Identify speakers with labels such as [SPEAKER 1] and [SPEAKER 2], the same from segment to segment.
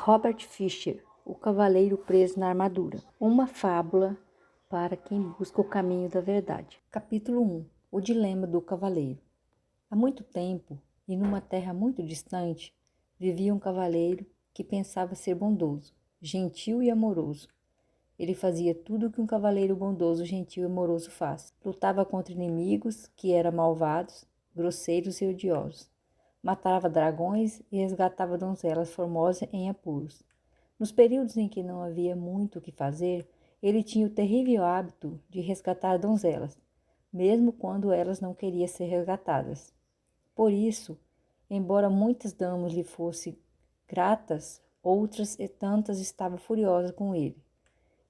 [SPEAKER 1] Robert Fisher, o cavaleiro preso na armadura. Uma fábula para quem busca o caminho da verdade. Capítulo 1. O dilema do cavaleiro. Há muito tempo, e numa terra muito distante, vivia um cavaleiro que pensava ser bondoso, gentil e amoroso. Ele fazia tudo o que um cavaleiro bondoso, gentil e amoroso faz. Lutava contra inimigos que eram malvados, grosseiros e odiosos. Matava dragões e resgatava donzelas formosas em apuros. Nos períodos em que não havia muito o que fazer, ele tinha o terrível hábito de resgatar donzelas, mesmo quando elas não queriam ser resgatadas. Por isso, embora muitas damas lhe fossem gratas, outras e tantas estavam furiosas com ele.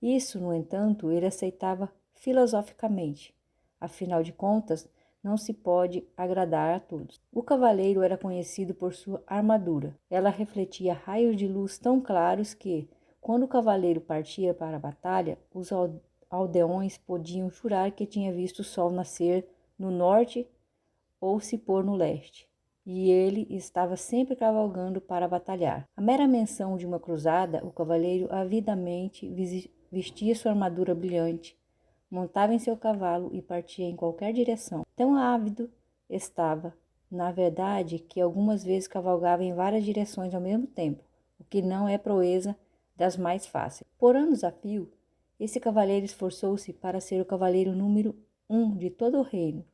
[SPEAKER 1] Isso, no entanto, ele aceitava filosoficamente. Afinal de contas, não se pode agradar a todos. O cavaleiro era conhecido por sua armadura. Ela refletia raios de luz tão claros que, quando o cavaleiro partia para a batalha, os aldeões podiam jurar que tinha visto o sol nascer no norte ou se pôr no leste. E ele estava sempre cavalgando para batalhar. A mera menção de uma cruzada, o cavaleiro avidamente vestia sua armadura brilhante, montava em seu cavalo e partia em qualquer direção. Tão ávido estava, na verdade, que algumas vezes cavalgava em várias direções ao mesmo tempo, o que não é proeza das mais fáceis. Por anos a fio, esse cavaleiro esforçou-se para ser o cavaleiro número 1 de todo o reino.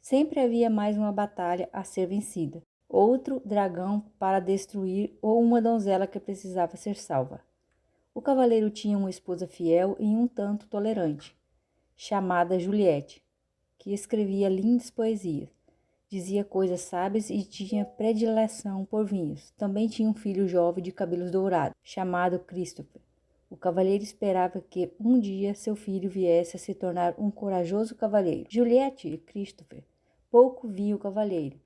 [SPEAKER 1] Sempre havia mais uma batalha a ser vencida, outro dragão para destruir ou uma donzela que precisava ser salva. O cavaleiro tinha uma esposa fiel e um tanto tolerante, chamada Juliette, que escrevia lindas poesias, dizia coisas sábias e tinha predileção por vinhos. Também tinha um filho jovem de cabelos dourados, chamado Christopher. O cavaleiro esperava que um dia seu filho viesse a se tornar um corajoso cavaleiro. Juliette e Christopher pouco viam o cavaleiro,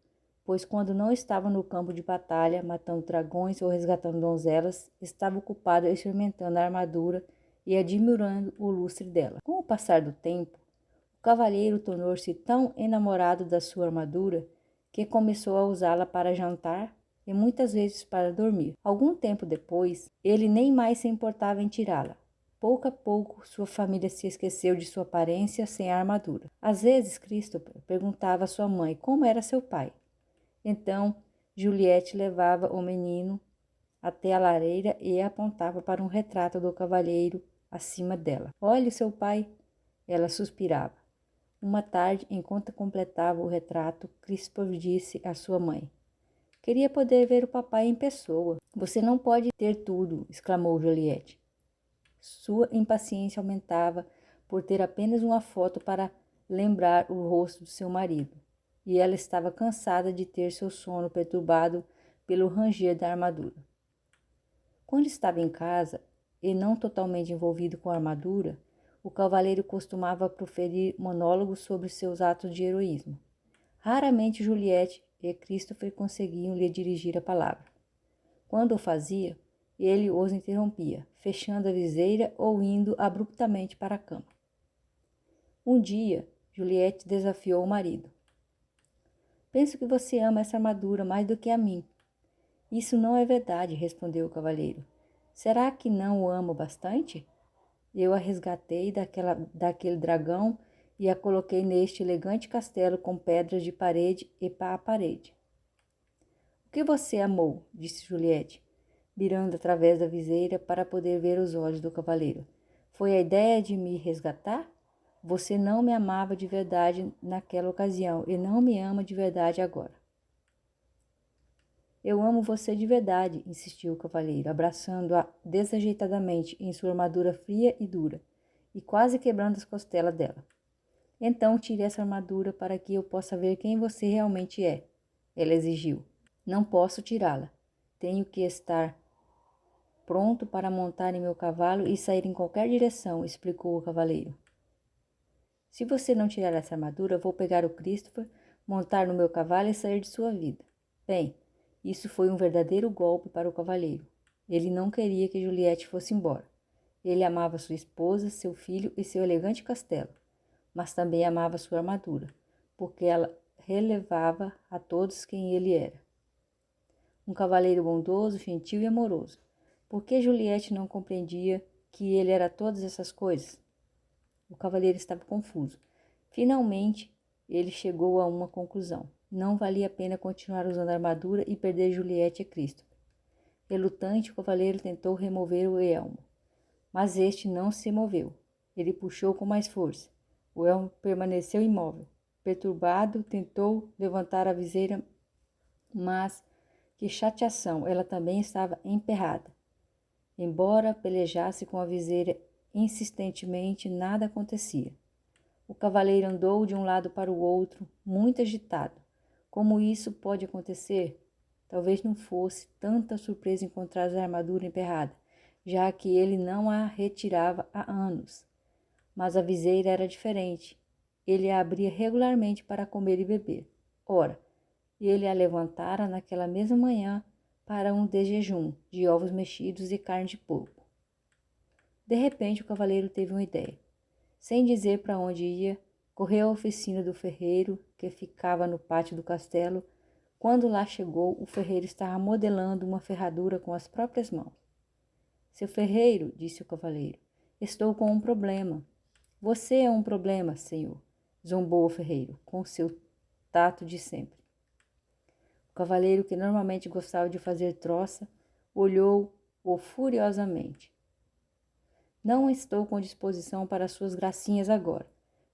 [SPEAKER 1] pois quando não estava no campo de batalha, matando dragões ou resgatando donzelas, estava ocupado experimentando a armadura e admirando o lustre dela. Com o passar do tempo, o cavalheiro tornou-se tão enamorado da sua armadura que começou a usá-la para jantar e muitas vezes para dormir. Algum tempo depois, ele nem mais se importava em tirá-la. Pouco a pouco, sua família se esqueceu de sua aparência sem a armadura. Às vezes, Christopher perguntava à sua mãe como era seu pai. Então, Juliette levava o menino até a lareira e apontava para um retrato do cavalheiro acima dela. Olhe, seu pai! Ela suspirava. Uma tarde, enquanto completava o retrato, Christopher disse à sua mãe: queria poder ver o papai em pessoa. Você não pode ter tudo, exclamou Juliette. Sua impaciência aumentava por ter apenas uma foto para lembrar o rosto do seu marido, e ela estava cansada de ter seu sono perturbado pelo ranger da armadura. Quando estava em casa, e não totalmente envolvido com a armadura, o cavaleiro costumava proferir monólogos sobre seus atos de heroísmo. Raramente Juliette e Christopher conseguiam lhe dirigir a palavra. Quando o fazia, ele os interrompia, fechando a viseira ou indo abruptamente para a cama. Um dia, Juliette desafiou o marido. Penso que você ama essa armadura mais do que a mim. Isso não é verdade, respondeu o cavaleiro. Será que não o amo bastante? Eu a resgatei daquele dragão e a coloquei neste elegante castelo com pedras de parede e para a parede. O que você amou? Disse Juliette, virando através da viseira para poder ver os olhos do cavaleiro. Foi a ideia de me resgatar? Você não me amava de verdade naquela ocasião e não me ama de verdade agora. Eu amo você de verdade, insistiu o cavaleiro, abraçando-a desajeitadamente em sua armadura fria e dura, e quase quebrando as costelas dela. Então tire essa armadura para que eu possa ver quem você realmente é, ela exigiu. Não posso tirá-la. Tenho que estar pronto para montar em meu cavalo e sair em qualquer direção, explicou o cavaleiro. Se você não tirar essa armadura, vou pegar o Christopher, montar no meu cavalo e sair de sua vida. Bem, isso foi um verdadeiro golpe para o cavaleiro. Ele não queria que Juliette fosse embora. Ele amava sua esposa, seu filho e seu elegante castelo, mas também amava sua armadura, porque ela relevava a todos quem ele era. Um cavaleiro bondoso, gentil e amoroso. Por que Juliette não compreendia que ele era todas essas coisas? O cavaleiro estava confuso. Finalmente, ele chegou a uma conclusão. Não valia a pena continuar usando a armadura e perder Juliette e Cristo. Relutante, o cavaleiro tentou remover o elmo, mas este não se moveu. Ele puxou com mais força. O elmo permaneceu imóvel. Perturbado, tentou levantar a viseira, mas que chateação, ela também estava emperrada. Embora pelejasse com a viseira insistentemente, nada acontecia. O cavaleiro andou de um lado para o outro, muito agitado. Como isso pode acontecer? Talvez não fosse tanta surpresa encontrar a armadura emperrada, já que ele não a retirava há anos. Mas a viseira era diferente. Ele a abria regularmente para comer e beber. Ora, ele a levantara naquela mesma manhã para um desjejum de ovos mexidos e carne de porco. De repente, o cavaleiro teve uma ideia. Sem dizer para onde ia, correu à oficina do ferreiro, que ficava no pátio do castelo. Quando lá chegou, o ferreiro estava modelando uma ferradura com as próprias mãos. Seu ferreiro, disse o cavaleiro, estou com um problema. Você é um problema, senhor, zombou o ferreiro, com seu tato de sempre. O cavaleiro, que normalmente gostava de fazer troça, olhou-o furiosamente. Não estou com disposição para suas gracinhas agora.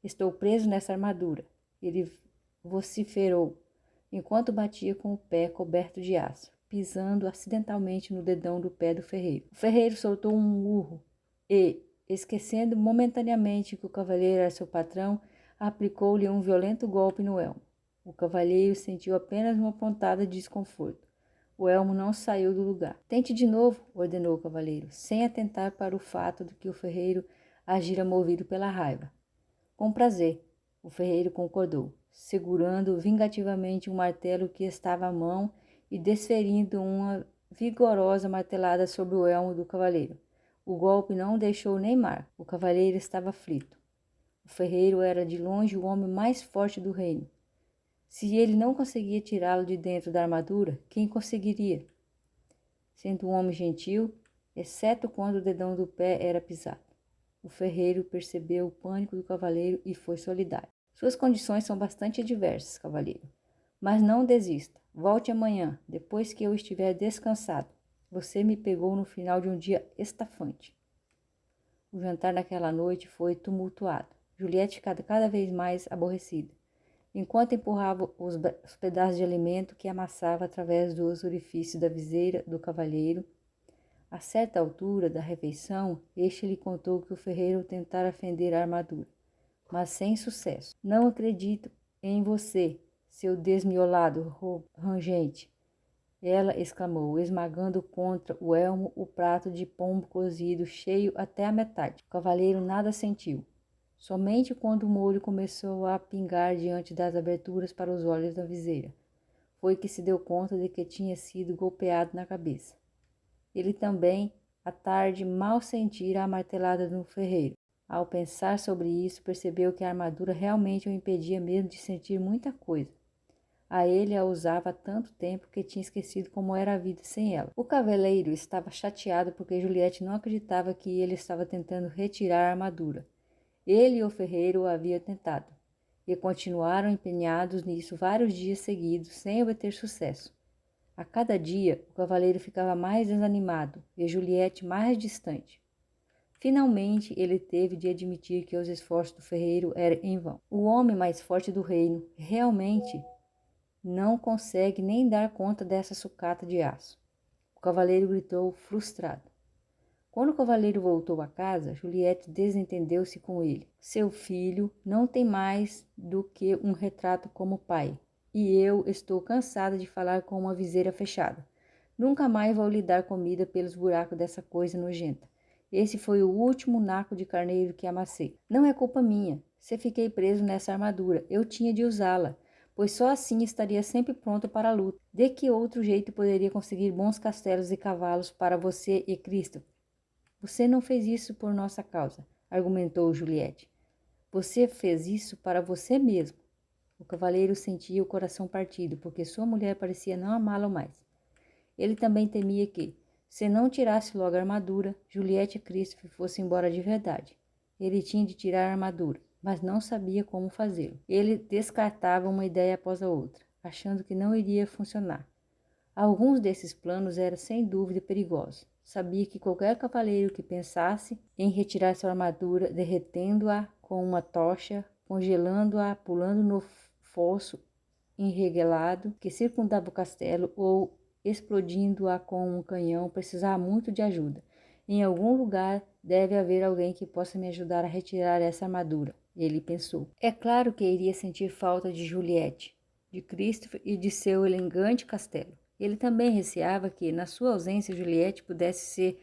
[SPEAKER 1] Estou preso nessa armadura, ele vociferou, enquanto batia com o pé coberto de aço, pisando acidentalmente no dedão do pé do ferreiro. O ferreiro soltou um urro e, esquecendo momentaneamente que o cavaleiro era seu patrão, aplicou-lhe um violento golpe no elmo. O cavalheiro sentiu apenas uma pontada de desconforto. O elmo não saiu do lugar. Tente de novo, ordenou o cavaleiro, sem atentar para o fato de que o ferreiro agira movido pela raiva. Com prazer, o ferreiro concordou, segurando vingativamente um martelo que estava à mão e desferindo uma vigorosa martelada sobre o elmo do cavaleiro. O golpe não deixou nem marca. O cavaleiro estava aflito. O ferreiro era de longe o homem mais forte do reino. Se ele não conseguia tirá-lo de dentro da armadura, quem conseguiria? Sendo um homem gentil, exceto quando o dedão do pé era pisado. O ferreiro percebeu o pânico do cavaleiro e foi solidário. Suas condições são bastante adversas, cavaleiro. Mas não desista. Volte amanhã, depois que eu estiver descansado. Você me pegou no final de um dia estafante. O jantar naquela noite foi tumultuado. Juliette cada vez mais aborrecida, enquanto empurrava os pedaços de alimento que amassava através dos orifícios da viseira do cavalheiro. A certa altura da refeição, este lhe contou que o ferreiro tentara fender a armadura, mas sem sucesso. Não acredito em você, seu desmiolado rangente, ela exclamou, esmagando contra o elmo o prato de pombo cozido cheio até a metade. O cavaleiro nada sentiu. Somente quando o molho começou a pingar diante das aberturas para os olhos da viseira, foi que se deu conta de que tinha sido golpeado na cabeça. Ele também, à tarde, mal sentira a martelada no ferreiro. Ao pensar sobre isso, percebeu que a armadura realmente o impedia mesmo de sentir muita coisa. Ele a usava há tanto tempo que tinha esquecido como era a vida sem ela. O cavaleiro estava chateado porque Juliette não acreditava que ele estava tentando retirar a armadura. Ele e o ferreiro o haviam tentado, e continuaram empenhados nisso vários dias seguidos, sem obter sucesso. A cada dia, o cavaleiro ficava mais desanimado e Juliette mais distante. Finalmente, ele teve de admitir que os esforços do ferreiro eram em vão. O homem mais forte do reino realmente não consegue nem dar conta dessa sucata de aço. O cavaleiro gritou, frustrado. Quando o cavaleiro voltou a casa, Juliette desentendeu-se com ele. Seu filho não tem mais do que um retrato como pai, e eu estou cansada de falar com uma viseira fechada. Nunca mais vou lhe dar comida pelos buracos dessa coisa nojenta. Esse foi o último naco de carneiro que amassei. Não é culpa minha, se fiquei preso nessa armadura. Eu tinha de usá-la, pois só assim estaria sempre pronto para a luta. De que outro jeito poderia conseguir bons castelos e cavalos para você e Cristo? Você não fez isso por nossa causa, argumentou Juliette. Você fez isso para você mesmo. O cavaleiro sentia o coração partido, porque sua mulher parecia não amá-lo mais. Ele também temia que, Se não tirasse logo a armadura, Juliette e Christopher fossem embora de verdade. Ele tinha de tirar a armadura, mas não sabia como fazê-lo. Ele descartava uma ideia após a outra, achando que não iria funcionar. Alguns desses planos eram sem dúvida perigosos. Sabia que qualquer cavaleiro que pensasse em retirar sua armadura, derretendo-a com uma tocha, congelando-a, pulando no fosso enreguelado que circundava o castelo ou explodindo-a com um canhão, precisava muito de ajuda. Em algum lugar deve haver alguém que possa me ajudar a retirar essa armadura, ele pensou. É claro que iria sentir falta de Juliette, de Christopher e de seu elegante castelo. Ele também receava que, na sua ausência, Juliette pudesse se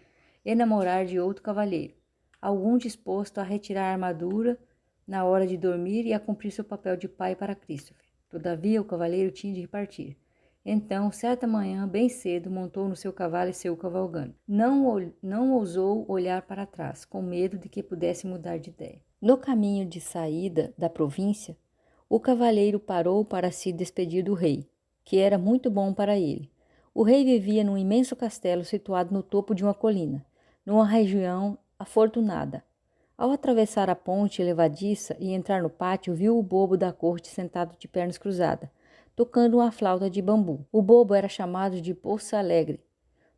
[SPEAKER 1] enamorar de outro cavalheiro, algum disposto a retirar a armadura na hora de dormir e a cumprir seu papel de pai para Christopher. Todavia, o cavaleiro tinha de partir. Então, certa manhã, bem cedo, montou no seu cavalo e saiu cavalgando. Não ousou olhar para trás, com medo de que pudesse mudar de ideia. No caminho de saída da província, o cavaleiro parou para se despedir do rei, que era muito bom para ele. O rei vivia num imenso castelo situado no topo de uma colina, numa região afortunada. Ao atravessar a ponte levadiça e entrar no pátio, viu o bobo da corte sentado de pernas cruzadas, tocando uma flauta de bambu. O bobo era chamado de Bolsa Alegre,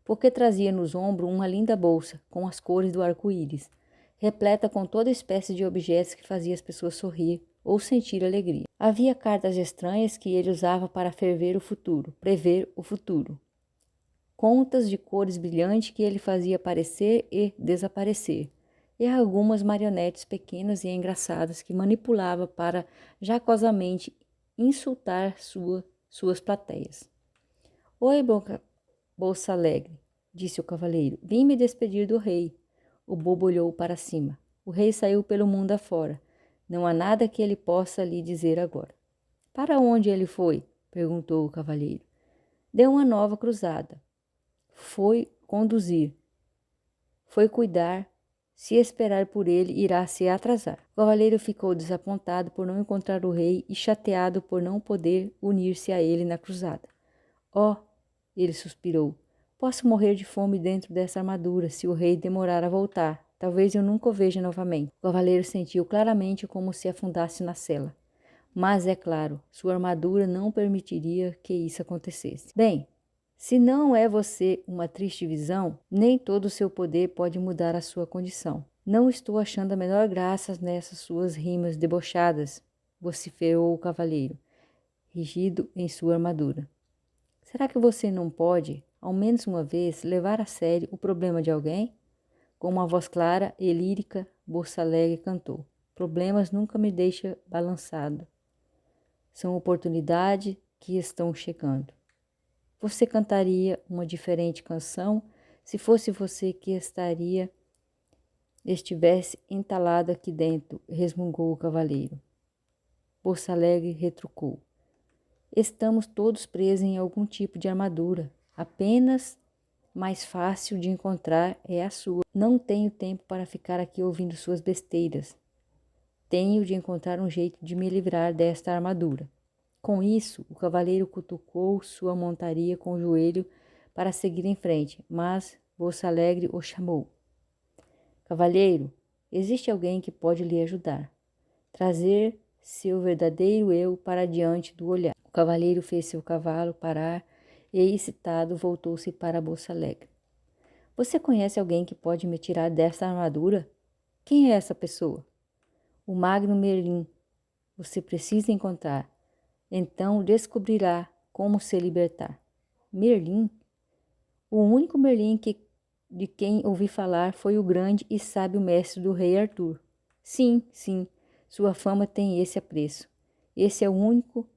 [SPEAKER 1] porque trazia nos ombros uma linda bolsa com as cores do arco-íris, repleta com toda espécie de objetos que fazia as pessoas sorrir ou sentir alegria. Havia cartas estranhas que ele usava para prever o futuro. Contas de cores brilhantes que ele fazia aparecer e desaparecer, e algumas marionetes pequenas e engraçadas que manipulava para jocosamente insultar suas plateias. Oi, Bolsa Alegre, disse o cavaleiro, vim me despedir do rei. O bobo olhou para cima. O rei saiu pelo mundo afora. Não há nada que ele possa lhe dizer agora. Para onde ele foi? Perguntou o cavalheiro. Deu uma nova cruzada. Foi conduzir. Foi cuidar. Se esperar por ele, irá se atrasar. O cavaleiro ficou desapontado por não encontrar o rei e chateado por não poder unir-se a ele na cruzada. Oh, ele suspirou. Posso morrer de fome dentro dessa armadura se o rei demorar a voltar. Talvez eu nunca o veja novamente. O cavaleiro sentiu claramente como se afundasse na cela. Mas, é claro, sua armadura não permitiria que isso acontecesse. Bem, se não é você uma triste visão, nem todo o seu poder pode mudar a sua condição. Não estou achando a menor graça nessas suas rimas debochadas, vociferou o cavaleiro, rígido em sua armadura. Será que você não pode, ao menos uma vez, levar a sério o problema de alguém? Com uma voz clara e lírica, Bolsa Alegre cantou. Problemas nunca me deixam balançado. São oportunidades que estão chegando. Você cantaria uma diferente canção se fosse você que estivesse entalado aqui dentro, resmungou o cavaleiro. Bolsa Alegre retrucou. Estamos todos presos em algum tipo de armadura. Apenas mais fácil de encontrar é a sua. Não tenho tempo para ficar aqui ouvindo suas besteiras. Tenho de encontrar um jeito de me livrar desta armadura. Com isso, o cavaleiro cutucou sua montaria com o joelho para seguir em frente, mas Bolsa Alegre o chamou. Cavalheiro, existe alguém que pode lhe ajudar. Trazer seu verdadeiro eu para diante do olhar. O cavaleiro fez seu cavalo parar e, excitado, voltou-se para Bolsa Alegre. Você conhece alguém que pode me tirar desta armadura? Quem é essa pessoa? O Magno Merlin. Você precisa encontrar. Então descobrirá como se libertar. Merlin? O único Merlin de quem ouvi falar foi o grande e sábio mestre do rei Arthur. Sim, sua fama tem esse apreço. Esse é o único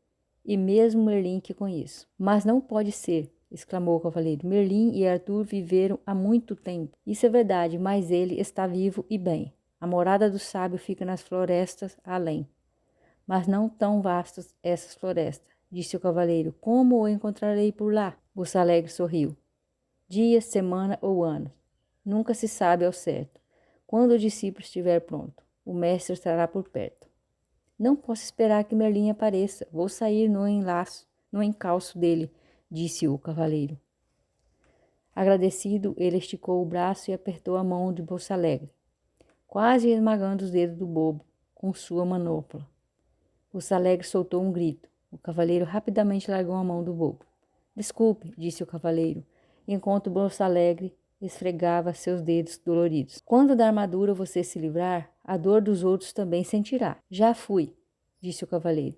[SPEAKER 1] e mesmo Merlin que conheço. Mas não pode ser, exclamou o cavaleiro. Merlin e Arthur viveram há muito tempo. Isso é verdade, mas ele está vivo e bem. A morada do sábio fica nas florestas além. Mas não tão vastas essas florestas, disse o cavaleiro. Como o encontrarei por lá? Bolsa Alegre sorriu. Dias, semana ou anos. Nunca se sabe ao certo. Quando o discípulo estiver pronto, o mestre estará por perto. Não posso esperar que Merlin apareça. Vou sair no encalço dele, disse o cavaleiro. Agradecido, ele esticou o braço e apertou a mão de Bolsa Alegre, quase esmagando os dedos do bobo com sua manopla. Bolsa Alegre soltou um grito. O cavaleiro rapidamente largou a mão do bobo. Desculpe, disse o cavaleiro, enquanto Bolsa Alegre esfregava seus dedos doloridos. Quando da armadura você se livrar, a dor dos outros também sentirá. Já fui, disse o cavaleiro.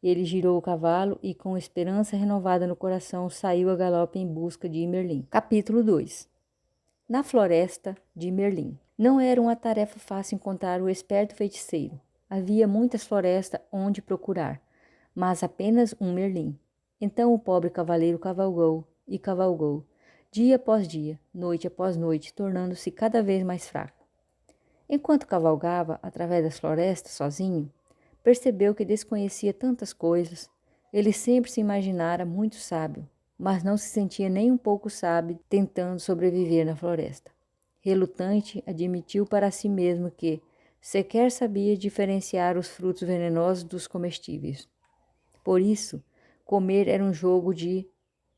[SPEAKER 1] Ele girou o cavalo e, com esperança renovada no coração, saiu a galope em busca de Merlin. Capítulo 2. Na floresta de Merlin. Não era uma tarefa fácil encontrar o esperto feiticeiro. Havia muitas florestas onde procurar, mas apenas um Merlin. Então o pobre cavaleiro cavalgou e cavalgou, dia após dia, noite após noite, tornando-se cada vez mais fraco. Enquanto cavalgava através das florestas sozinho, percebeu que desconhecia tantas coisas. Ele sempre se imaginara muito sábio, mas não se sentia nem um pouco sábio tentando sobreviver na floresta. Relutante, admitiu para si mesmo que sequer sabia diferenciar os frutos venenosos dos comestíveis. Por isso, comer era um jogo de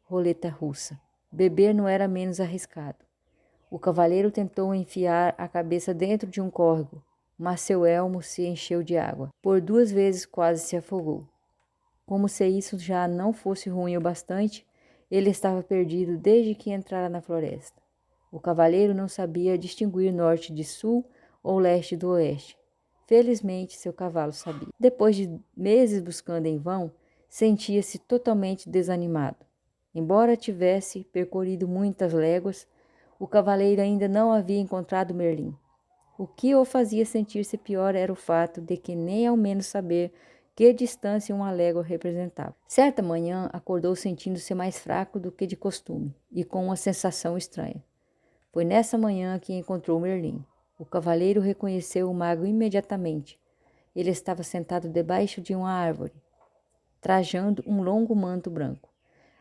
[SPEAKER 1] roleta russa. Beber não era menos arriscado. O cavaleiro tentou enfiar a cabeça dentro de um córrego, mas seu elmo se encheu de água. Por 2 vezes quase se afogou. Como se isso já não fosse ruim o bastante, ele estava perdido desde que entrara na floresta. O cavaleiro não sabia distinguir norte de sul ou leste do oeste. Felizmente, seu cavalo sabia. Depois de meses buscando em vão, sentia-se totalmente desanimado. Embora tivesse percorrido muitas léguas, o cavaleiro ainda não havia encontrado Merlin. O que o fazia sentir-se pior era o fato de que nem ao menos saber que distância uma légua representava. Certa manhã, acordou sentindo-se mais fraco do que de costume e com uma sensação estranha. Foi nessa manhã que encontrou Merlin. O cavaleiro reconheceu o mago imediatamente. Ele estava sentado debaixo de uma árvore, trajando um longo manto branco.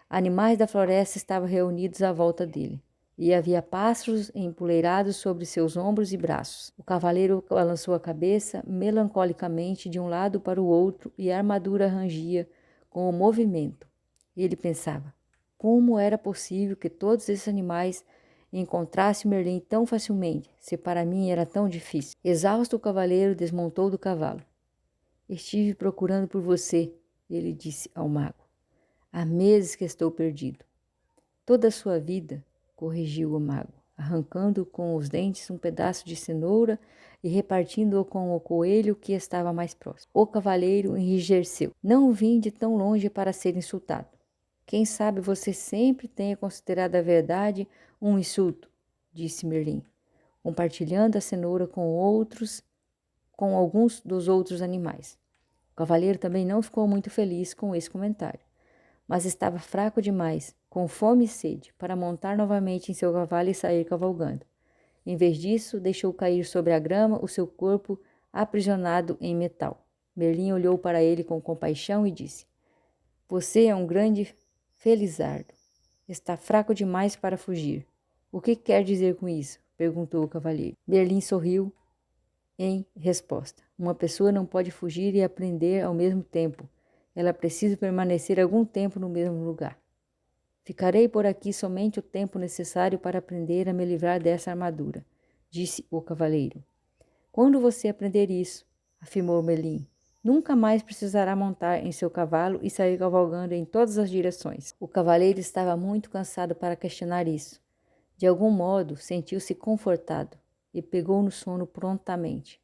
[SPEAKER 1] Animais da floresta estavam reunidos à volta dele, e havia pássaros empoleirados sobre seus ombros e braços. O cavaleiro balançou a cabeça melancolicamente de um lado para o outro e a armadura rangia com o movimento. Ele pensava, como era possível que todos esses animais encontrassem Merlin tão facilmente, se para mim era tão difícil? Exausto, o cavaleiro desmontou do cavalo. Estive procurando por você, ele disse ao mago. Há meses que estou perdido. Toda a sua vida, corrigiu o mago, arrancando com os dentes um pedaço de cenoura e repartindo-o com o coelho que estava mais próximo. O cavaleiro enrijeceu. Não vim de tão longe para ser insultado. Quem sabe você sempre tenha considerado a verdade um insulto, disse Merlin, compartilhando a cenoura com alguns dos outros animais. O cavaleiro também não ficou muito feliz com esse comentário, mas estava fraco demais, com fome e sede, para montar novamente em seu cavalo e sair cavalgando. Em vez disso, deixou cair sobre a grama o seu corpo aprisionado em metal. Merlin olhou para ele com compaixão e disse, você é um grande felizardo. Está fraco demais para fugir. O que quer dizer com isso? Perguntou o cavaleiro. Merlin sorriu em resposta. Uma pessoa não pode fugir e aprender ao mesmo tempo. Ela precisa permanecer algum tempo no mesmo lugar. Ficarei por aqui somente o tempo necessário para aprender a me livrar dessa armadura, disse o cavaleiro. Quando você aprender isso, afirmou Merlin, nunca mais precisará montar em seu cavalo e sair cavalgando em todas as direções. O cavaleiro estava muito cansado para questionar isso. De algum modo, sentiu-se confortado e pegou no sono prontamente.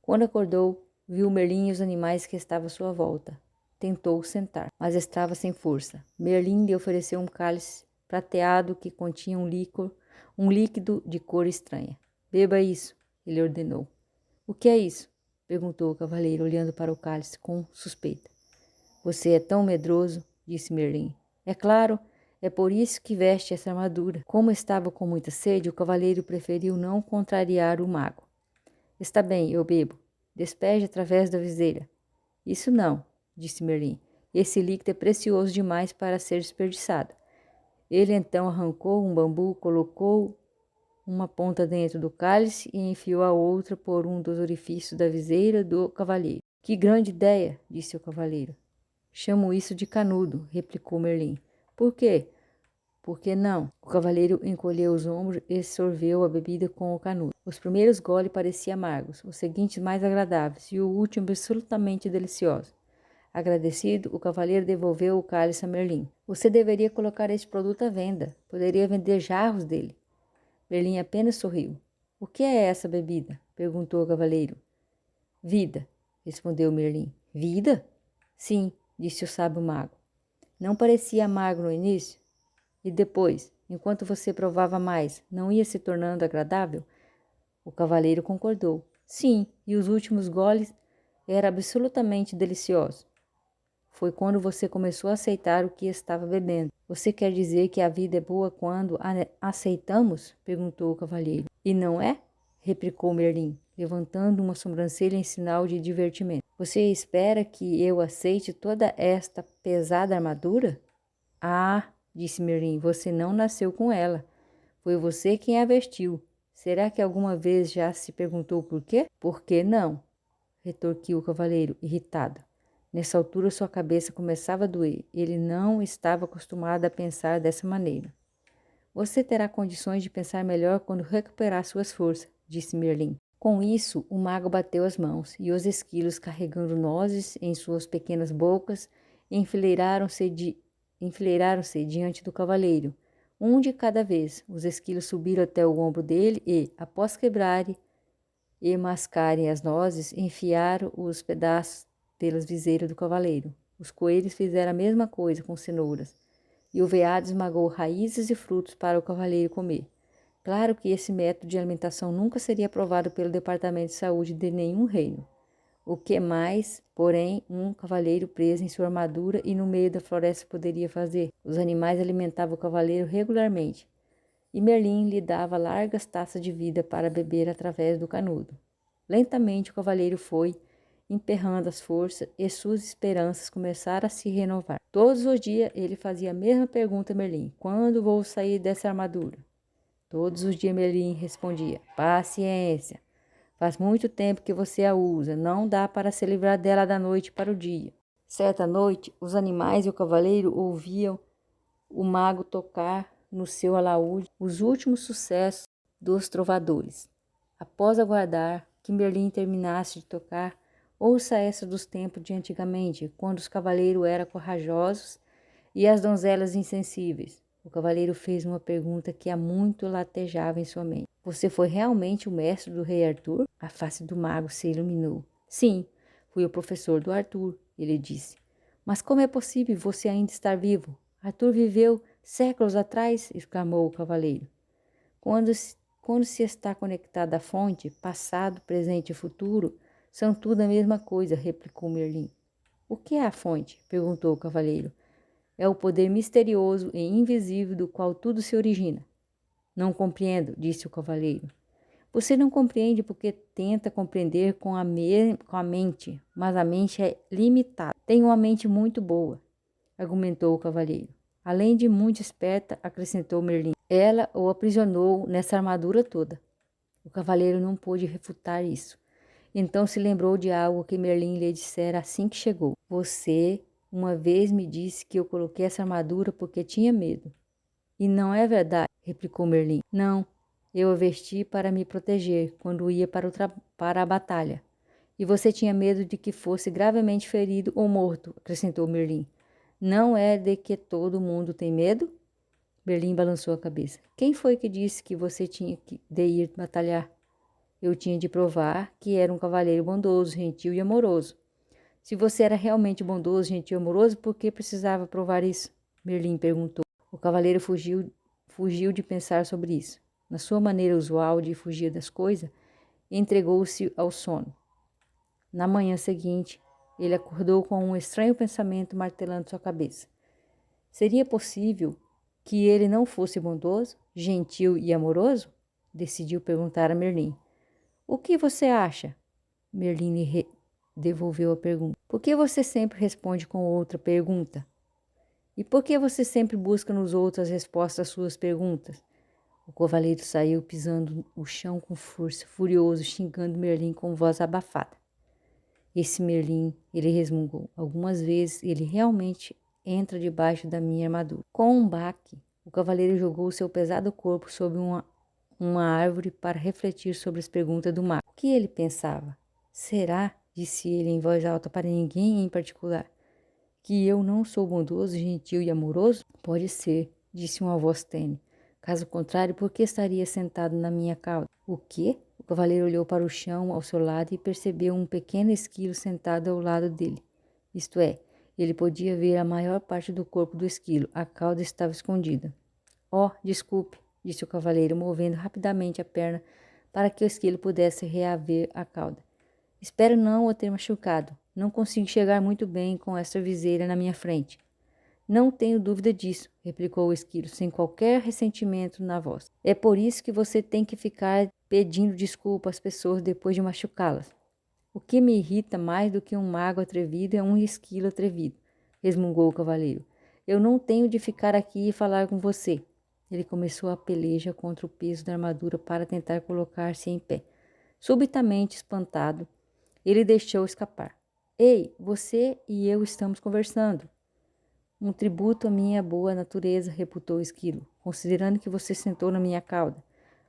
[SPEAKER 1] Quando acordou, viu Merlin e os animais que estavam à sua volta. Tentou sentar, mas estava sem força. Merlin lhe ofereceu um cálice prateado que continha um líquido de cor estranha. Beba isso, ele ordenou. O que é isso? Perguntou o cavaleiro, olhando para o cálice com suspeita. Você é tão medroso, disse Merlin. É claro, é por isso que veste essa armadura. Como estava com muita sede, o cavaleiro preferiu não contrariar o mago. Está bem, eu bebo. Despeje através da viseira. Isso não, disse Merlin. Esse líquido é precioso demais para ser desperdiçado. Ele então arrancou um bambu, colocou uma ponta dentro do cálice e enfiou a outra por um dos orifícios da viseira do cavaleiro. Que grande ideia, disse o cavaleiro. Chamo isso de canudo, replicou Merlin. Por quê? Por que não? O cavaleiro encolheu os ombros e sorveu a bebida com o canudo. Os primeiros goles pareciam amargos, os seguintes mais agradáveis e o último absolutamente delicioso. Agradecido, o cavaleiro devolveu o cálice a Merlin. Você deveria colocar este produto à venda. Poderia vender jarros dele. Merlin apenas sorriu. O que é essa bebida? Perguntou o cavaleiro. Vida, respondeu Merlin. Vida? Sim, disse o sábio mago. Não parecia amargo no início? E depois, enquanto você provava mais, não ia se tornando agradável? O cavaleiro concordou. Sim, e os últimos goles eram absolutamente deliciosos. Foi quando você começou a aceitar o que estava bebendo. Você quer dizer que a vida é boa quando a aceitamos? Perguntou o cavalheiro. E não é? Replicou Merlin, levantando uma sobrancelha em sinal de divertimento. Você espera que eu aceite toda esta pesada armadura? Ah, disse Merlin, você não nasceu com ela. Foi você quem a vestiu. Será que alguma vez já se perguntou por quê? Por que não? Retorquiu o cavaleiro, irritado. Nessa altura sua cabeça começava a doer. Ele não estava acostumado a pensar dessa maneira. Você terá condições de pensar melhor quando recuperar suas forças, disse Merlin. Com isso, o mago bateu as mãos, e os esquilos, carregando nozes em suas pequenas bocas, enfileiraram-se diante do cavaleiro, um de cada vez. Os esquilos subiram até o ombro dele e, após quebrarem e mascarem as nozes, enfiaram os pedaços pelas viseiras do cavaleiro. Os coelhos fizeram a mesma coisa com cenouras, e o veado esmagou raízes e frutos para o cavaleiro comer. Claro que esse método de alimentação nunca seria aprovado pelo Departamento de Saúde de nenhum reino. O que mais, porém, um cavaleiro preso em sua armadura e no meio da floresta poderia fazer? Os animais alimentavam o cavaleiro regularmente, e Merlin lhe dava largas taças de vida para beber através do canudo. Lentamente o cavaleiro foi emperrando as forças e suas esperanças começaram a se renovar. Todos os dias ele fazia a mesma pergunta a Merlin: quando vou sair dessa armadura? Todos os dias Merlin respondia: paciência. Faz muito tempo que você a usa, não dá para se livrar dela da noite para o dia. Certa noite, os animais e o cavaleiro ouviam o mago tocar no seu alaúde os últimos sucessos dos trovadores. Após aguardar que Merlin terminasse de tocar, ouça essa dos tempos de antigamente, quando os cavaleiros eram corajosos e as donzelas insensíveis. O cavaleiro fez uma pergunta que há muito latejava em sua mente. Você foi realmente o mestre do rei Arthur? A face do mago se iluminou. Sim, fui o professor do Arthur, ele disse. Mas como é possível você ainda estar vivo? Arthur viveu séculos atrás, exclamou o cavaleiro. Quando se está conectado à fonte, passado, presente e futuro, são tudo a mesma coisa, replicou Merlin. O que é a fonte? Perguntou o cavaleiro. É o poder misterioso e invisível do qual tudo se origina. Não compreendo, disse o cavaleiro. Você não compreende porque tenta compreender com a mente, mas a mente é limitada. Tenho uma mente muito boa, argumentou o cavaleiro. Além de muito esperta, acrescentou Merlin. Ela o aprisionou nessa armadura toda. O cavaleiro não pôde refutar isso. Então se lembrou de algo que Merlin lhe dissera assim que chegou. Você uma vez me disse que eu coloquei essa armadura porque tinha medo. E não é verdade, replicou Merlin. Não, eu a vesti para me proteger quando ia para a batalha. E você tinha medo de que fosse gravemente ferido ou morto, acrescentou Merlin. Não é de que todo mundo tem medo? Merlin balançou a cabeça. Quem foi que disse que você tinha de ir batalhar? Eu tinha de provar que era um cavaleiro bondoso, gentil e amoroso. Se você era realmente bondoso, gentil e amoroso, por que precisava provar isso? Merlin perguntou. O cavaleiro fugiu de pensar sobre isso. Na sua maneira usual de fugir das coisas, entregou-se ao sono. Na manhã seguinte, ele acordou com um estranho pensamento martelando sua cabeça. Seria possível que ele não fosse bondoso, gentil e amoroso? Decidiu perguntar a Merlin. O que você acha? Merlin lhe devolveu a pergunta. Por que você sempre responde com outra pergunta? E por que você sempre busca nos outros as respostas às suas perguntas? O cavaleiro saiu pisando o chão com força, furioso, xingando Merlin com voz abafada. Esse Merlin, ele resmungou, algumas vezes ele realmente entra debaixo da minha armadura. Com um baque, o O cavaleiro jogou seu pesado corpo sobre uma árvore para refletir sobre as perguntas do mago. O que ele pensava? Será, disse ele em voz alta para ninguém em particular, que eu não sou bondoso, gentil e amoroso? Pode ser, disse uma voz tênue. Caso contrário, por que estaria sentado na minha cauda? O quê? O cavaleiro olhou para o chão ao seu lado e percebeu um pequeno esquilo sentado ao lado dele. Isto é, ele podia ver a maior parte do corpo do esquilo. A cauda estava escondida. Oh, desculpe, disse o cavaleiro, movendo rapidamente a perna para que o esquilo pudesse reaver a cauda. Espero não o ter machucado. Não consigo chegar muito bem com esta viseira na minha frente. Não tenho dúvida disso, replicou o esquilo, sem qualquer ressentimento na voz. É por isso que você tem que ficar pedindo desculpa às pessoas depois de machucá-las. O que me irrita mais do que um mago atrevido é um esquilo atrevido, resmungou o cavaleiro. Eu não tenho de ficar aqui e falar com você. Ele começou a peleja contra o peso da armadura para tentar colocar-se em pé. Subitamente espantado, ele deixou escapar. Ei, você e eu estamos conversando. Um tributo à minha boa natureza, reputou o esquilo, considerando que você sentou na minha cauda.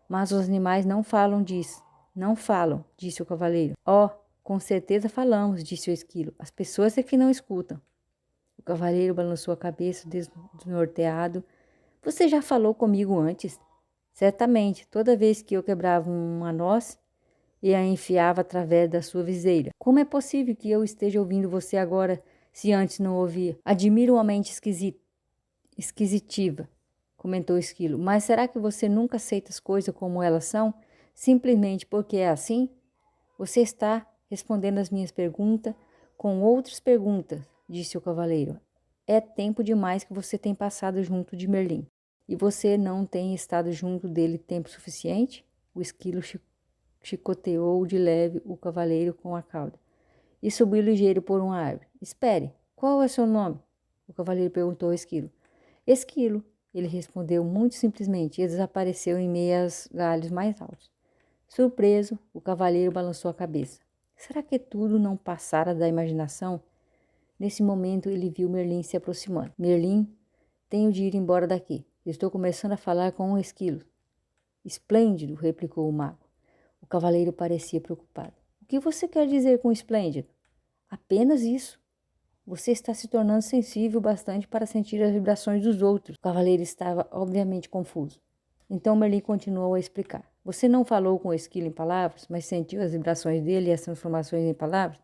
[SPEAKER 1] Mas os animais não falam disso. Não falam, disse o cavaleiro. Oh, com certeza falamos, disse o esquilo. As pessoas é que não escutam. O cavaleiro balançou a cabeça desnorteado. Você já falou comigo antes? Certamente, toda vez que eu quebrava uma noz e a enfiava através da sua viseira. Como é possível que eu esteja ouvindo você agora, se antes não ouvia? Admiro uma mente esquisitiva, comentou o esquilo. Mas será que você nunca aceita as coisas como elas são, simplesmente porque é assim? Você está respondendo as minhas perguntas com outras perguntas, disse o cavaleiro. É tempo demais que você tem passado junto de Merlin. E você não tem estado junto dele tempo suficiente? O esquilo chicoteou de leve o cavaleiro com a cauda e subiu ligeiro por uma árvore. Espere, qual é seu nome? O cavaleiro perguntou ao esquilo. Esquilo, ele respondeu muito simplesmente e desapareceu em meio aos galhos mais altos. Surpreso, o cavaleiro balançou a cabeça. Será que tudo não passara da imaginação? Nesse momento, ele viu Merlin se aproximando. Merlin, tenho de ir embora daqui. Estou começando a falar com um esquilo. Esplêndido, replicou o mago. O cavaleiro parecia preocupado. O que você quer dizer com esplêndido? Apenas isso. Você está se tornando sensível bastante para sentir as vibrações dos outros. O cavaleiro estava obviamente confuso. Então Merlin continuou a explicar. Você não falou com o esquilo em palavras, mas sentiu as vibrações dele e as transformações em palavras?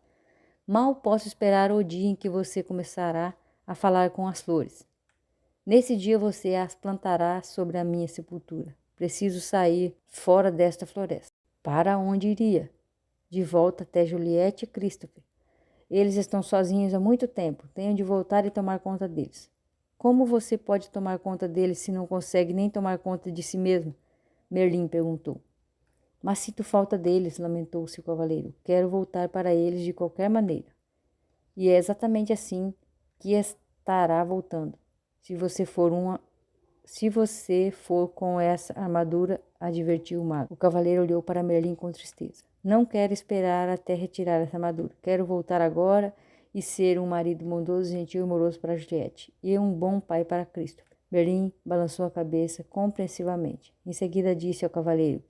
[SPEAKER 1] Mal posso esperar o dia em que você começará a falar com as flores. Nesse dia você as plantará sobre a minha sepultura. Preciso sair fora desta floresta. Para onde iria? De volta até Juliette e Christopher. Eles estão sozinhos há muito tempo. Tenho de voltar e tomar conta deles. Como você pode tomar conta deles se não consegue nem tomar conta de si mesmo? Merlin perguntou. Mas sinto falta deles, lamentou-se o cavaleiro. Quero voltar para eles de qualquer maneira. E é exatamente assim que estará voltando. Se você for com essa armadura, advertiu o mago. O cavaleiro olhou para Merlin com tristeza. Não quero esperar até retirar essa armadura. Quero voltar agora e ser um marido bondoso, gentil e amoroso para Juliette, e um bom pai para Cristo. Merlin balançou a cabeça compreensivamente. Em seguida disse ao cavaleiro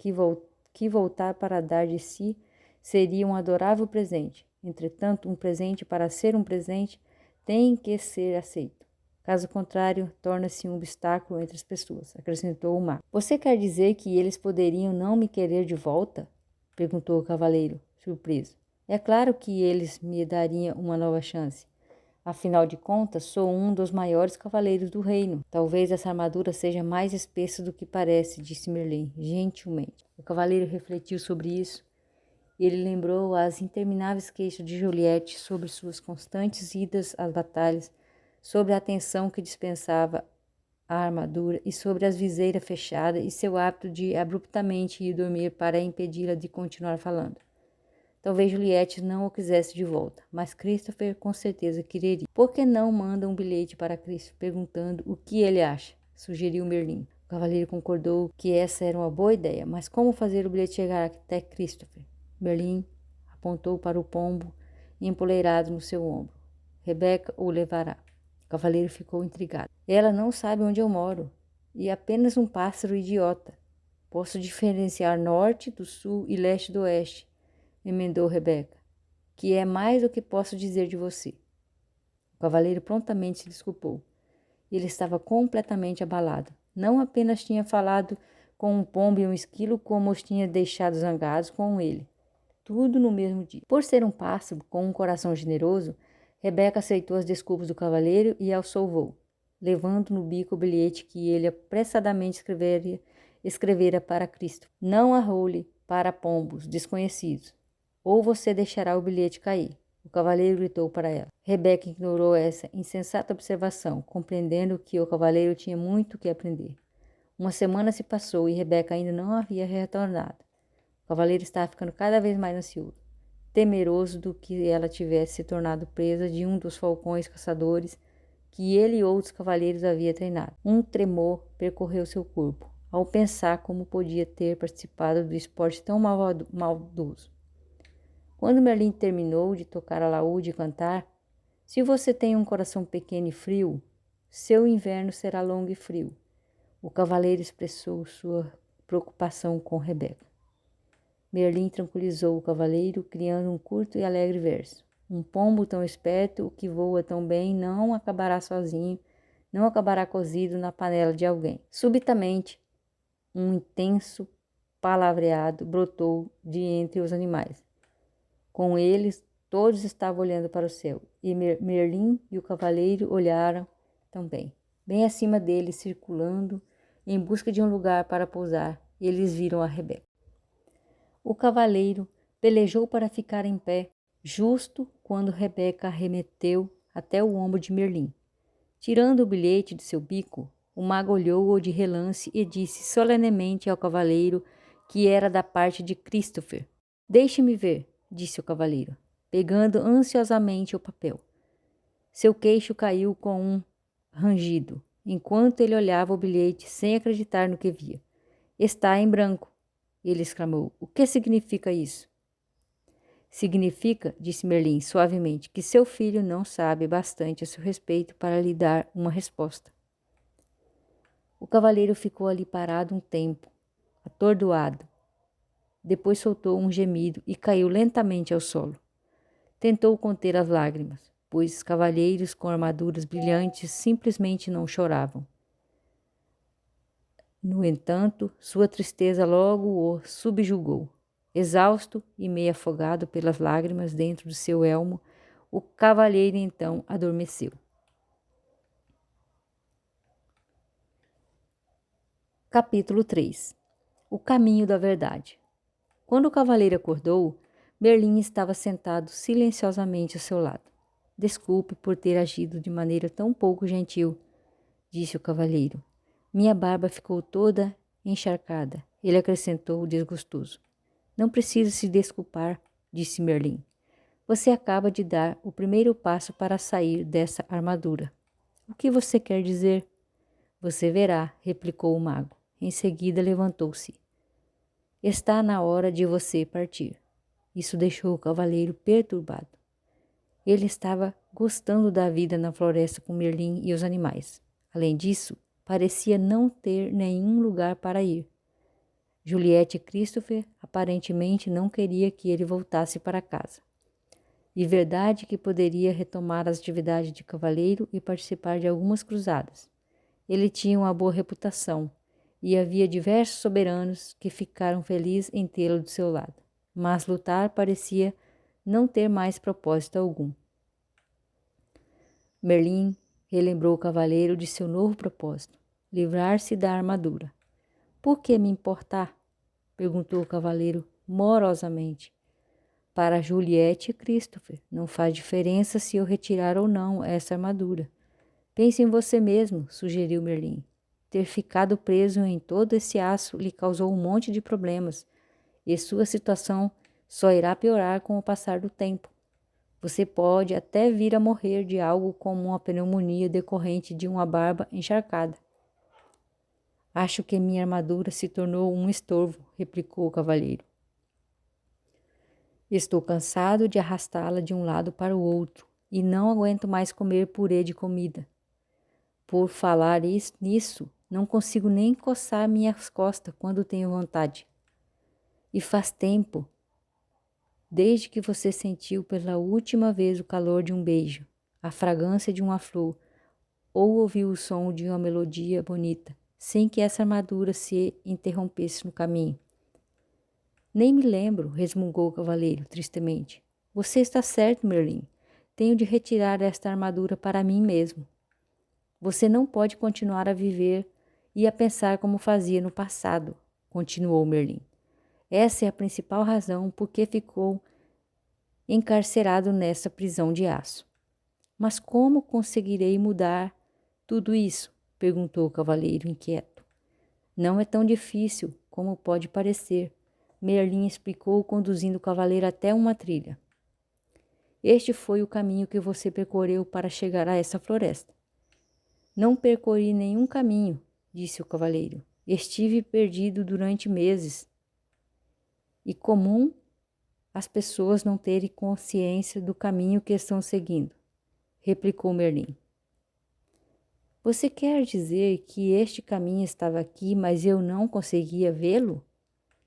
[SPEAKER 1] que voltar para dar de si seria um adorável presente. Entretanto, um presente, para ser um presente, tem que ser aceito. Caso contrário, torna-se um obstáculo entre as pessoas, acrescentou o mago. Você quer dizer que eles poderiam não me querer de volta? Perguntou o cavaleiro, surpreso. É claro que eles me dariam uma nova chance. Afinal de contas, sou um dos maiores cavaleiros do reino. Talvez essa armadura seja mais espessa do que parece, disse Merlin, gentilmente. O cavaleiro refletiu sobre isso. Ele lembrou as intermináveis queixas de Juliette sobre suas constantes idas às batalhas, sobre a atenção que dispensava a armadura e sobre as viseiras fechadas e seu hábito de abruptamente ir dormir para impedi-la de continuar falando. Talvez Juliette não o quisesse de volta, mas Christopher com certeza quereria. Por que não manda um bilhete para Christopher perguntando o que ele acha? Sugeriu Merlin. O cavaleiro concordou que essa era uma boa ideia, mas como fazer o bilhete chegar até Christopher? Merlin apontou para o pombo empoleirado no seu ombro. Rebeca o levará. O cavaleiro ficou intrigado. Ela não sabe onde eu moro e apenas um pássaro idiota. Posso diferenciar norte do sul e leste do oeste, emendou Rebeca, que é mais do que posso dizer de você. O cavaleiro prontamente se desculpou. Ele estava completamente abalado. Não apenas tinha falado com um pombo e um esquilo, como os tinha deixado zangados com ele. Tudo no mesmo dia. Por ser um pássaro com um coração generoso, Rebeca aceitou as desculpas do cavaleiro e alçou o voo, levando no bico o bilhete que ele apressadamente escrevera para Cristo. Não a role para pombos desconhecidos, ou você deixará o bilhete cair. O cavaleiro gritou para ela. Rebeca ignorou essa insensata observação, compreendendo que o cavaleiro tinha muito que aprender. Uma semana se passou e Rebeca ainda não havia retornado. O cavaleiro estava ficando cada vez mais ansioso, temeroso do que ela tivesse se tornado presa de um dos falcões caçadores que ele e outros cavaleiros haviam treinado. Um tremor percorreu seu corpo, ao pensar como podia ter participado do esporte tão maldoso. Quando Merlin terminou de tocar alaúde e cantar, se você tem um coração pequeno e frio, seu inverno será longo e frio. O cavaleiro expressou sua preocupação com Rebeca. Merlin tranquilizou o cavaleiro, criando um curto e alegre verso. Um pombo tão esperto, que voa tão bem, não acabará sozinho, não acabará cozido na panela de alguém. Subitamente, um intenso palavreado brotou de entre os animais. Com eles, todos estavam olhando para o céu, e Merlin e o cavaleiro olharam também. Bem acima deles, circulando, em busca de um lugar para pousar, eles viram a Rebeca. O cavaleiro pelejou para ficar em pé, justo quando Rebeca arremeteu até o ombro de Merlin. Tirando o bilhete de seu bico, o mago olhou-o de relance e disse solenemente ao cavaleiro que era da parte de Christopher. Deixe-me ver, disse o cavaleiro, pegando ansiosamente o papel. Seu queixo caiu com um rangido, enquanto ele olhava o bilhete sem acreditar no que via. Está em branco, ele exclamou. O que significa isso? Significa, disse Merlin suavemente, que seu filho não sabe bastante a seu respeito para lhe dar uma resposta. O cavaleiro ficou ali parado um tempo, atordoado. Depois soltou um gemido e caiu lentamente ao solo. Tentou conter as lágrimas, pois cavalheiros com armaduras brilhantes simplesmente não choravam. No entanto, sua tristeza logo o subjugou. Exausto e meio afogado pelas lágrimas dentro do seu elmo, o cavalheiro então adormeceu. Capítulo 3. O caminho da verdade. Quando o cavaleiro acordou, Merlin estava sentado silenciosamente ao seu lado. Desculpe por ter agido de maneira tão pouco gentil, disse o cavaleiro. Minha barba ficou toda encharcada. Ele acrescentou desgostoso. Não precisa se desculpar, disse Merlin. Você acaba de dar o primeiro passo para sair dessa armadura. O que você quer dizer? Você verá, replicou o mago. Em seguida levantou-se. Está na hora de você partir. Isso deixou o cavaleiro perturbado. Ele estava gostando da vida na floresta com Merlin e os animais. Além disso, parecia não ter nenhum lugar para ir. Juliette e Christopher aparentemente não queria que ele voltasse para casa. E verdade que poderia retomar as atividades de cavaleiro e participar de algumas cruzadas. Ele tinha uma boa reputação e havia diversos soberanos que ficaram felizes em tê-lo do seu lado. Mas lutar parecia não ter mais propósito algum. Merlin relembrou o cavaleiro de seu novo propósito, livrar-se da armadura. Por que me importar? Perguntou o cavaleiro morosamente. Para Juliette e Christopher, não faz diferença se eu retirar ou não essa armadura. Pense em você mesmo, sugeriu Merlin. Ter ficado preso em todo esse aço lhe causou um monte de problemas, e sua situação só irá piorar com o passar do tempo. Você pode até vir a morrer de algo como uma pneumonia decorrente de uma barba encharcada. Acho que minha armadura se tornou um estorvo, replicou o cavalheiro. Estou cansado de arrastá-la de um lado para o outro e não aguento mais comer purê de comida. Por falar nisso, Não consigo nem coçar minhas costas quando tenho vontade. E faz tempo, desde que você sentiu pela última vez o calor de um beijo, a fragrância de uma flor, ou ouviu o som de uma melodia bonita, sem que essa armadura se interrompesse no caminho. Nem me lembro, resmungou o cavaleiro tristemente. Você está certo, Merlin. Tenho de retirar esta armadura para mim mesmo. Você não pode continuar a viver e a pensar como fazia no passado, continuou Merlin. Essa é a principal razão por que ficou encarcerado nessa prisão de aço. Mas como conseguirei mudar tudo isso? Perguntou o cavaleiro inquieto. Não é tão difícil como pode parecer, Merlin explicou, conduzindo o cavaleiro até uma trilha. Este foi o caminho que você percorreu para chegar a essa floresta. Não percorri nenhum caminho, disse o cavaleiro. Estive perdido durante meses. E comum as pessoas não terem consciência do caminho que estão seguindo, replicou Merlin. Você quer dizer que este caminho estava aqui, mas eu não conseguia vê-lo?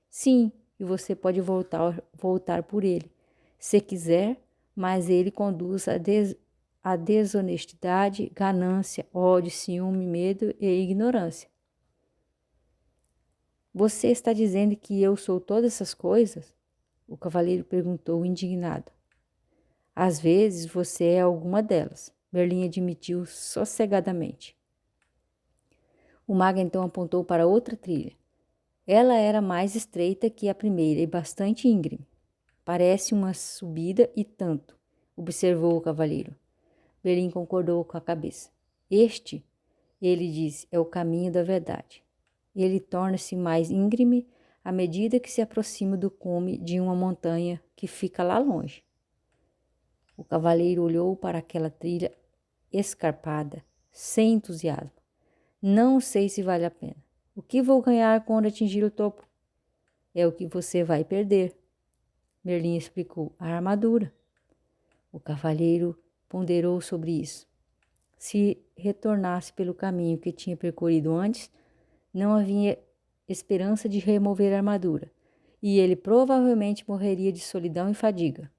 [SPEAKER 1] Sim, e você pode voltar por ele, se quiser, mas ele conduz a desonestidade, ganância, ódio, ciúme, medo e ignorância. Você está dizendo que eu sou todas essas coisas? O cavaleiro perguntou indignado. Às vezes você é alguma delas, Merlin admitiu sossegadamente. O mago então apontou para outra trilha. Ela era mais estreita que a primeira e bastante íngreme. Parece uma subida e tanto, observou o cavaleiro. Merlin concordou com a cabeça. Este, ele disse, é o caminho da verdade. Ele torna-se mais íngreme à medida que se aproxima do cume de uma montanha que fica lá longe. O cavaleiro olhou para aquela trilha escarpada, sem entusiasmo. Não sei se vale a pena. O que vou ganhar quando atingir o topo? É o que você vai perder. Merlin explicou, a armadura. O cavaleiro ponderou sobre isso. Se retornasse pelo caminho que tinha percorrido antes, não havia esperança de remover a armadura, e ele provavelmente morreria de solidão e fadiga.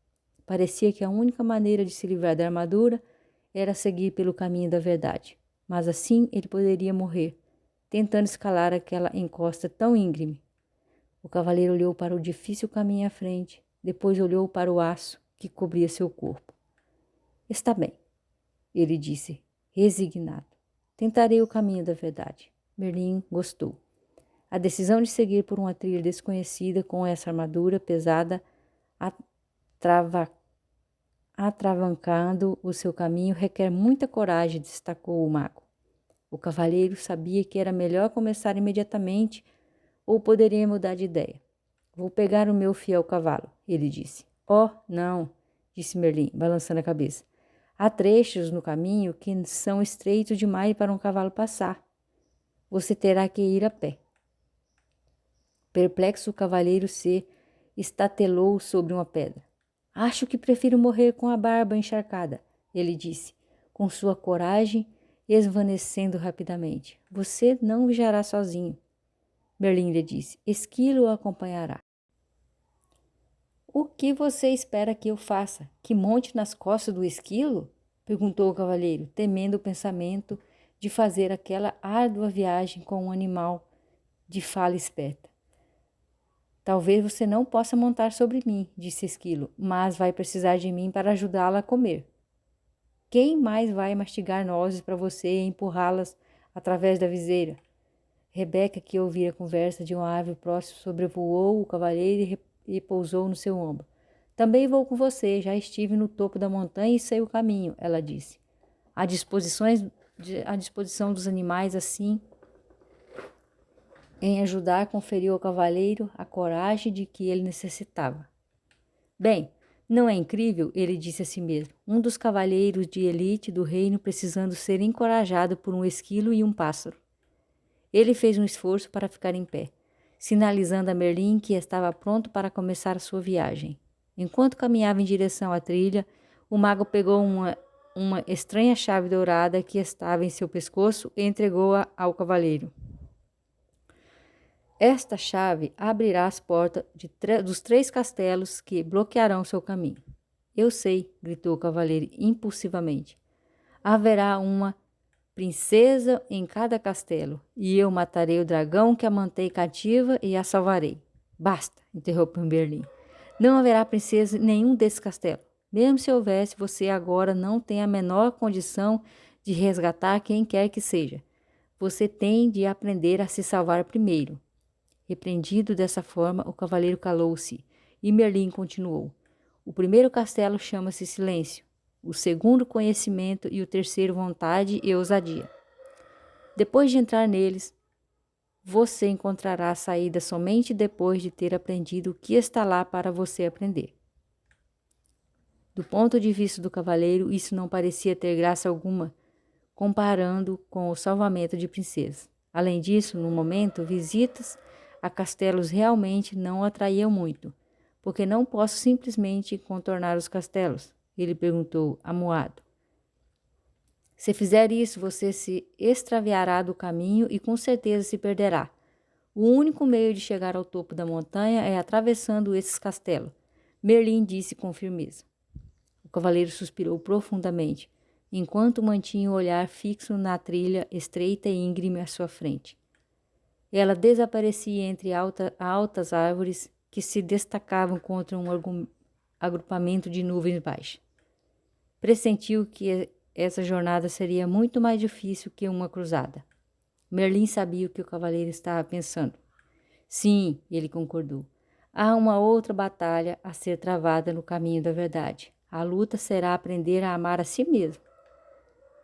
[SPEAKER 1] Parecia que a única maneira de se livrar da armadura era seguir pelo caminho da verdade, mas assim ele poderia morrer, tentando escalar aquela encosta tão íngreme. O cavaleiro olhou para o difícil caminho à frente, depois olhou para o aço que cobria seu corpo. Está bem, ele disse, resignado. Tentarei o caminho da verdade. Merlin gostou. A decisão de seguir por uma trilha desconhecida com essa armadura pesada atravancando o seu caminho requer muita coragem, destacou o mago. O cavaleiro sabia que era melhor começar imediatamente ou poderia mudar de ideia. Vou pegar o meu fiel cavalo, ele disse. Oh, não, disse Merlin, balançando a cabeça. Há trechos no caminho que são estreitos demais para um cavalo passar. Você terá que ir a pé. Perplexo, o cavaleiro se estatelou sobre uma pedra. Acho que prefiro morrer com a barba encharcada, ele disse, com sua coragem esvanecendo rapidamente. Você não viajará sozinho. Merlin lhe disse, Esquilo o acompanhará. O que você espera que eu faça? Que monte nas costas do esquilo? Perguntou o cavaleiro, temendo o pensamento de fazer aquela árdua viagem com um animal de fala esperta. Talvez você não possa montar sobre mim, disse Esquilo, mas vai precisar de mim para ajudá-la a comer. Quem mais vai mastigar nozes para você e empurrá-las através da viseira? Rebeca, que ouvia a conversa de uma árvore próxima, sobrevoou o cavaleiro e pousou no seu ombro. Também vou com você, já estive no topo da montanha e sei o caminho, ela disse. À disposição dos animais, assim, em ajudar, conferiu ao cavaleiro a coragem de que ele necessitava. Bem, não é incrível, ele disse a si mesmo, um dos cavaleiros de elite do reino precisando ser encorajado por um esquilo e um pássaro. Ele fez um esforço para ficar em pé, sinalizando a Merlin que estava pronto para começar a sua viagem. Enquanto caminhava em direção à trilha, o mago pegou uma uma estranha chave dourada que estava em seu pescoço e entregou-a ao cavaleiro. Esta chave abrirá as portas dos 3 castelos que bloquearão seu caminho. Eu sei, gritou o cavaleiro impulsivamente. Haverá uma princesa em cada castelo, e eu matarei o dragão que a mantém cativa e a salvarei. Basta, interrompeu Merlin. Não haverá princesa em nenhum desses castelos. Mesmo se houvesse, você agora não tem a menor condição de resgatar quem quer que seja. Você tem de aprender a se salvar primeiro. Repreendido dessa forma, o cavaleiro calou-se, e Merlin continuou. O primeiro castelo chama-se Silêncio, o segundo Conhecimento e o terceiro Vontade e Ousadia. Depois de entrar neles, você encontrará a saída somente depois de ter aprendido o que está lá para você aprender. Do ponto de vista do cavaleiro, isso não parecia ter graça alguma, comparando com o salvamento de princesas. Além disso, no momento, visitas a castelos realmente não o atraíam muito. Porque não posso simplesmente contornar os castelos? Ele perguntou, amuado. Se fizer isso, você se extraviará do caminho e com certeza se perderá. O único meio de chegar ao topo da montanha é atravessando esses castelos, Merlin disse com firmeza. O cavaleiro suspirou profundamente, enquanto mantinha o olhar fixo na trilha estreita e íngreme à sua frente. Ela desaparecia entre altas árvores que se destacavam contra um agrupamento de nuvens baixas. Pressentiu que essa jornada seria muito mais difícil que uma cruzada. Merlin sabia o que o cavaleiro estava pensando. Sim, ele concordou. Há uma outra batalha a ser travada no caminho da verdade. A luta será aprender a amar a si mesmo.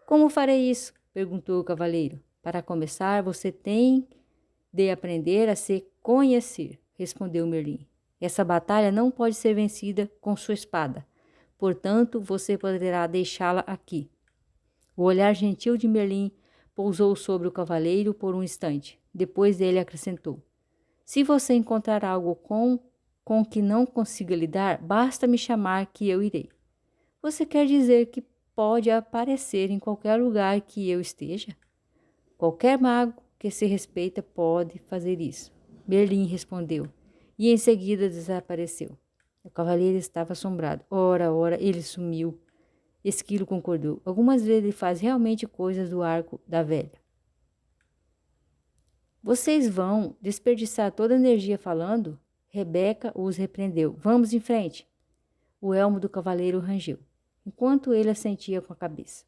[SPEAKER 1] Como farei isso? Perguntou o cavaleiro. Para começar, você tem de aprender a se conhecer, respondeu Merlin. Essa batalha não pode ser vencida com sua espada. Portanto, você poderá deixá-la aqui. O olhar gentil de Merlin pousou sobre o cavaleiro por um instante. Depois ele acrescentou. Se você encontrar algo com que não consiga lidar, basta me chamar que eu irei. Você quer dizer que pode aparecer em qualquer lugar que eu esteja? Qualquer mago que se respeita pode fazer isso. Merlin respondeu, e em seguida desapareceu. O cavaleiro estava assombrado. Ora, ele sumiu. Esquilo concordou. Algumas vezes ele faz realmente coisas do arco da velha. Vocês vão desperdiçar toda a energia falando? Rebeca os repreendeu. Vamos em frente. O elmo do cavaleiro rangeu, enquanto ele assentia com a cabeça.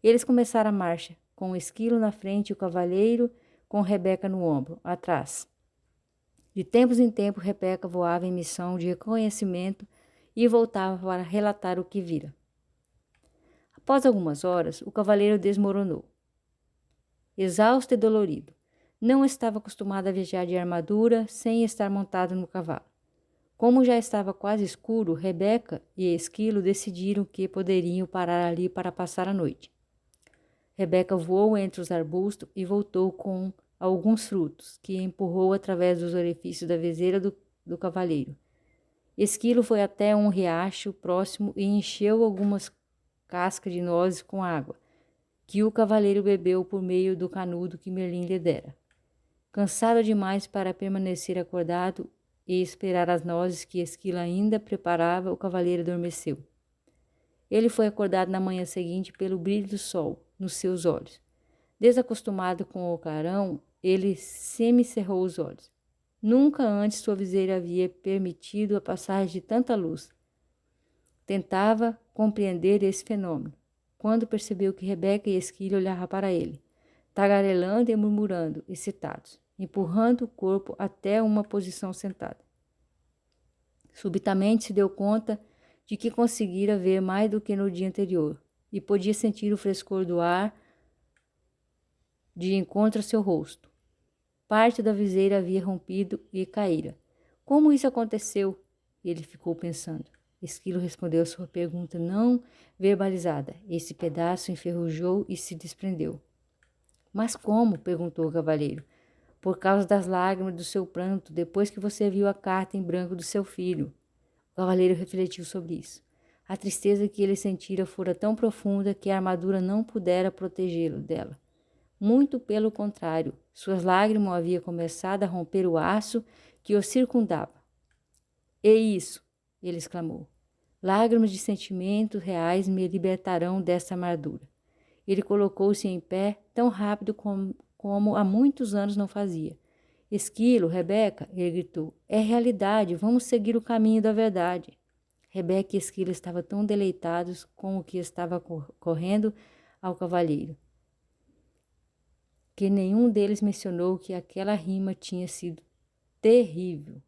[SPEAKER 1] Eles começaram a marcha, com o esquilo na frente e o cavaleiro com Rebeca no ombro, atrás. De tempos em tempos, Rebeca voava em missão de reconhecimento e voltava para relatar o que vira. Após algumas horas, o cavaleiro desmoronou, exausto e dolorido. Não estava acostumado a viajar de armadura sem estar montado no cavalo. Como já estava quase escuro, Rebeca e Esquilo decidiram que poderiam parar ali para passar a noite. Rebeca voou entre os arbustos e voltou com alguns frutos, que empurrou através dos orifícios da viseira do cavaleiro. Esquilo foi até um riacho próximo e encheu algumas cascas de nozes com água, que o cavaleiro bebeu por meio do canudo que Merlin lhe dera. Cansado demais para permanecer acordado e esperar as nozes que Esquilo ainda preparava, o cavaleiro adormeceu. Ele foi acordado na manhã seguinte pelo brilho do sol nos seus olhos. Desacostumado com o clarão, ele semicerrou os olhos. Nunca antes sua viseira havia permitido a passagem de tanta luz. Tentava compreender esse fenômeno, quando percebeu que Rebeca e Esquilo olhavam para ele, tagarelando e murmurando, excitados, empurrando o corpo até uma posição sentada. Subitamente se deu conta de que conseguira ver mais do que no dia anterior e podia sentir o frescor do ar de encontro a seu rosto. Parte da viseira havia rompido e caíra. Como isso aconteceu? Ele ficou pensando. Esquilo respondeu a sua pergunta não verbalizada. Esse pedaço enferrujou e se desprendeu. Mas como? Perguntou o cavaleiro. Por causa das lágrimas do seu pranto, depois que você viu a carta em branco do seu filho. O cavaleiro refletiu sobre isso. A tristeza que ele sentira fora tão profunda que a armadura não pudera protegê-lo dela. Muito pelo contrário, suas lágrimas haviam começado a romper o aço que o circundava. "É isso!" ele exclamou. "Lágrimas de sentimentos reais me libertarão dessa armadura." Ele colocou-se em pé tão rápido como há muitos anos não fazia. "Esquilo, Rebeca!" ele gritou. "É realidade, vamos seguir o caminho da verdade." Rebeca e Esquilo estavam tão deleitados com o que estava correndo ao cavalheiro, que nenhum deles mencionou que aquela rima tinha sido terrível.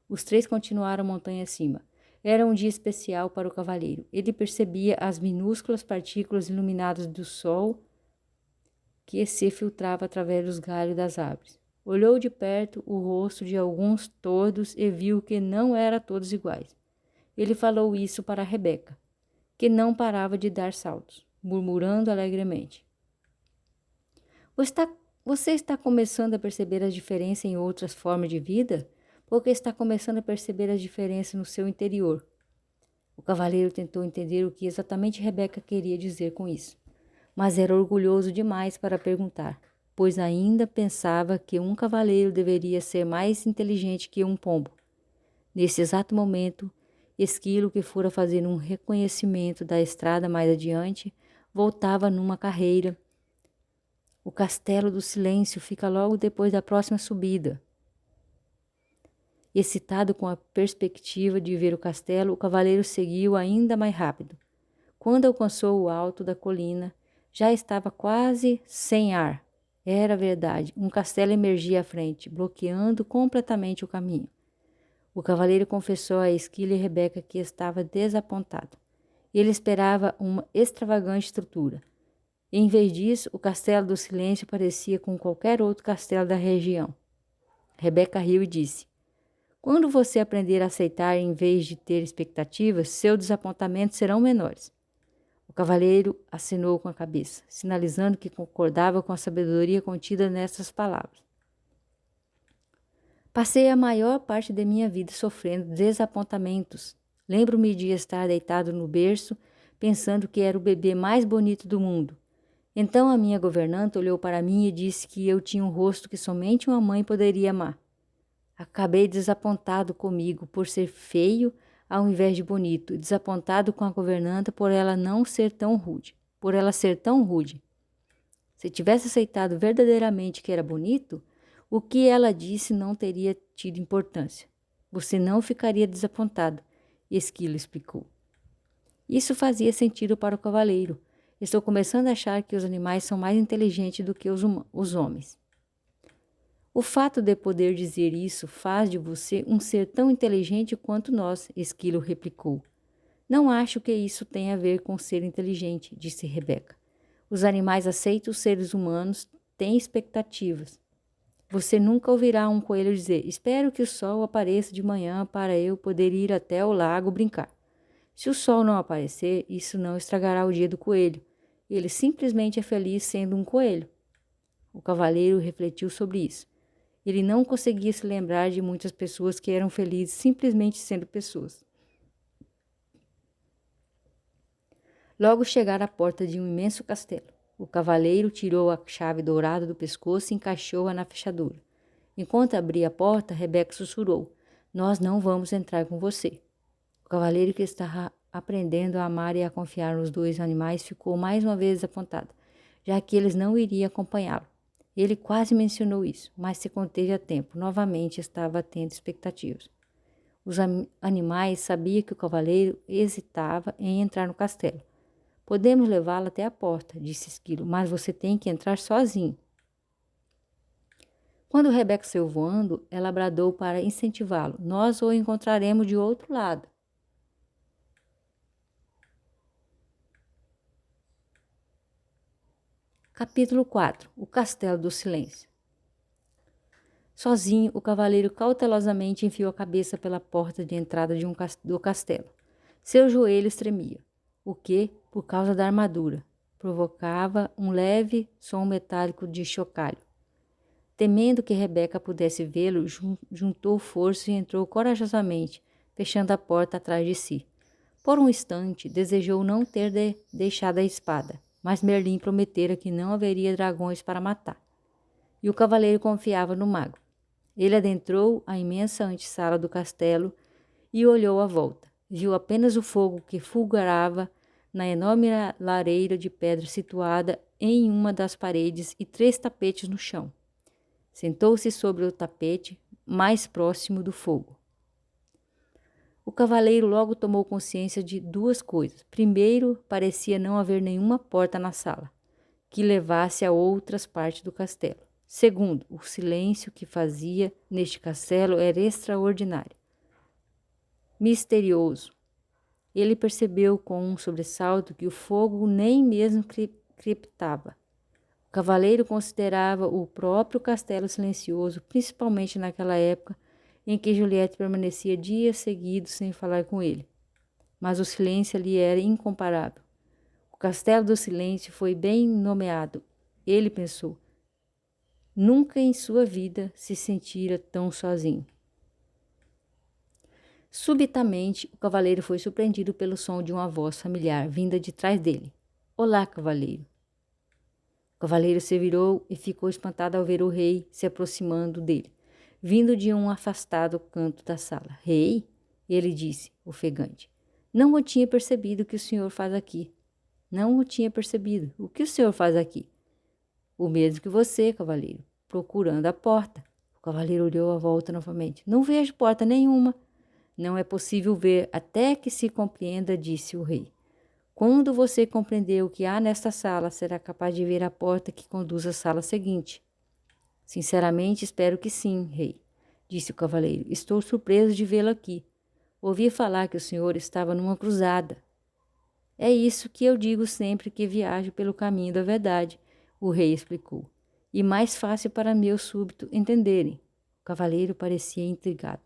[SPEAKER 1] Os três continuaram montanha acima. Era um dia especial para o cavalheiro. Ele percebia as minúsculas partículas iluminadas do sol que se filtrava através dos galhos das árvores. Olhou de perto o rosto de alguns todos e viu que não eram todos iguais. Ele falou isso para Rebeca, que não parava de dar saltos, murmurando alegremente. Você está começando a perceber a diferença em outras formas de vida? Porque está começando a perceber as diferenças no seu interior. O cavaleiro tentou entender o que exatamente Rebeca queria dizer com isso, mas era orgulhoso demais para perguntar, pois ainda pensava que um cavaleiro deveria ser mais inteligente que um pombo. Nesse exato momento, Esquilo, que fora fazer um reconhecimento da estrada mais adiante, voltava numa carreira. O Castelo do Silêncio fica logo depois da próxima subida. Excitado com a perspectiva de ver o castelo, o cavaleiro seguiu ainda mais rápido. Quando alcançou o alto da colina, já estava quase sem ar. Era verdade, um castelo emergia à frente, bloqueando completamente o caminho. O cavaleiro confessou a Esquilo e Rebeca que estava desapontado. Ele esperava uma extravagante estrutura. Em vez disso, o Castelo do Silêncio parecia com qualquer outro castelo da região. Rebeca riu e disse: "Quando você aprender a aceitar em vez de ter expectativas, seus desapontamentos serão menores." O cavaleiro acenou com a cabeça, sinalizando que concordava com a sabedoria contida nessas palavras. "Passei a maior parte de minha vida sofrendo desapontamentos. Lembro-me de estar deitado no berço, pensando que era o bebê mais bonito do mundo. Então a minha governanta olhou para mim e disse que eu tinha um rosto que somente uma mãe poderia amar. Acabei desapontado comigo por ser feio ao invés de bonito, desapontado com a governanta por ela ser tão rude. Se tivesse aceitado verdadeiramente que era bonito, o que ela disse não teria tido importância. Você não ficaria desapontado, Esquilo explicou. Isso fazia sentido para o cavaleiro. Estou começando a achar que os animais são mais inteligentes do que os homens. O fato de poder dizer isso faz de você um ser tão inteligente quanto nós, Esquilo replicou. Não acho que isso tenha a ver com ser inteligente, disse Rebeca. Os animais aceitam os seres humanos, têm expectativas. Você nunca ouvirá um coelho dizer: espero que o sol apareça de manhã para eu poder ir até o lago brincar. Se o sol não aparecer, isso não estragará o dia do coelho. Ele simplesmente é feliz sendo um coelho. O cavaleiro refletiu sobre isso. Ele não conseguia se lembrar de muitas pessoas que eram felizes simplesmente sendo pessoas. Logo chegaram à porta de um imenso castelo. O cavaleiro tirou a chave dourada do pescoço e encaixou-a na fechadura. Enquanto abria a porta, Rebeca sussurrou: "Nós não vamos entrar com você." O cavaleiro, que estava aprendendo a amar e a confiar nos dois animais, ficou mais uma vez desapontado, já que eles não iriam acompanhá-lo. Ele quase mencionou isso, mas se conteve a tempo. Novamente estava tendo expectativas. Os animais sabiam que o cavaleiro hesitava em entrar no castelo. "Podemos levá-lo até a porta", disse Esquilo, "mas você tem que entrar sozinho." Quando Rebeca saiu voando, ela bradou para incentivá-lo: "Nós o encontraremos de outro lado." Capítulo 4. O Castelo do Silêncio. Sozinho, o cavaleiro cautelosamente enfiou a cabeça pela porta de entrada do castelo. Seus joelhos tremiam, o que, por causa da armadura, provocava um leve som metálico de chocalho. Temendo que Rebeca pudesse vê-lo, juntou força e entrou corajosamente, fechando a porta atrás de si. Por um instante, desejou não ter deixado a espada, mas Merlin prometera que não haveria dragões para matar. E o cavaleiro confiava no mago. Ele adentrou a imensa antessala do castelo e olhou à volta. Viu apenas o fogo que fulgurava na enorme lareira de pedra situada em uma das paredes e 3 tapetes no chão. Sentou-se sobre o tapete mais próximo do fogo. O cavaleiro logo tomou consciência de 2 coisas. Primeiro, parecia não haver nenhuma porta na sala que levasse a outras partes do castelo. Segundo, o silêncio que fazia neste castelo era extraordinário, misterioso. Ele percebeu com um sobressalto que o fogo nem mesmo crepitava. O cavaleiro considerava o próprio castelo silencioso, principalmente naquela época em que Juliette permanecia dias seguidos sem falar com ele. Mas o silêncio ali era incomparável. O castelo do silêncio foi bem nomeado. Ele pensou. Nunca em sua vida se sentira tão sozinho. Subitamente, o cavaleiro foi surpreendido pelo som de uma voz familiar vinda de trás dele. Olá, cavaleiro. O cavaleiro se virou e ficou espantado ao ver o rei se aproximando dele, vindo de um afastado canto da sala. Rei? Ele disse, ofegante. Não o tinha percebido o que o senhor faz aqui. Não o tinha percebido. O que o senhor faz aqui? O mesmo que você, cavaleiro, procurando a porta. O cavaleiro olhou à volta novamente. Não vejo porta nenhuma. Não é possível ver até que se compreenda, disse o rei. Quando você compreender o que há nesta sala, será capaz de ver a porta que conduz à sala seguinte. Sinceramente, espero que sim, rei, disse o cavaleiro. Estou surpreso de vê-lo aqui. Ouvi falar que o senhor estava numa cruzada. É isso que eu digo sempre que viajo pelo caminho da verdade, o rei explicou. E mais fácil para meus súbitos entenderem. O cavaleiro parecia intrigado.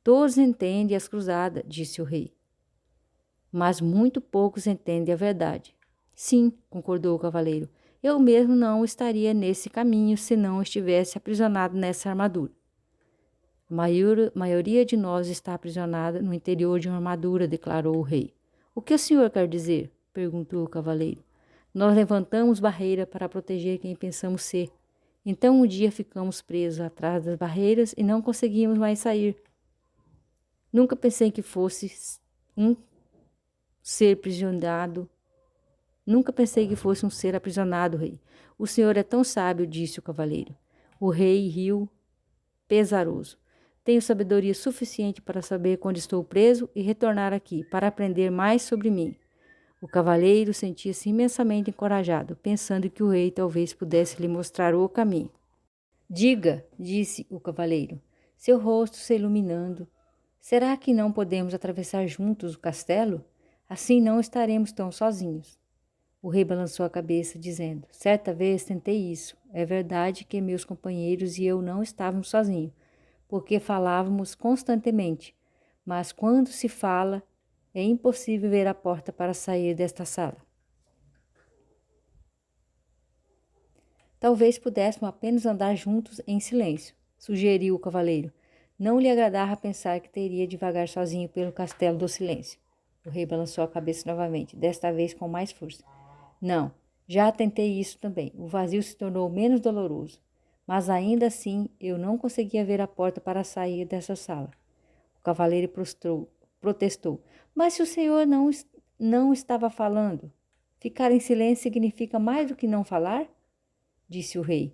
[SPEAKER 1] Todos entendem as cruzadas, disse o rei. Mas muito poucos entendem a verdade. Sim, concordou o cavaleiro. Eu mesmo não estaria nesse caminho se não estivesse aprisionado nessa armadura. A maioria de nós está aprisionada no interior de uma armadura, declarou o rei. O que o senhor quer dizer? Perguntou o cavaleiro. Nós levantamos barreira para proteger quem pensamos ser. Então um dia ficamos presos atrás das barreiras e não conseguimos mais sair. Nunca pensei que fosse um ser aprisionado. Nunca pensei que fosse um ser aprisionado, rei. O senhor é tão sábio, disse o cavaleiro. O rei riu, pesaroso. Tenho sabedoria suficiente para saber quando estou preso e retornar aqui, para aprender mais sobre mim. O cavaleiro sentia-se imensamente encorajado, pensando que o rei talvez pudesse lhe mostrar o caminho. Diga, disse o cavaleiro, seu rosto se iluminando. Será que não podemos atravessar juntos o castelo? Assim não estaremos tão sozinhos. O rei balançou a cabeça, dizendo, certa vez tentei isso. É verdade que meus companheiros e eu não estávamos sozinhos, porque falávamos constantemente. Mas quando se fala, é impossível ver a porta para sair desta sala. Talvez pudéssemos apenas andar juntos em silêncio, sugeriu o cavaleiro. Não lhe agradava pensar que teria de vagar sozinho pelo castelo do silêncio. O rei balançou a cabeça novamente, desta vez com mais força. Não, já tentei isso também. O vazio se tornou menos doloroso. Mas ainda assim eu não conseguia ver a porta para sair dessa sala. O cavaleiro protestou. Mas se o senhor não estava falando, ficar em silêncio significa mais do que não falar? Disse o rei.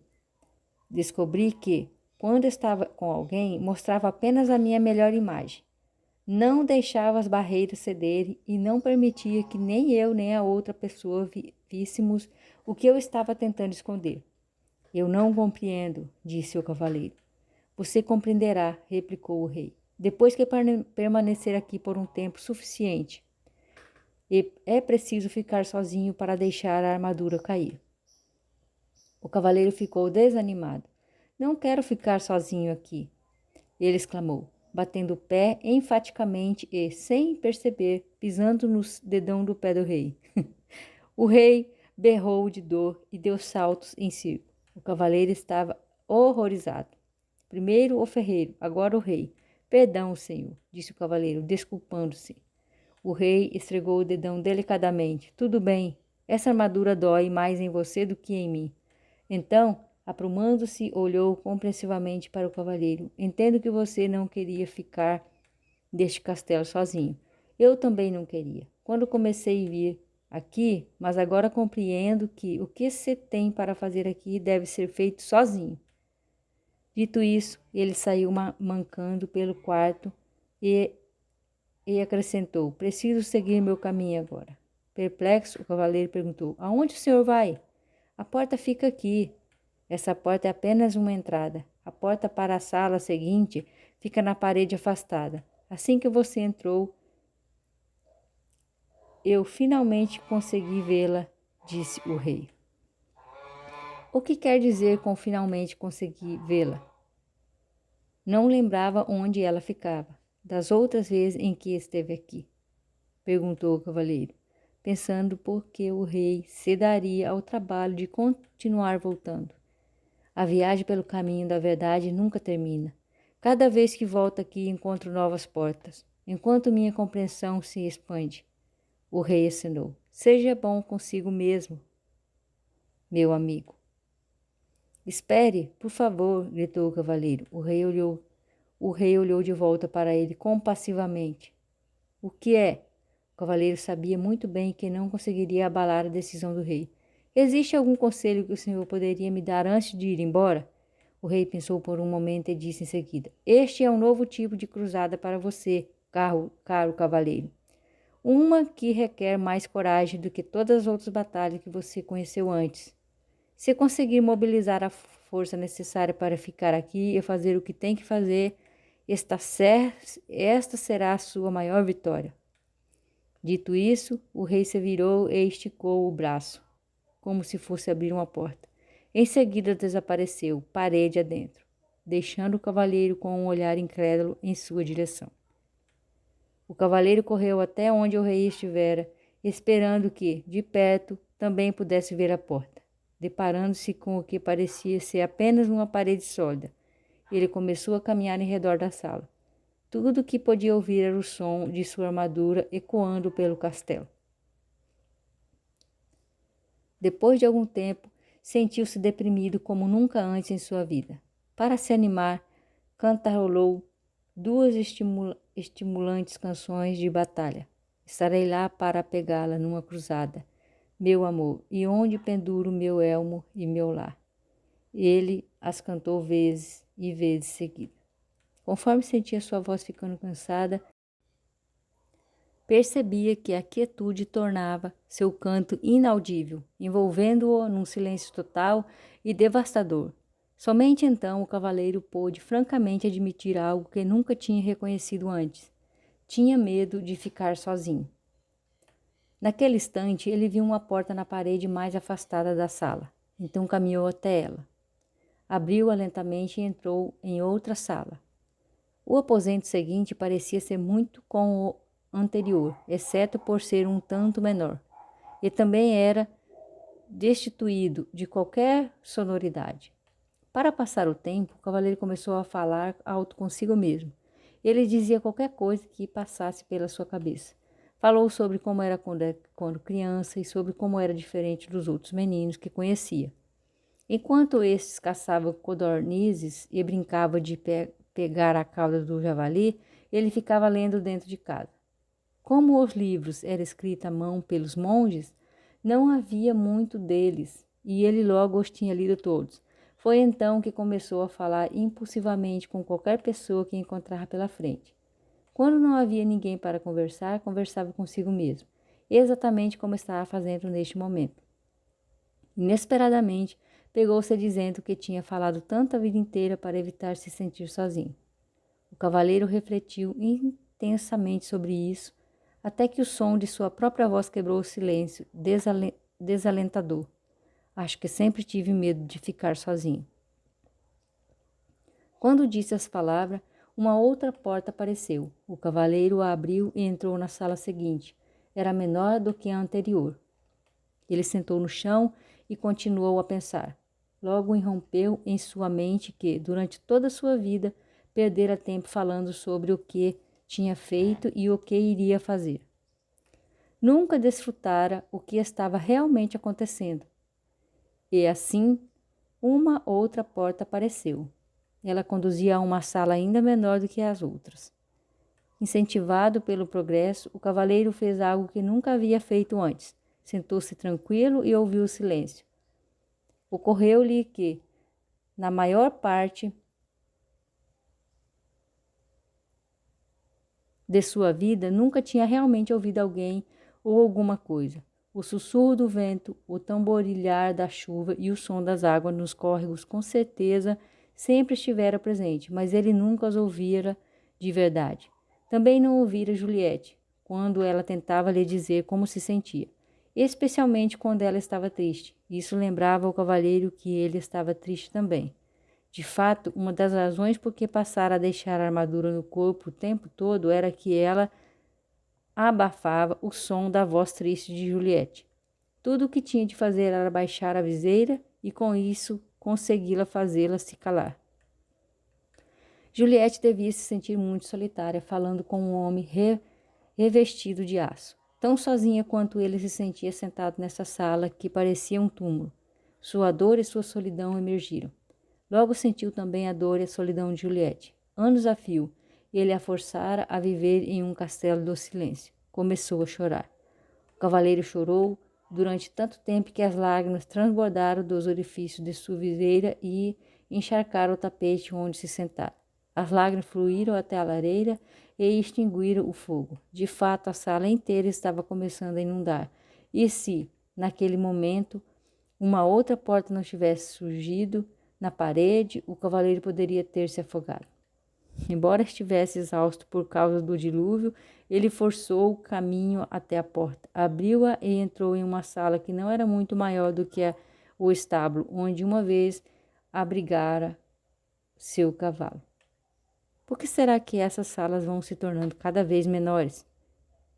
[SPEAKER 1] Descobri que, quando estava com alguém, mostrava apenas a minha melhor imagem. Não deixava as barreiras cederem e não permitia que nem eu nem a outra pessoa víssemos o que eu estava tentando esconder. Eu não compreendo, disse o cavaleiro. Você compreenderá, replicou o rei, depois que permanecer aqui por um tempo suficiente. E é preciso ficar sozinho para deixar a armadura cair. O cavaleiro ficou desanimado. Não quero ficar sozinho aqui, ele exclamou, batendo o pé enfaticamente e, sem perceber, pisando no dedão do pé do rei. O rei berrou de dor e deu saltos em círculo. O cavaleiro estava horrorizado. Primeiro o ferreiro, agora o rei. Perdão, senhor, disse o cavaleiro, desculpando-se. O rei esfregou o dedão delicadamente. Tudo bem, essa armadura dói mais em você do que em mim. Então, aprumando-se, olhou compreensivamente para o cavalheiro. Entendo que você não queria ficar deste castelo sozinho. Eu também não queria. Quando comecei a vir aqui, mas agora compreendo que o que você tem para fazer aqui deve ser feito sozinho. Dito isso, ele saiu mancando pelo quarto e acrescentou: Preciso seguir meu caminho agora. Perplexo, o cavaleiro perguntou: Aonde o senhor vai? A porta fica aqui. Essa porta é apenas uma entrada. A porta para a sala seguinte fica na parede afastada. Assim que você entrou, eu finalmente consegui vê-la, disse o rei. O que quer dizer com finalmente consegui vê-la? Não lembrava onde ela ficava, das outras vezes em que esteve aqui, perguntou o cavaleiro, pensando por que o rei se daria ao trabalho de continuar voltando. A viagem pelo caminho da verdade nunca termina. Cada vez que volto aqui encontro novas portas, enquanto minha compreensão se expande. O rei acenou. Seja bom consigo mesmo, meu amigo. Espere, por favor, gritou o cavaleiro. O rei olhou de volta para ele compassivamente. O que é? O cavaleiro sabia muito bem que não conseguiria abalar a decisão do rei. Existe algum conselho que o senhor poderia me dar antes de ir embora? O rei pensou por um momento e disse em seguida: Este é um novo tipo de cruzada para você, caro cavaleiro. Uma que requer mais coragem do que todas as outras batalhas que você conheceu antes. Se conseguir mobilizar a força necessária para ficar aqui e fazer o que tem que fazer, esta será a sua maior vitória. Dito isso, o rei se virou e esticou o braço, como se fosse abrir uma porta. Em seguida desapareceu, parede adentro, deixando o cavaleiro com um olhar incrédulo em sua direção. O cavaleiro correu até onde o rei estivera, esperando que, de perto, também pudesse ver a porta. Deparando-se com o que parecia ser apenas uma parede sólida, ele começou a caminhar em redor da sala. Tudo o que podia ouvir era o som de sua armadura ecoando pelo castelo. Depois de algum tempo, sentiu-se deprimido como nunca antes em sua vida. Para se animar, cantarolou duas estimulantes canções de batalha. Estarei lá para pegá-la numa cruzada, meu amor, e onde penduro meu elmo e meu lar. Ele as cantou vezes e vezes seguidas. Conforme sentia sua voz ficando cansada, percebia que a quietude tornava seu canto inaudível, envolvendo-o num silêncio total e devastador. Somente então o cavaleiro pôde francamente admitir algo que nunca tinha reconhecido antes. Tinha medo de ficar sozinho. Naquele instante, ele viu uma porta na parede mais afastada da sala. Então caminhou até ela. Abriu-a lentamente e entrou em outra sala. O aposento seguinte parecia ser muito com o anterior, exceto por ser um tanto menor, e também era destituído de qualquer sonoridade. Para passar o tempo, o cavaleiro começou a falar alto consigo mesmo. Ele dizia qualquer coisa que passasse pela sua cabeça. Falou sobre como era quando criança e sobre como era diferente dos outros meninos que conhecia. Enquanto estes caçavam codornizes e brincavam de pegar a cauda do javali, ele ficava lendo dentro de casa. Como os livros eram escritos à mão pelos monges, não havia muito deles, e ele logo os tinha lido todos. Foi então que começou a falar impulsivamente com qualquer pessoa que encontrava pela frente. Quando não havia ninguém para conversar, conversava consigo mesmo, exatamente como estava fazendo neste momento. Inesperadamente, pegou-se dizendo que tinha falado tanto a vida inteira para evitar se sentir sozinho. O cavaleiro refletiu intensamente sobre isso, até que o som de sua própria voz quebrou o silêncio desalentador. Acho que sempre tive medo de ficar sozinho. Quando disse as palavras, uma outra porta apareceu. O cavaleiro a abriu e entrou na sala seguinte. Era menor do que a anterior. Ele sentou no chão e continuou a pensar. Logo irrompeu em sua mente que, durante toda a sua vida, perdera tempo falando sobre o que tinha feito e o que iria fazer. nunca desfrutara o que estava realmente acontecendo. E assim, uma outra porta apareceu. Ela conduzia a uma sala ainda menor do que as outras. Incentivado pelo progresso, o cavaleiro fez algo que nunca havia feito antes. Sentou-se tranquilo e ouviu o silêncio. Ocorreu-lhe que, na maior parte de sua vida, nunca tinha realmente ouvido alguém ou alguma coisa. O sussurro do vento, o tamborilhar da chuva e o som das águas nos córregos com certeza sempre estiveram presentes, mas ele nunca os ouvira de verdade. Também não ouvira Juliette, quando ela tentava lhe dizer como se sentia, especialmente quando ela estava triste. Isso lembrava ao cavalheiro que ele estava triste também. De fato, uma das razões por que passara a deixar a armadura no corpo o tempo todo era que ela abafava o som da voz triste de Juliette. Tudo o que tinha de fazer era baixar a viseira e, com isso, consegui-la fazê-la se calar. Juliette devia se sentir muito solitária, falando com um homem revestido de aço. Tão sozinha quanto ele se sentia sentado nessa sala que parecia um túmulo. Sua dor e sua solidão emergiram. Logo sentiu também a dor e a solidão de Juliette. Anos a fio, ele a forçara a viver em um castelo do silêncio. Começou a chorar. O cavaleiro chorou durante tanto tempo que as lágrimas transbordaram dos orifícios de sua viseira e encharcaram o tapete onde se sentara. As lágrimas fluíram até a lareira e extinguiram o fogo. De fato, a sala inteira estava começando a inundar. E se, naquele momento, uma outra porta não tivesse surgido na parede, o cavaleiro poderia ter se afogado. Embora estivesse exausto por causa do dilúvio, ele forçou o caminho até a porta, abriu-a e entrou em uma sala que não era muito maior do que o estábulo, onde uma vez abrigara seu cavalo. Por que será que essas salas vão se tornando cada vez menores?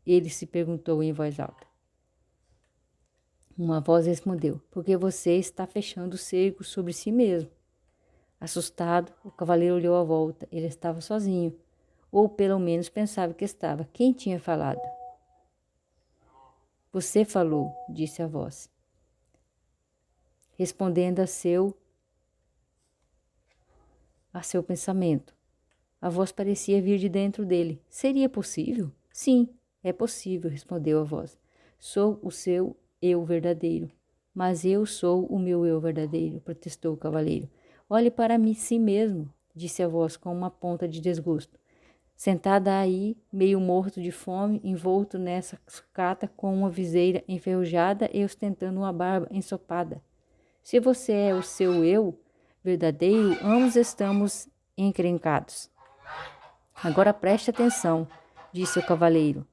[SPEAKER 1] Ele se perguntou em voz alta. Uma voz respondeu, porque você está fechando o cerco sobre si mesmo. Assustado, o cavaleiro olhou à volta. Ele estava sozinho, ou pelo menos pensava que estava. Quem tinha falado? Você falou, disse a voz, respondendo a seu pensamento. A voz parecia vir de dentro dele. Seria possível? Sim, é possível, respondeu a voz. Sou o seu eu verdadeiro. Mas eu sou o meu eu verdadeiro, protestou o cavaleiro. Olhe para mim, si mesmo, disse a voz com uma ponta de desgosto. Sentada aí, meio morto de fome, envolto nessa sucata com uma viseira enferrujada e ostentando uma barba ensopada. Se você é o seu eu verdadeiro, ambos estamos encrencados. Agora preste atenção, disse o cavaleiro.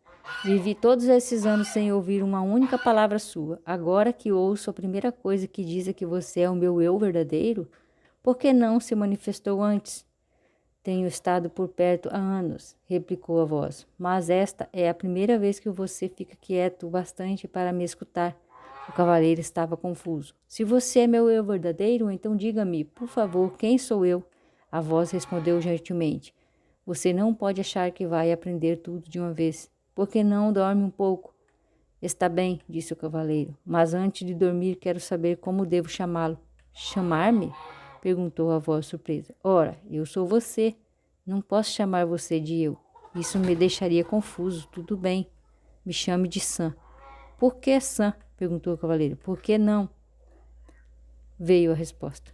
[SPEAKER 1] Vivi todos esses anos sem ouvir uma única palavra sua. Agora que ouço a primeira coisa que diz é que você é o meu eu verdadeiro, por que não se manifestou antes? Tenho estado por perto há anos, replicou a voz, mas esta é a primeira vez que você fica quieto o bastante para me escutar. O cavaleiro estava confuso. Se você é meu eu verdadeiro, então diga-me, por favor, quem sou eu? A voz respondeu gentilmente. Você não pode achar que vai aprender tudo de uma vez. Por que não dorme um pouco? Está bem, disse o cavaleiro, mas antes de dormir quero saber como devo chamá-lo. Chamar-me? Perguntou a voz surpresa. Ora, eu sou você. Não posso chamar você de eu. Isso me deixaria confuso. Tudo bem. Me chame de Sam. Por que Sam? Perguntou o cavaleiro. Por que não? Veio a resposta.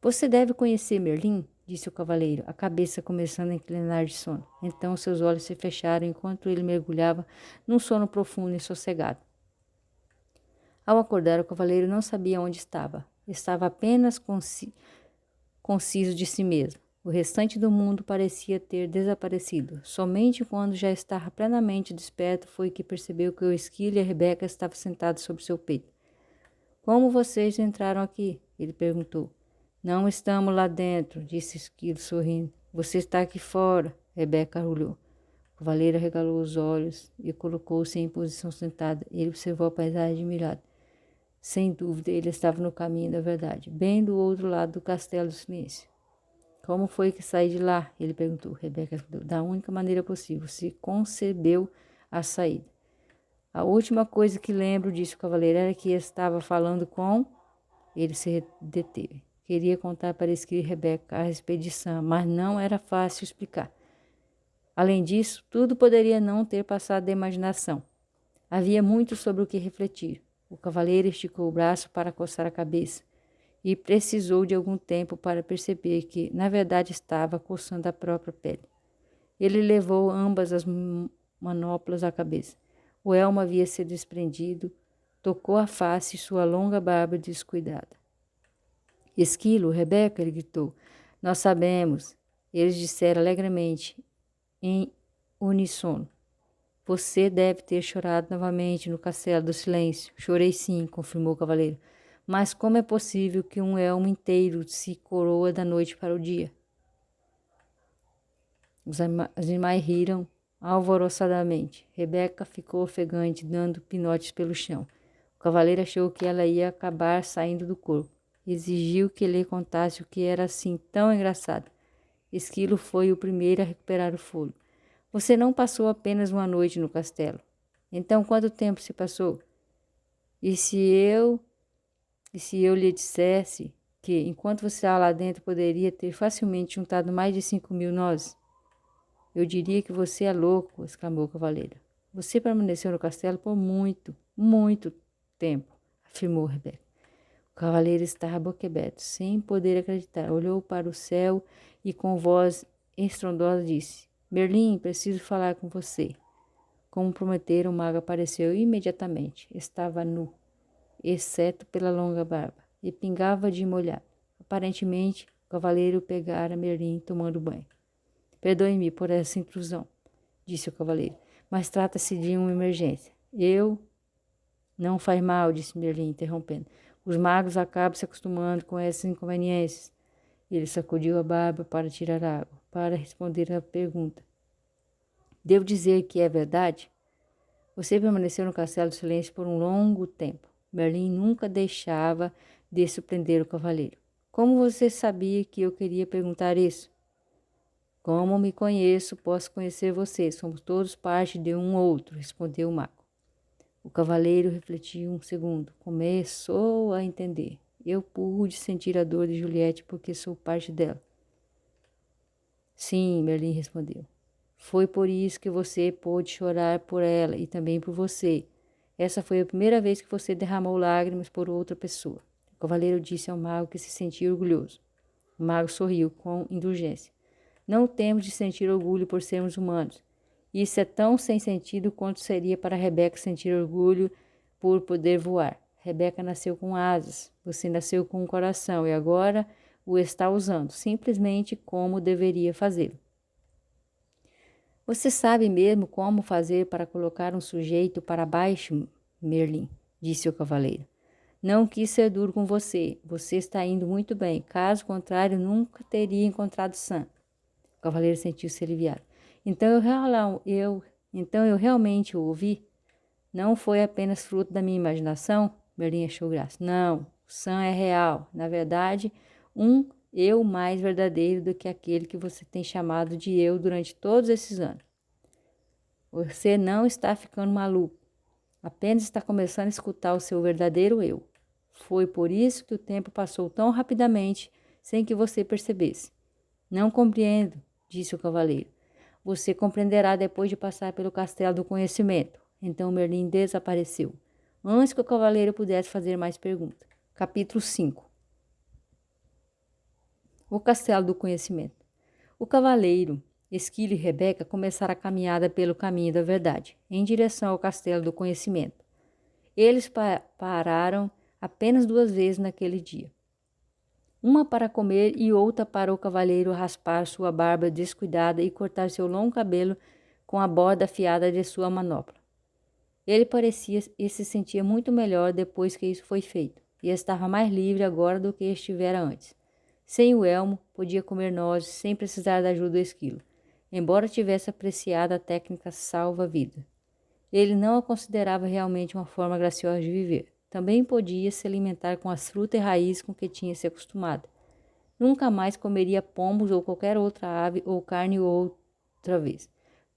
[SPEAKER 1] Você deve conhecer Merlin, disse o cavaleiro, a cabeça começando a inclinar de sono. Então seus olhos se fecharam enquanto ele mergulhava num sono profundo e sossegado. Ao acordar, o cavaleiro não sabia onde estava. Estava apenas conciso de si mesmo. O restante do mundo parecia ter desaparecido. Somente quando já estava plenamente desperto foi que percebeu que o esquilo e a Rebeca estavam sentados sobre seu peito. Como vocês entraram aqui? Ele perguntou. Não estamos lá dentro, disse Esquilo sorrindo. Você está aqui fora, Rebeca arrulhou. O cavaleiro arregalou os olhos e colocou-se em posição sentada. Ele observou a paisagem admirado. Sem dúvida, ele estava no caminho da verdade, bem do outro lado do castelo do silêncio. O Como foi que saí de lá? Ele perguntou. Rebeca respondeu. Da única maneira possível. Se concebeu a saída. A última coisa que lembro, disse o cavaleiro, era que estava falando com... Ele se deteve. Queria contar para Esquilo e Rebeca a expedição, mas não era fácil explicar. Além disso, tudo poderia não ter passado da imaginação. Havia muito sobre o que refletir. O cavaleiro esticou o braço para coçar a cabeça e precisou de algum tempo para perceber que, na verdade, estava coçando a própria pele. Ele levou ambas as manoplas à cabeça. O elmo havia se desprendido, tocou a face e sua longa barba descuidada. Esquilo, Rebeca, ele gritou. Nós sabemos, eles disseram alegremente, em uníssono. Você deve ter chorado novamente no castelo do silêncio. Chorei sim, confirmou o cavaleiro. Mas como é possível que um elmo inteiro se coroa da noite para o dia? Os animais riram alvoroçadamente. Rebeca ficou ofegante, dando pinotes pelo chão. O cavaleiro achou que ela ia acabar saindo do corpo. Exigiu que lhe contasse o que era assim tão engraçado. Esquilo foi o primeiro a recuperar o fôlego. Você não passou apenas uma noite no castelo. Então, quanto tempo se passou? E se eu lhe dissesse que, enquanto você estava lá dentro, poderia ter facilmente juntado mais de 5.000 nozes? Eu diria que você é louco, exclamou o cavaleiro. Você permaneceu no castelo por muito, muito tempo, afirmou Rebeca. O cavaleiro estava boquiaberto, sem poder acreditar. Olhou para o céu e com voz estrondosa disse: Merlin, preciso falar com você. Como prometeram, o mago apareceu imediatamente. Estava nu, exceto pela longa barba, e pingava de molhado. Aparentemente, o cavaleiro pegara Merlin tomando banho. Perdoe-me por essa intrusão, disse o cavaleiro, mas trata-se de uma emergência. Não faz mal, disse Merlin, interrompendo. Os magos acabam se acostumando com essas inconveniências. Ele sacudiu a barba para tirar água, para responder à pergunta. Devo dizer que é verdade? Você permaneceu no Castelo do Silêncio por um longo tempo. Merlin nunca deixava de surpreender o cavaleiro. Como você sabia que eu queria perguntar isso? Como me conheço, posso conhecer você. Somos todos parte de um outro, respondeu o mago. O cavaleiro refletiu um segundo. Começou a entender. Eu pude sentir a dor de Juliette porque sou parte dela. Sim, Merlin respondeu. Foi por isso que você pôde chorar por ela e também por você. Essa foi a primeira vez que você derramou lágrimas por outra pessoa. O cavaleiro disse ao mago que se sentia orgulhoso. O mago sorriu com indulgência. Não temos de sentir orgulho por sermos humanos. Isso é tão sem sentido quanto seria para Rebeca sentir orgulho por poder voar. Rebeca nasceu com asas, você nasceu com um coração e agora o está usando, simplesmente como deveria fazê-lo. Você sabe mesmo como fazer para colocar um sujeito para baixo, Merlin, disse o cavaleiro. Não quis ser duro com você. Você está indo muito bem. Caso contrário, nunca teria encontrado Sam. O cavaleiro sentiu-se aliviado. Então eu realmente o ouvi? Não foi apenas fruto da minha imaginação? Merlin achou graça. Não, o Sam é real. Na verdade, um eu mais verdadeiro do que aquele que você tem chamado de eu durante todos esses anos. Você não está ficando maluco. Apenas está começando a escutar o seu verdadeiro eu. Foi por isso que o tempo passou tão rapidamente sem que você percebesse. Não compreendo, disse o cavaleiro. Você compreenderá depois de passar pelo castelo do conhecimento. Então Merlin desapareceu, antes que o cavaleiro pudesse fazer mais perguntas. Capítulo 5. O castelo do conhecimento. O cavaleiro, Esquilo e Rebeca começaram a caminhada pelo caminho da verdade, em direção ao castelo do conhecimento. Eles pararam apenas 2 vezes naquele dia. Uma para comer e outra para o cavaleiro raspar sua barba descuidada e cortar seu longo cabelo com a borda afiada de sua manopla. Ele parecia e se sentia muito melhor depois que isso foi feito, e estava mais livre agora do que estivera antes. Sem o elmo, podia comer nozes sem precisar da ajuda do esquilo, embora tivesse apreciado a técnica salva-vida. Ele não a considerava realmente uma forma graciosa de viver. Também podia se alimentar com as frutas e raízes com que tinha se acostumado. Nunca mais comeria pombos ou qualquer outra ave ou carne outra vez,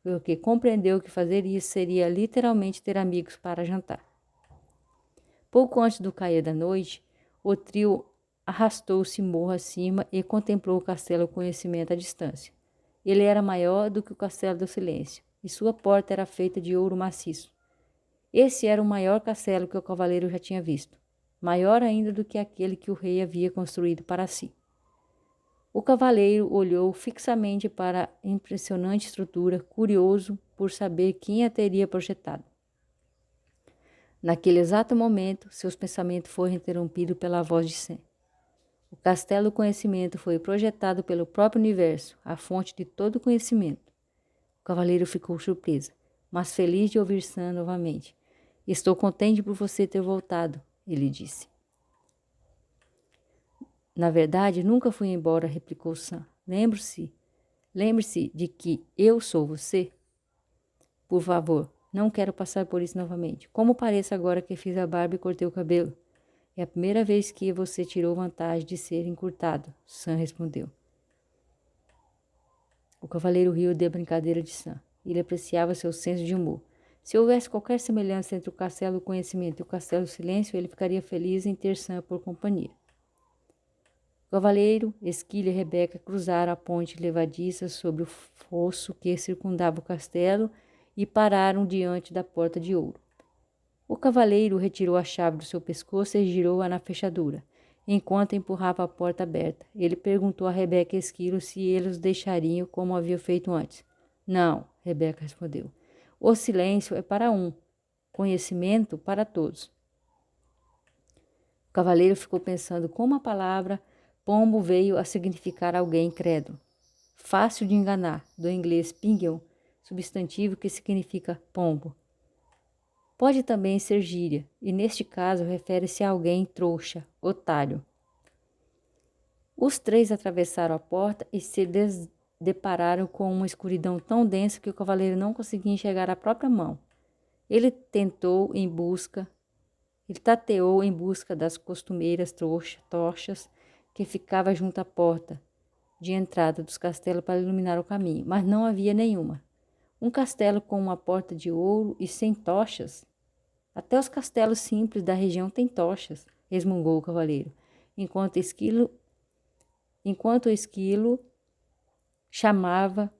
[SPEAKER 1] porque compreendeu que fazer isso seria literalmente ter amigos para jantar. Pouco antes do cair da noite, o trio arrastou-se morro acima e contemplou o castelo conhecimento à distância. Ele era maior do que o castelo do silêncio, e sua porta era feita de ouro maciço. Esse era o maior castelo que o cavaleiro já tinha visto, maior ainda do que aquele que o rei havia construído para si. O cavaleiro olhou fixamente para a impressionante estrutura, curioso por saber quem a teria projetado. Naquele exato momento, seus pensamentos foram interrompidos pela voz de Sam. O castelo do conhecimento foi projetado pelo próprio universo, a fonte de todo conhecimento. O cavaleiro ficou surpreso, mas feliz de ouvir Sam novamente. Estou contente por você ter voltado, ele disse. Na verdade, nunca fui embora, replicou Sam. Lembre-se de que eu sou você. Por favor, não quero passar por isso novamente. Como parece agora que fiz a barba e cortei o cabelo? É a primeira vez que você tirou vantagem de ser encurtado, Sam respondeu. O cavaleiro riu da brincadeira de Sam. Ele apreciava seu senso de humor. Se houvesse qualquer semelhança entre o castelo do conhecimento e o castelo do silêncio, ele ficaria feliz em ter Sam por companhia. O cavaleiro, Esquilo e Rebeca cruzaram a ponte levadiça sobre o fosso que circundava o castelo e pararam diante da porta de ouro. O cavaleiro retirou a chave do seu pescoço e girou-a na fechadura, enquanto empurrava a porta aberta. Ele perguntou a Rebeca e Esquilo se eles o deixariam como havia feito antes. Não, Rebeca respondeu. O silêncio é para um, conhecimento para todos. O cavaleiro ficou pensando como a palavra pombo veio a significar alguém incrédulo. Fácil de enganar, do inglês pinguel, substantivo que significa pombo. Pode também ser gíria, e neste caso refere-se a alguém trouxa, otário. Os três atravessaram a porta e se depararam com uma escuridão tão densa que o cavaleiro não conseguia enxergar a própria mão. Ele tateou em busca das costumeiras tochas que ficava junto à porta de entrada dos castelos para iluminar o caminho, mas não havia nenhuma. Um castelo com uma porta de ouro e sem tochas? Até os castelos simples da região têm tochas, resmungou o cavaleiro, enquanto o esquilo o chamava.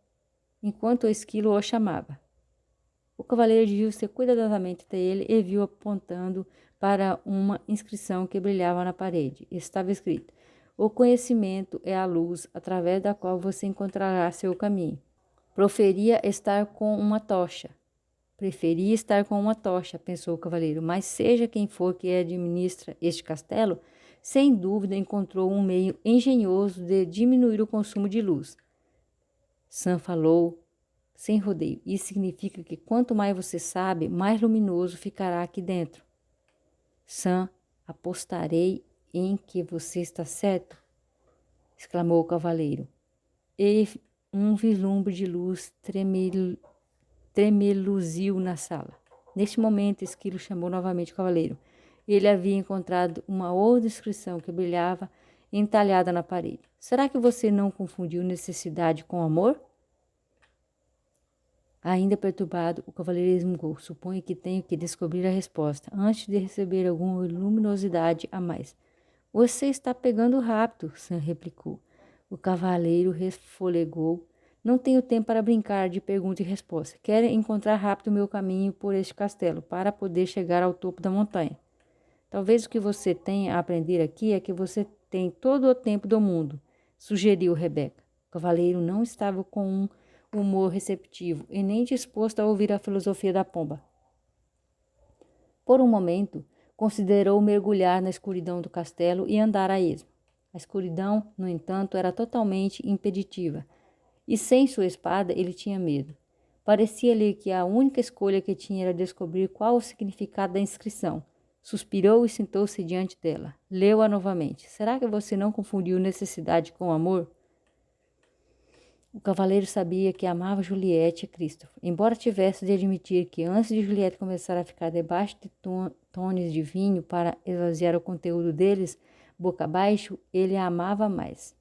[SPEAKER 1] O cavaleiro dirigiu-se cuidadosamente até ele e viu apontando para uma inscrição que brilhava na parede. Estava escrito: o conhecimento é a luz através da qual você encontrará seu caminho. Preferia estar com uma tocha, pensou o cavaleiro, mas seja quem for que administra este castelo, sem dúvida encontrou um meio engenhoso de diminuir o consumo de luz. Sam falou sem rodeio. Isso significa que quanto mais você sabe, mais luminoso ficará aqui dentro. Sam, apostarei em que você está certo, exclamou o cavaleiro. E um vislumbre de luz tremeluziu na sala. Neste momento, Esquilo chamou novamente o cavaleiro. Ele havia encontrado uma outra inscrição que brilhava entalhada na parede. Será que você não confundiu necessidade com amor? Ainda perturbado, o cavaleiro resmungou. Suponho que tenho que descobrir a resposta antes de receber alguma luminosidade a mais. Você está pegando rápido, Sam replicou. O cavaleiro resfolegou. Não tenho tempo para brincar de pergunta e resposta. Quero encontrar rápido o meu caminho por este castelo, para poder chegar ao topo da montanha. Talvez o que você tenha a aprender aqui é que você tem todo o tempo do mundo, sugeriu Rebeca. O cavaleiro não estava com um humor receptivo e nem disposto a ouvir a filosofia da pomba. Por um momento, considerou mergulhar na escuridão do castelo e andar a esmo. A escuridão, no entanto, era totalmente impeditiva, e sem sua espada ele tinha medo. Parecia-lhe que a única escolha que tinha era descobrir qual o significado da inscrição. Suspirou e sentou-se diante dela. Leu-a novamente. Será que você não confundiu necessidade com amor? O cavaleiro sabia que amava Juliette e Christopher, embora tivesse de admitir que antes de Juliette começar a ficar debaixo de tones de vinho para esvaziar o conteúdo deles, boca abaixo, ele a amava mais.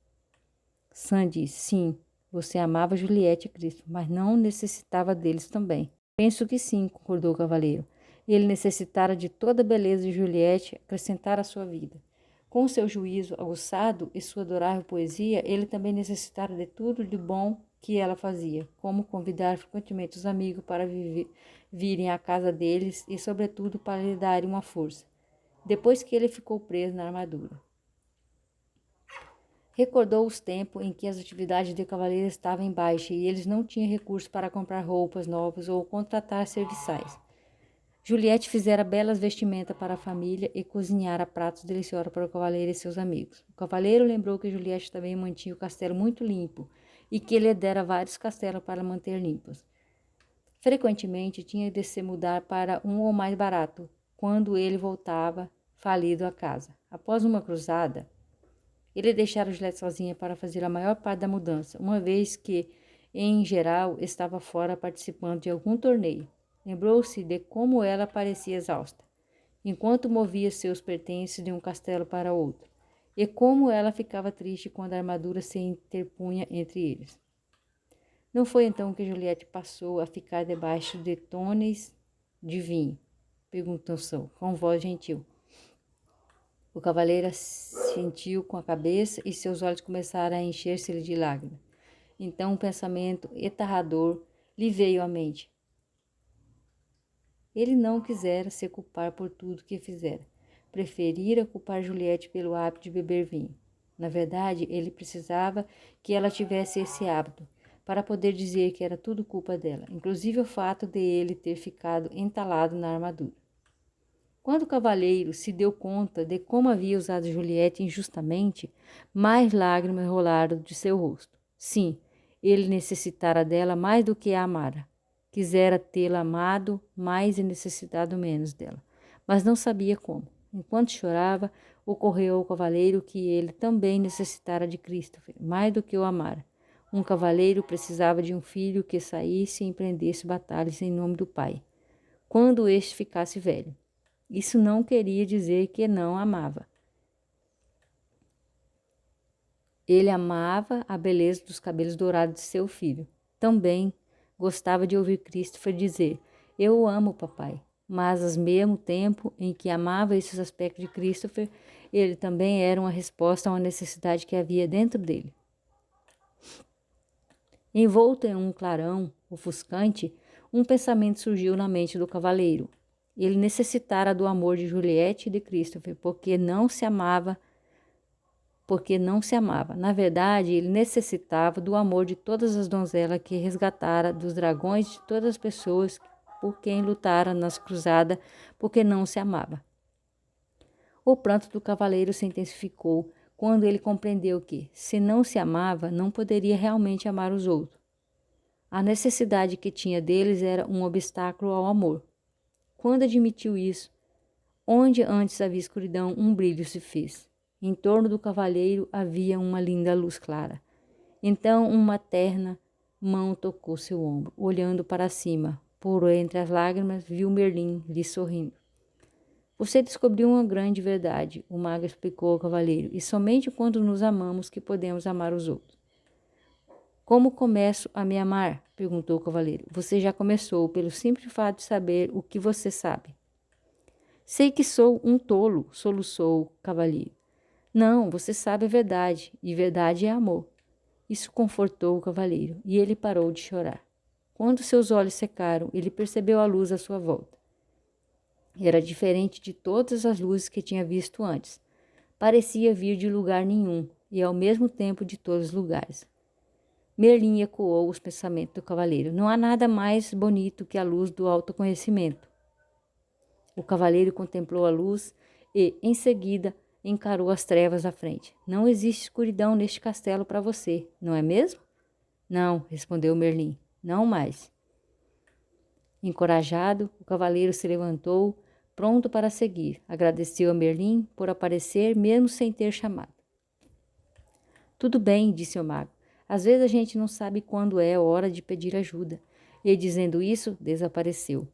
[SPEAKER 1] Sam disse: sim, você amava Juliette e Cristo, mas não necessitava deles também. Penso que sim, concordou o cavaleiro. Ele necessitara de toda a beleza de Juliette acrescentar à sua vida. Com seu juízo aguçado e sua adorável poesia, ele também necessitara de tudo de bom que ela fazia, como convidar frequentemente os amigos para virem à casa deles e, sobretudo, para lhe darem uma força, depois que ele ficou preso na armadura. Recordou os tempos em que as atividades de cavaleiro estavam em baixa e eles não tinham recursos para comprar roupas novas ou contratar serviçais. Juliette fizera belas vestimentas para a família e cozinhara pratos deliciosos para o cavaleiro e seus amigos. O cavaleiro lembrou que Juliette também mantinha o castelo muito limpo e que ele dera vários castelos para manter limpos. Frequentemente tinha de se mudar para um ou mais barato, quando ele voltava falido a casa. Após uma cruzada, ele deixara Juliette sozinha para fazer a maior parte da mudança, uma vez que, em geral, estava fora participando de algum torneio. Lembrou-se de como ela parecia exausta, enquanto movia seus pertences de um castelo para outro, e como ela ficava triste quando a armadura se interpunha entre eles. Não foi então que Juliette passou a ficar debaixo de tonéis de vinho? Perguntou Sam, com voz gentil. O cavaleiro sentiu com a cabeça e seus olhos começaram a encher-se de lágrimas. Então um pensamento aterrador lhe veio à mente. Ele não quisera se culpar por tudo que fizera. Preferira culpar Juliette pelo hábito de beber vinho. Na verdade, ele precisava que ela tivesse esse hábito, para poder dizer que era tudo culpa dela, inclusive o fato de ele ter ficado entalado na armadura. Quando o cavaleiro se deu conta de como havia usado Juliette injustamente, mais lágrimas rolaram de seu rosto. Sim, ele necessitara dela mais do que a amara. Quisera tê-la amado mais e necessitado menos dela, mas não sabia como. Enquanto chorava, ocorreu ao cavaleiro que ele também necessitara de Christopher, mais do que o amara. Um cavaleiro precisava de um filho que saísse e empreendesse batalhas em nome do pai, quando este ficasse velho. Isso não queria dizer que não amava. Ele amava a beleza dos cabelos dourados de seu filho. Também gostava de ouvir Christopher dizer: eu o amo, papai. Mas, ao mesmo tempo em que amava esses aspectos de Christopher, ele também era uma resposta a uma necessidade que havia dentro dele. Envolto em um clarão ofuscante, um pensamento surgiu na mente do cavaleiro. Ele necessitara do amor de Juliette e de Christopher, porque não se amava. Na verdade, ele necessitava do amor de todas as donzelas que resgatara dos dragões, de todas as pessoas por quem lutara nas cruzadas, porque não se amava. O pranto do cavaleiro se intensificou quando ele compreendeu que, se não se amava, não poderia realmente amar os outros. A necessidade que tinha deles era um obstáculo ao amor. Quando admitiu isso, onde antes havia escuridão, um brilho se fez. Em torno do cavaleiro havia uma linda luz clara. Então uma terna mão tocou seu ombro. Olhando para cima, por entre as lágrimas, viu Merlin lhe sorrindo. Você descobriu uma grande verdade, o mago explicou ao cavaleiro, e somente quando nos amamos que podemos amar os outros. Como começo a me amar? Perguntou o cavaleiro. Você já começou, pelo simples fato de saber o que você sabe. Sei que sou um tolo, soluçou o cavaleiro. Não, você sabe a verdade, e verdade é amor. Isso confortou o cavaleiro, e ele parou de chorar. Quando seus olhos secaram, ele percebeu a luz à sua volta. Era diferente de todas as luzes que tinha visto antes. Parecia vir de lugar nenhum, e ao mesmo tempo de todos os lugares. Merlin ecoou os pensamentos do cavaleiro. Não há nada mais bonito que a luz do autoconhecimento. O cavaleiro contemplou a luz e, em seguida, encarou as trevas à frente. Não existe escuridão neste castelo para você, não é mesmo? Não, respondeu Merlin. Não mais. Encorajado, o cavaleiro se levantou, pronto para seguir. Agradeceu a Merlin por aparecer, mesmo sem ter chamado. Tudo bem, disse o mago. Às vezes a gente não sabe quando é hora de pedir ajuda. E, dizendo isso, desapareceu.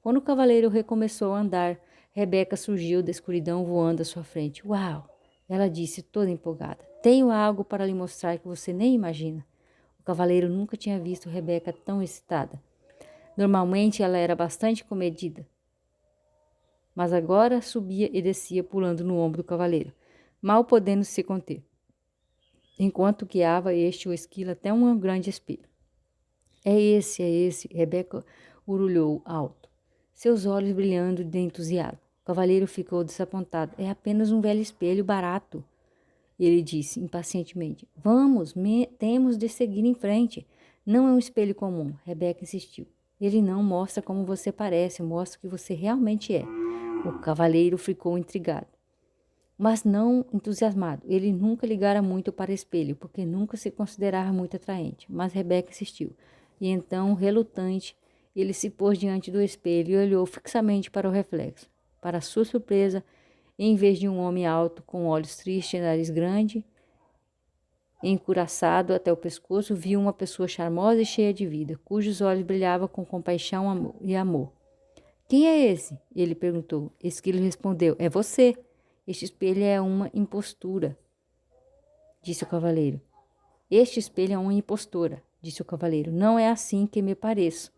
[SPEAKER 1] Quando o cavaleiro recomeçou a andar, Rebeca surgiu da escuridão voando à sua frente. Uau! ela disse, toda empolgada. Tenho algo para lhe mostrar que você nem imagina. O cavaleiro nunca tinha visto Rebeca tão excitada. Normalmente ela era bastante comedida, mas agora subia e descia pulando no ombro do cavaleiro, mal podendo se conter, enquanto guiava este o esquilo até um grande espelho. É esse, Rebeca urulhou alto, seus olhos brilhando de entusiasmo. O cavaleiro ficou desapontado. É apenas um velho espelho barato, ele disse impacientemente. Vamos, temos de seguir em frente. Não é um espelho comum, Rebeca insistiu. Ele não mostra como você parece, mostra o que você realmente é. O cavaleiro ficou intrigado, mas não entusiasmado. Ele nunca ligara muito para espelho, porque nunca se considerava muito atraente. Mas Rebeca insistiu. E então, relutante, ele se pôs diante do espelho e olhou fixamente para o reflexo. Para sua surpresa, em vez de um homem alto, com olhos tristes e nariz grande, encuraçado até o pescoço, viu uma pessoa charmosa e cheia de vida, cujos olhos brilhavam com compaixão e amor. Quem é esse? Ele perguntou. Esquilo respondeu. É você. Este espelho é uma impostura, disse o cavaleiro. Este espelho é uma impostora, disse o cavaleiro. Não é assim que me pareço.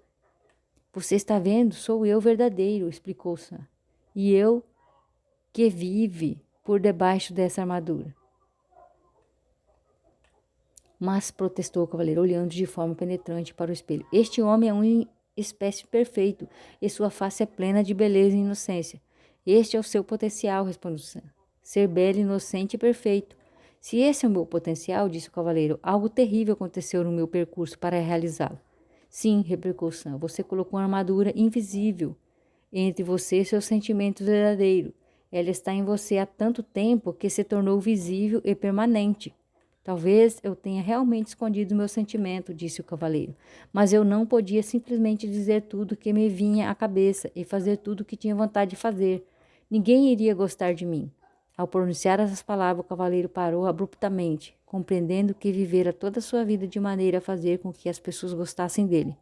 [SPEAKER 1] Você está vendo? Sou eu verdadeiro, explicou Sam. E eu que vive por debaixo dessa armadura. Mas protestou o cavaleiro, olhando de forma penetrante para o espelho. Este homem é um espécie perfeito, e sua face é plena de beleza e inocência. Este é o seu potencial, respondeu Sam. Ser belo, inocente e perfeito. Se esse é o meu potencial, disse o cavaleiro, algo terrível aconteceu no meu percurso para realizá-lo. Sim, replicou Sam, você colocou uma armadura invisível entre você e seus sentimentos verdadeiros. Ela está em você há tanto tempo que se tornou visível e permanente. Talvez eu tenha realmente escondido meu sentimento, disse o cavaleiro, mas eu não podia simplesmente dizer tudo que me vinha à cabeça e fazer tudo o que tinha vontade de fazer. Ninguém iria gostar de mim. Ao pronunciar essas palavras, o cavaleiro parou abruptamente, compreendendo que vivera toda a sua vida de maneira a fazer com que as pessoas gostassem dele.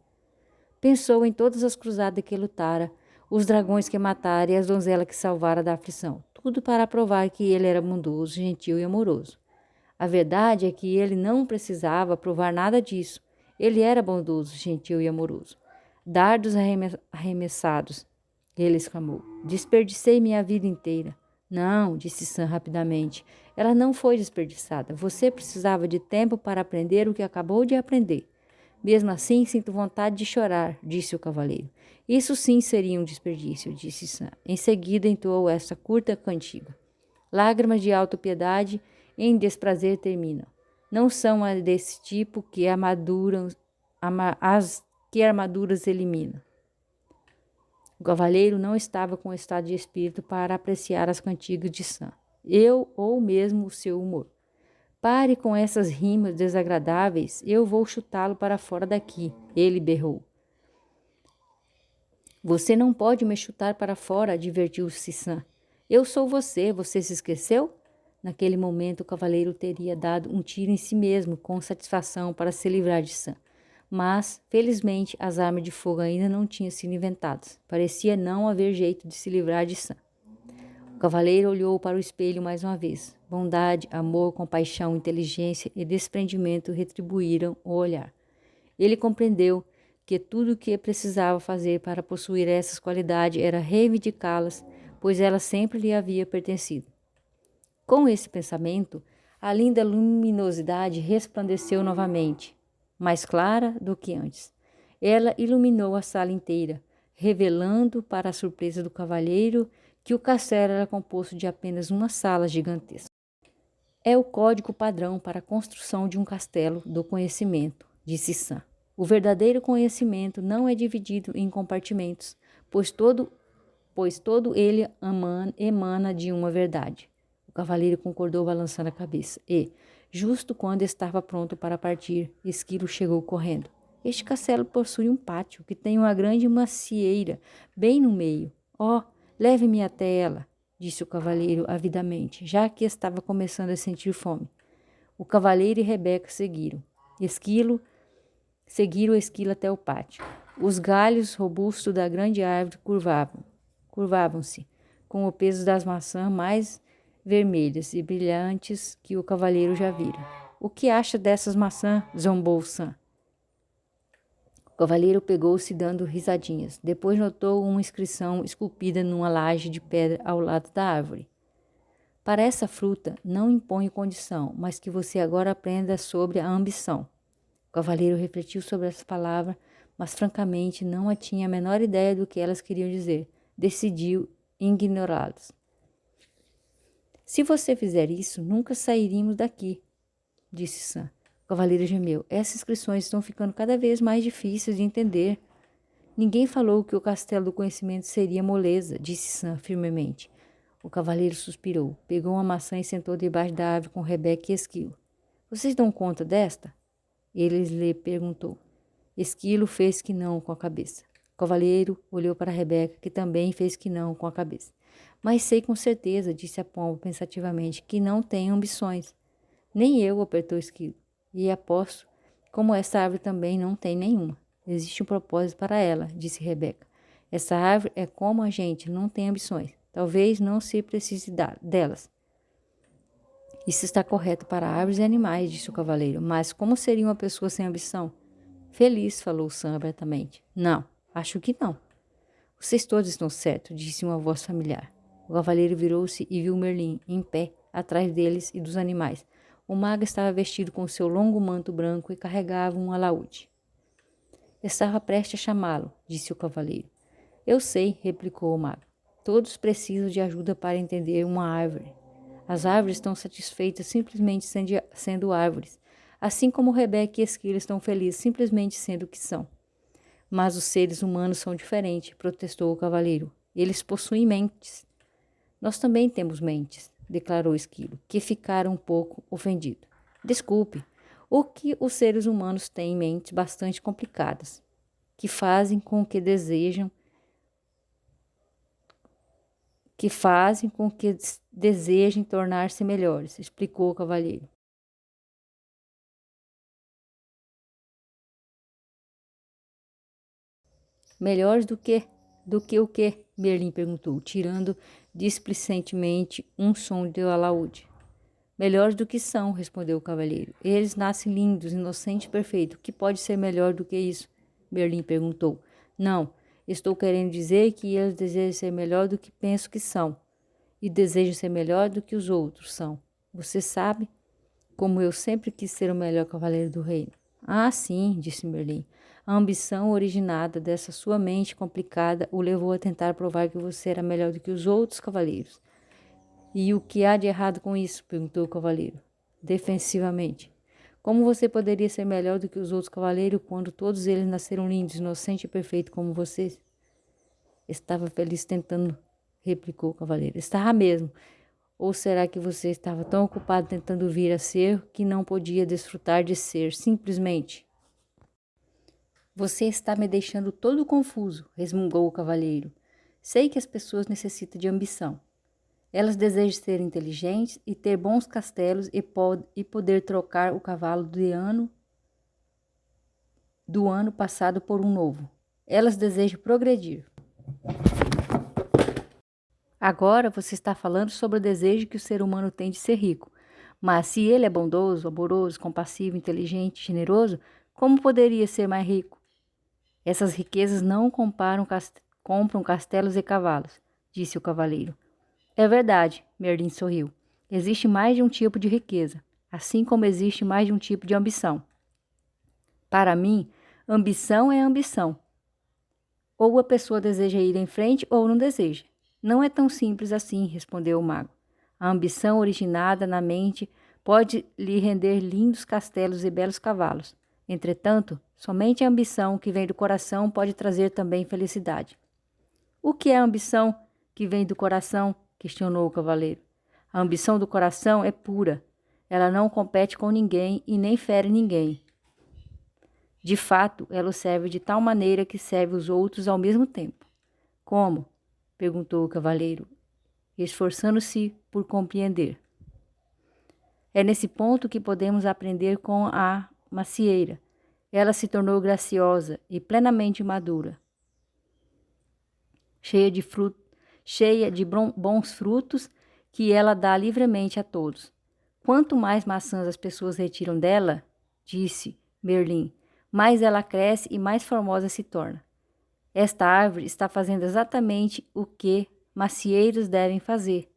[SPEAKER 1] Pensou em todas as cruzadas que lutara, os dragões que matara e as donzelas que salvara da aflição, tudo para provar que ele era bondoso, gentil e amoroso. A verdade é que ele não precisava provar nada disso. Ele era bondoso, gentil e amoroso. Dardos arremessados, ele exclamou. Desperdicei minha vida inteira. Não, disse Sam rapidamente. Ela não foi desperdiçada. Você precisava de tempo para aprender o que acabou de aprender. Mesmo assim, sinto vontade de chorar, disse o cavaleiro. Isso sim seria um desperdício, disse Sam. Em seguida entoou esta curta cantiga. Lágrimas de autopiedade em desprazer terminam. Não são as desse tipo que as que armaduras eliminam. O cavaleiro não estava com estado de espírito para apreciar as cantigas de Sam, ou mesmo o seu humor. Pare com essas rimas desagradáveis, eu vou chutá-lo para fora daqui, ele berrou. Você não pode me chutar para fora, advertiu-se Sam. Eu sou você, você se esqueceu? Naquele momento, o cavaleiro teria dado um tiro em si mesmo, com satisfação, para se livrar de Sam. Mas, felizmente, as armas de fogo ainda não tinham sido inventadas. Parecia não haver jeito de se livrar de Sam. O cavaleiro olhou para o espelho mais uma vez. Bondade, amor, compaixão, inteligência e desprendimento retribuíram o olhar. Ele compreendeu que tudo o que precisava fazer para possuir essas qualidades era reivindicá-las, pois elas sempre lhe haviam pertencido. Com esse pensamento, a linda luminosidade resplandeceu novamente, mais clara do que antes. Ela iluminou a sala inteira, revelando, para a surpresa do cavalheiro, que o castelo era composto de apenas uma sala gigantesca. É o código padrão para a construção de um castelo do conhecimento, disse Sam. O verdadeiro conhecimento não é dividido em compartimentos, pois todo ele emana de uma verdade. O cavaleiro concordou, balançando a cabeça. E, justo quando estava pronto para partir, Esquilo chegou correndo. Este castelo possui um pátio que tem uma grande macieira bem no meio. Oh, leve-me até ela, disse o cavaleiro avidamente, já que estava começando a sentir fome. O cavaleiro e Rebeca seguiram o esquilo até o pátio. Os galhos robustos da grande árvore curvavam-se, com o peso das maçãs mais vermelhas e brilhantes que o cavalheiro já vira. O que acha dessas maçãs? Zombou Sam. O cavalheiro pegou-se dando risadinhas. Depois notou uma inscrição esculpida numa laje de pedra ao lado da árvore. Para essa fruta, não imponho condição, mas que você agora aprenda sobre a ambição. O cavalheiro refletiu sobre as palavras, mas francamente não tinha a menor ideia do que elas queriam dizer. Decidiu ignorá-las. Se você fizer isso, nunca sairíamos daqui, disse Sam. O cavalheiro gemeu. Essas inscrições estão ficando cada vez mais difíceis de entender. Ninguém falou que o castelo do conhecimento seria moleza, disse Sam firmemente. O cavalheiro suspirou, pegou uma maçã e sentou debaixo da árvore com Rebeca e Esquilo. Vocês dão conta desta? Ele lhe perguntou. Esquilo fez que não com a cabeça. O cavalheiro olhou para Rebeca, que também fez que não com a cabeça. Mas sei com certeza, disse a pomba pensativamente, que não tem ambições. Nem eu, apertou Esquilo. E aposto, como essa árvore também não tem nenhuma. Existe um propósito para ela, disse Rebeca. Essa árvore é como a gente, não tem ambições. Talvez não se precise delas. Isso está correto para árvores e animais, disse o cavaleiro. Mas como seria uma pessoa sem ambição? Feliz, falou Sam abertamente. Não, acho que não. Vocês todos estão certos, disse uma voz familiar. O cavaleiro virou-se e viu Merlin, em pé, atrás deles e dos animais. O mago estava vestido com seu longo manto branco e carregava um alaúde. Estava prestes a chamá-lo, disse o cavaleiro. Eu sei, replicou o mago. Todos precisam de ajuda para entender uma árvore. As árvores estão satisfeitas simplesmente sendo árvores, assim como Rebeca e Esquilo estão felizes simplesmente sendo o que são. Mas os seres humanos são diferentes, protestou o cavaleiro. Eles possuem mentes. Nós também temos mentes, declarou Esquilo, que ficara um pouco ofendido. Desculpe, o que os seres humanos têm mentes bastante complicadas, que fazem com que desejem tornar-se melhores, explicou o cavalheiro. Melhores do que? Do que o quê? Merlin perguntou, tirando displicentemente um som de alaúde. Melhores do que são, respondeu o cavalheiro. Eles nascem lindos, inocentes e perfeitos. O que pode ser melhor do que isso? Merlin perguntou. Não, estou querendo dizer que eles desejam ser melhor do que penso que são. E desejam ser melhor do que os outros são. Você sabe como eu sempre quis ser o melhor cavaleiro do reino. Ah, sim, disse Merlin. A ambição originada dessa sua mente complicada o levou a tentar provar que você era melhor do que os outros cavaleiros. E o que há de errado com isso? Perguntou o cavaleiro, defensivamente. Como você poderia ser melhor do que os outros cavaleiros quando todos eles nasceram lindos, inocentes e perfeitos como vocês? Estava feliz tentando, replicou o cavaleiro. Estava mesmo. Ou será que você estava tão ocupado tentando vir a ser que não podia desfrutar de ser, simplesmente? Você está me deixando todo confuso, resmungou o cavalheiro. Sei que as pessoas necessitam de ambição. Elas desejam ser inteligentes e ter bons castelos e poder trocar o cavalo do ano passado por um novo. Elas desejam progredir. Agora você está falando sobre o desejo que o ser humano tem de ser rico. Mas se ele é bondoso, amoroso, compassivo, inteligente, generoso, como poderia ser mais rico? Essas riquezas não compram castelos e cavalos, disse o cavaleiro. É verdade, Merlin sorriu. Existe mais de um tipo de riqueza, assim como existe mais de um tipo de ambição. Para mim, ambição é ambição. Ou a pessoa deseja ir em frente ou não deseja. Não é tão simples assim, respondeu o mago. A ambição originada na mente pode lhe render lindos castelos e belos cavalos. Entretanto, somente a ambição que vem do coração pode trazer também felicidade. O que é a ambição que vem do coração? Questionou o cavaleiro. A ambição do coração é pura. Ela não compete com ninguém e nem fere ninguém. De fato, ela o serve de tal maneira que serve os outros ao mesmo tempo. Como? Perguntou o cavaleiro, esforçando-se por compreender. É nesse ponto que podemos aprender com a macieira. Ela se tornou graciosa e plenamente madura, cheia de bons frutos que ela dá livremente a todos. Quanto mais maçãs as pessoas retiram dela, disse Merlin, mais ela cresce e mais formosa se torna. Esta árvore está fazendo exatamente o que macieiros devem fazer,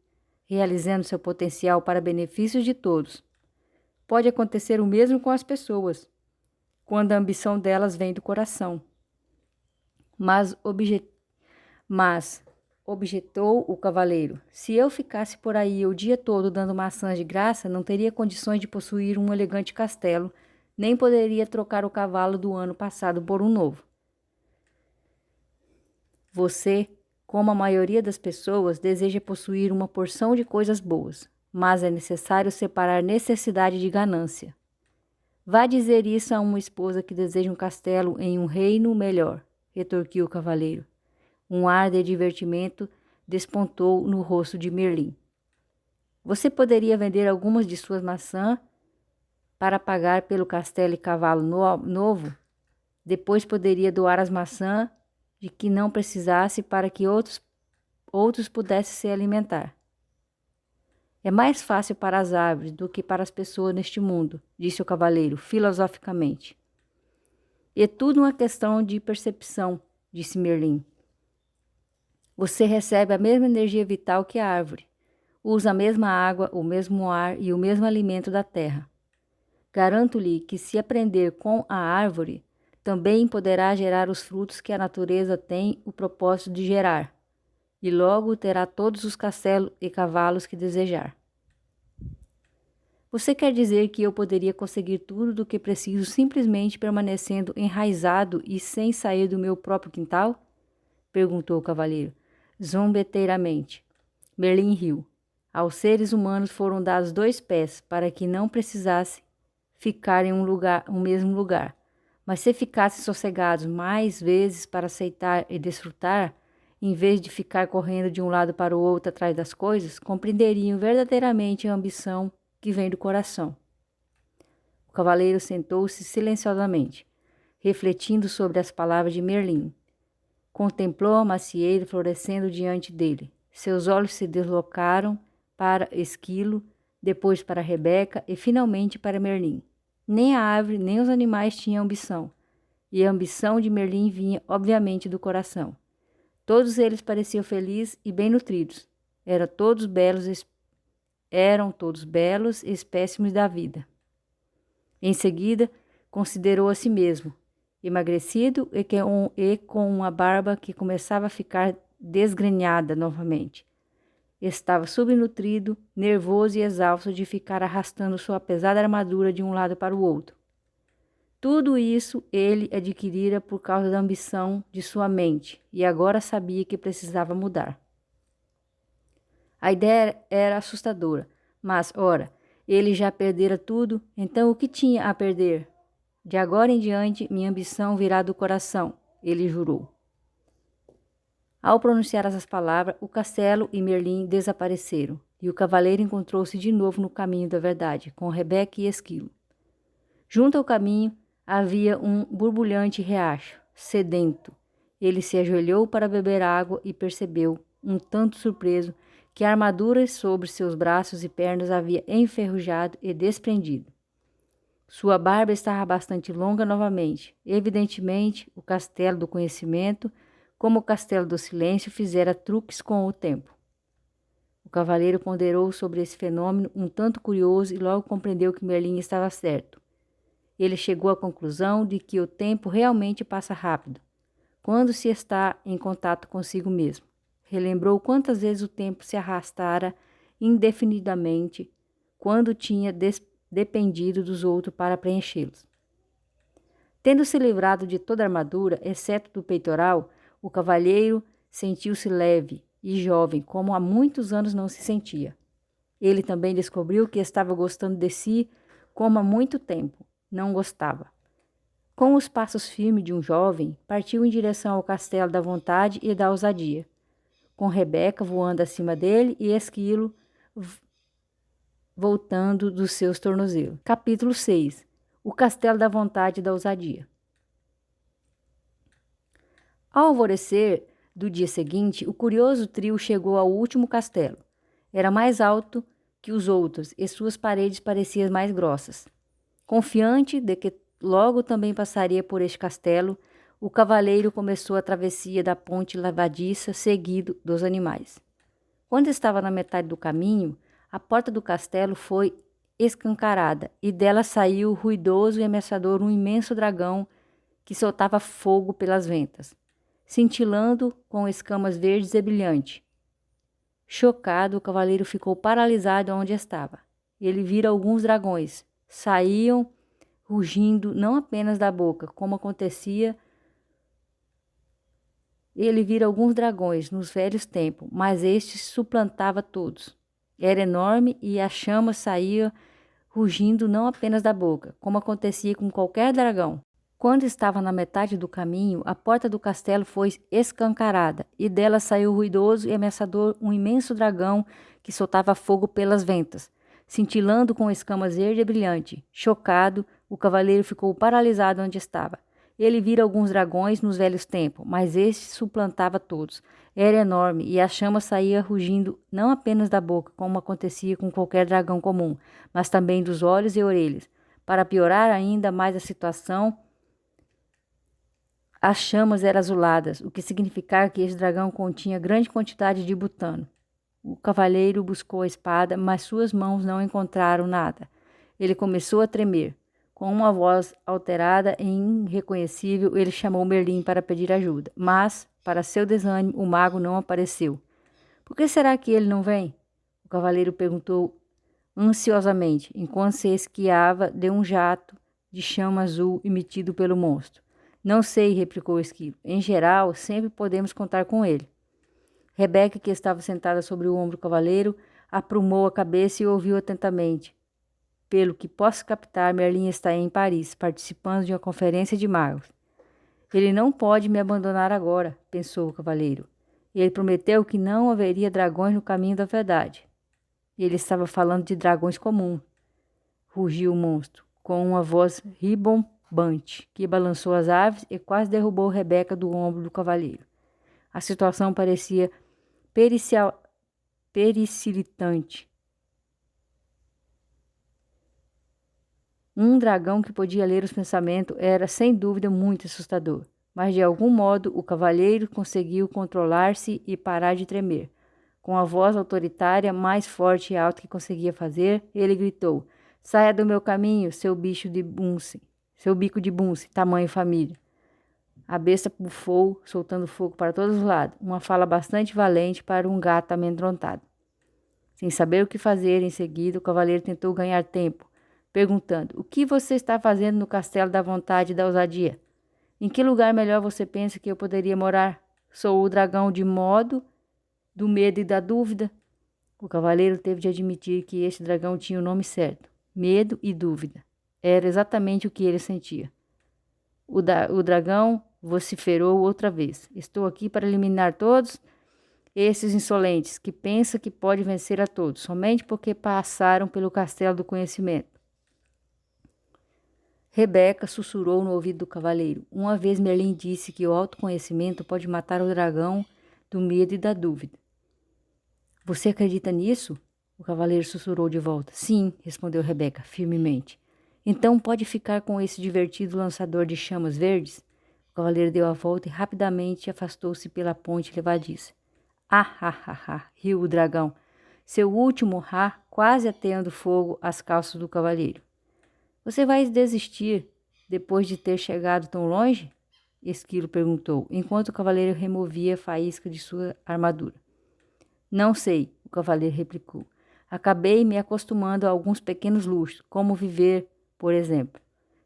[SPEAKER 1] realizando seu potencial para benefício de todos. Pode acontecer o mesmo com as pessoas, quando a ambição delas vem do coração. Mas objetou o cavaleiro, se eu ficasse por aí o dia todo dando maçãs de graça, não teria condições de possuir um elegante castelo, nem poderia trocar o cavalo do ano passado por um novo. Você, como a maioria das pessoas, deseja possuir uma porção de coisas boas, mas é necessário separar necessidade de ganância. Vá dizer isso a uma esposa que deseja um castelo em um reino melhor, retorquiu o cavaleiro. Um ar de divertimento despontou no rosto de Merlin. Você poderia vender algumas de suas maçãs para pagar pelo castelo e cavalo novo? Depois poderia doar as maçãs de que não precisasse para que outros pudessem se alimentar. É mais fácil para as árvores do que para as pessoas neste mundo, disse o cavaleiro, filosoficamente. É tudo uma questão de percepção, disse Merlin. Você recebe a mesma energia vital que a árvore, usa a mesma água, o mesmo ar e o mesmo alimento da terra. Garanto-lhe que se aprender com a árvore, também poderá gerar os frutos que a natureza tem o propósito de gerar, e logo terá todos os castelos e cavalos que desejar. Você quer dizer que eu poderia conseguir tudo do que preciso simplesmente permanecendo enraizado e sem sair do meu próprio quintal? Perguntou o cavaleiro, zombeteiramente. Merlin riu. Aos seres humanos foram dados 2 pés para que não precisassem ficar em um mesmo lugar. Mas se ficassem sossegados mais vezes para aceitar e desfrutar, em vez de ficar correndo de um lado para o outro atrás das coisas, compreenderiam verdadeiramente a ambição que vem do coração. O cavaleiro sentou-se silenciosamente, refletindo sobre as palavras de Merlin. Contemplou a macieira florescendo diante dele. Seus olhos se deslocaram para Esquilo, depois para Rebeca e finalmente para Merlin. Nem a árvore, nem os animais tinham ambição, e a ambição de Merlin vinha, obviamente, do coração. Todos eles pareciam felizes e bem nutridos. Eram todos belos espécimes da vida. Em seguida, considerou a si mesmo, emagrecido e com uma barba que começava a ficar desgrenhada novamente. Estava subnutrido, nervoso e exausto de ficar arrastando sua pesada armadura de um lado para o outro. Tudo isso ele adquirira por causa da ambição de sua mente e agora sabia que precisava mudar. A ideia era assustadora, mas, ora, ele já perdera tudo, então o que tinha a perder? De agora em diante, minha ambição virá do coração, ele jurou. Ao pronunciar essas palavras, o castelo e Merlin desapareceram, e o cavaleiro encontrou-se de novo no caminho da verdade, com Rebeca e Esquilo. Junto ao caminho havia um borbulhante riacho, sedento. Ele se ajoelhou para beber água e percebeu, um tanto surpreso, que a armadura sobre seus braços e pernas havia enferrujado e desprendido. Sua barba estava bastante longa novamente. Evidentemente, o castelo do conhecimento, como o castelo do silêncio, fizera truques com o tempo. O cavaleiro ponderou sobre esse fenômeno um tanto curioso e logo compreendeu que Merlin estava certo. Ele chegou à conclusão de que o tempo realmente passa rápido, quando se está em contato consigo mesmo. Relembrou quantas vezes o tempo se arrastara indefinidamente quando tinha dependido dos outros para preenchê-los. Tendo se livrado de toda a armadura, exceto do peitoral, o cavalheiro sentiu-se leve e jovem, como há muitos anos não se sentia. Ele também descobriu que estava gostando de si como há muito tempo não gostava. Com os passos firmes de um jovem, partiu em direção ao castelo da vontade e da ousadia, com Rebeca voando acima dele e Esquilo voltando dos seus tornozelos. Capítulo 6. O castelo da vontade e da ousadia. Ao alvorecer do dia seguinte, o curioso trio chegou ao último castelo. Era mais alto que os outros e suas paredes pareciam mais grossas. Confiante de que logo também passaria por este castelo, o cavaleiro começou a travessia da ponte lavadiça, seguido dos animais. Quando estava na metade do caminho, a porta do castelo foi escancarada e dela saiu ruidoso e ameaçador um imenso dragão que soltava fogo pelas ventas, cintilando com escamas verdes e brilhantes. Chocado, o cavaleiro ficou paralisado onde estava. Ele vira alguns dragões. Saíam rugindo não apenas da boca, como acontecia. Ele vira alguns dragões nos velhos tempos, mas este suplantava todos. Era enorme e a chama saía rugindo não apenas da boca, como acontecia com qualquer dragão. Quando estava na metade do caminho, a porta do castelo foi escancarada, e dela saiu ruidoso e ameaçador um imenso dragão que soltava fogo pelas ventas, cintilando com escamas verde e brilhante. Chocado, o cavaleiro ficou paralisado onde estava. Ele vira alguns dragões nos velhos tempos, mas este suplantava todos. Era enorme e a chama saía rugindo não apenas da boca, como acontecia com qualquer dragão comum, mas também dos olhos e orelhas. Para piorar ainda mais a situação, as chamas eram azuladas, o que significava que este dragão continha grande quantidade de butano. O cavaleiro buscou a espada, mas suas mãos não encontraram nada. Ele começou a tremer. Com uma voz alterada e irreconhecível, ele chamou Merlin para pedir ajuda. Mas, para seu desânimo, o mago não apareceu. Por que será que ele não vem? O cavaleiro perguntou ansiosamente, enquanto se esquiava de um jato de chama azul emitido pelo monstro. Não sei, replicou o esquilo. Em geral, sempre podemos contar com ele. Rebeca, que estava sentada sobre o ombro do cavaleiro, aprumou a cabeça e ouviu atentamente. Pelo que posso captar, Merlin está em Paris, participando de uma conferência de magos. Ele não pode me abandonar agora, pensou o cavaleiro. Ele prometeu que não haveria dragões no caminho da verdade. Ele estava falando de dragões comuns, rugiu o monstro, com uma voz ribombante, que balançou as aves e quase derrubou Rebeca do ombro do cavaleiro. A situação parecia pericilitante. Um dragão que podia ler os pensamentos era, sem dúvida, muito assustador. Mas, de algum modo, o cavaleiro conseguiu controlar-se e parar de tremer. Com a voz autoritária, mais forte e alta que conseguia fazer, ele gritou: "Saia do meu caminho, seu bicho de bunce, seu bico de bunce, tamanho família." A besta bufou, soltando fogo para todos os lados, uma fala bastante valente para um gato amedrontado. Sem saber o que fazer, em seguida, o cavaleiro tentou ganhar tempo, perguntando: "O que você está fazendo no castelo da vontade e da ousadia? Em que lugar melhor você pensa que eu poderia morar? Sou o dragão de modo, do medo e da dúvida." O cavaleiro teve de admitir que este dragão tinha o nome certo: medo e dúvida. Era exatamente o que ele sentia. O dragão vociferou outra vez: "Estou aqui para eliminar todos esses insolentes que pensam que pode vencer a todos, somente porque passaram pelo castelo do conhecimento." Rebeca sussurrou no ouvido do cavaleiro. Uma vez Merlin disse que o autoconhecimento pode matar o dragão do medo e da dúvida. "Você acredita nisso?" O cavaleiro sussurrou de volta. "Sim", respondeu Rebeca, firmemente. "Então pode ficar com esse divertido lançador de chamas verdes?" O cavaleiro deu a volta e rapidamente afastou-se pela ponte levadiça. "Ah, ah, ah, ah", riu o dragão, seu último "ah" quase ateando fogo às calças do cavaleiro. "Você vai desistir depois de ter chegado tão longe?" Esquilo perguntou, enquanto o cavaleiro removia a faísca de sua armadura. "Não sei", o cavaleiro replicou. "Acabei me acostumando a alguns pequenos luxos, como viver, por exemplo."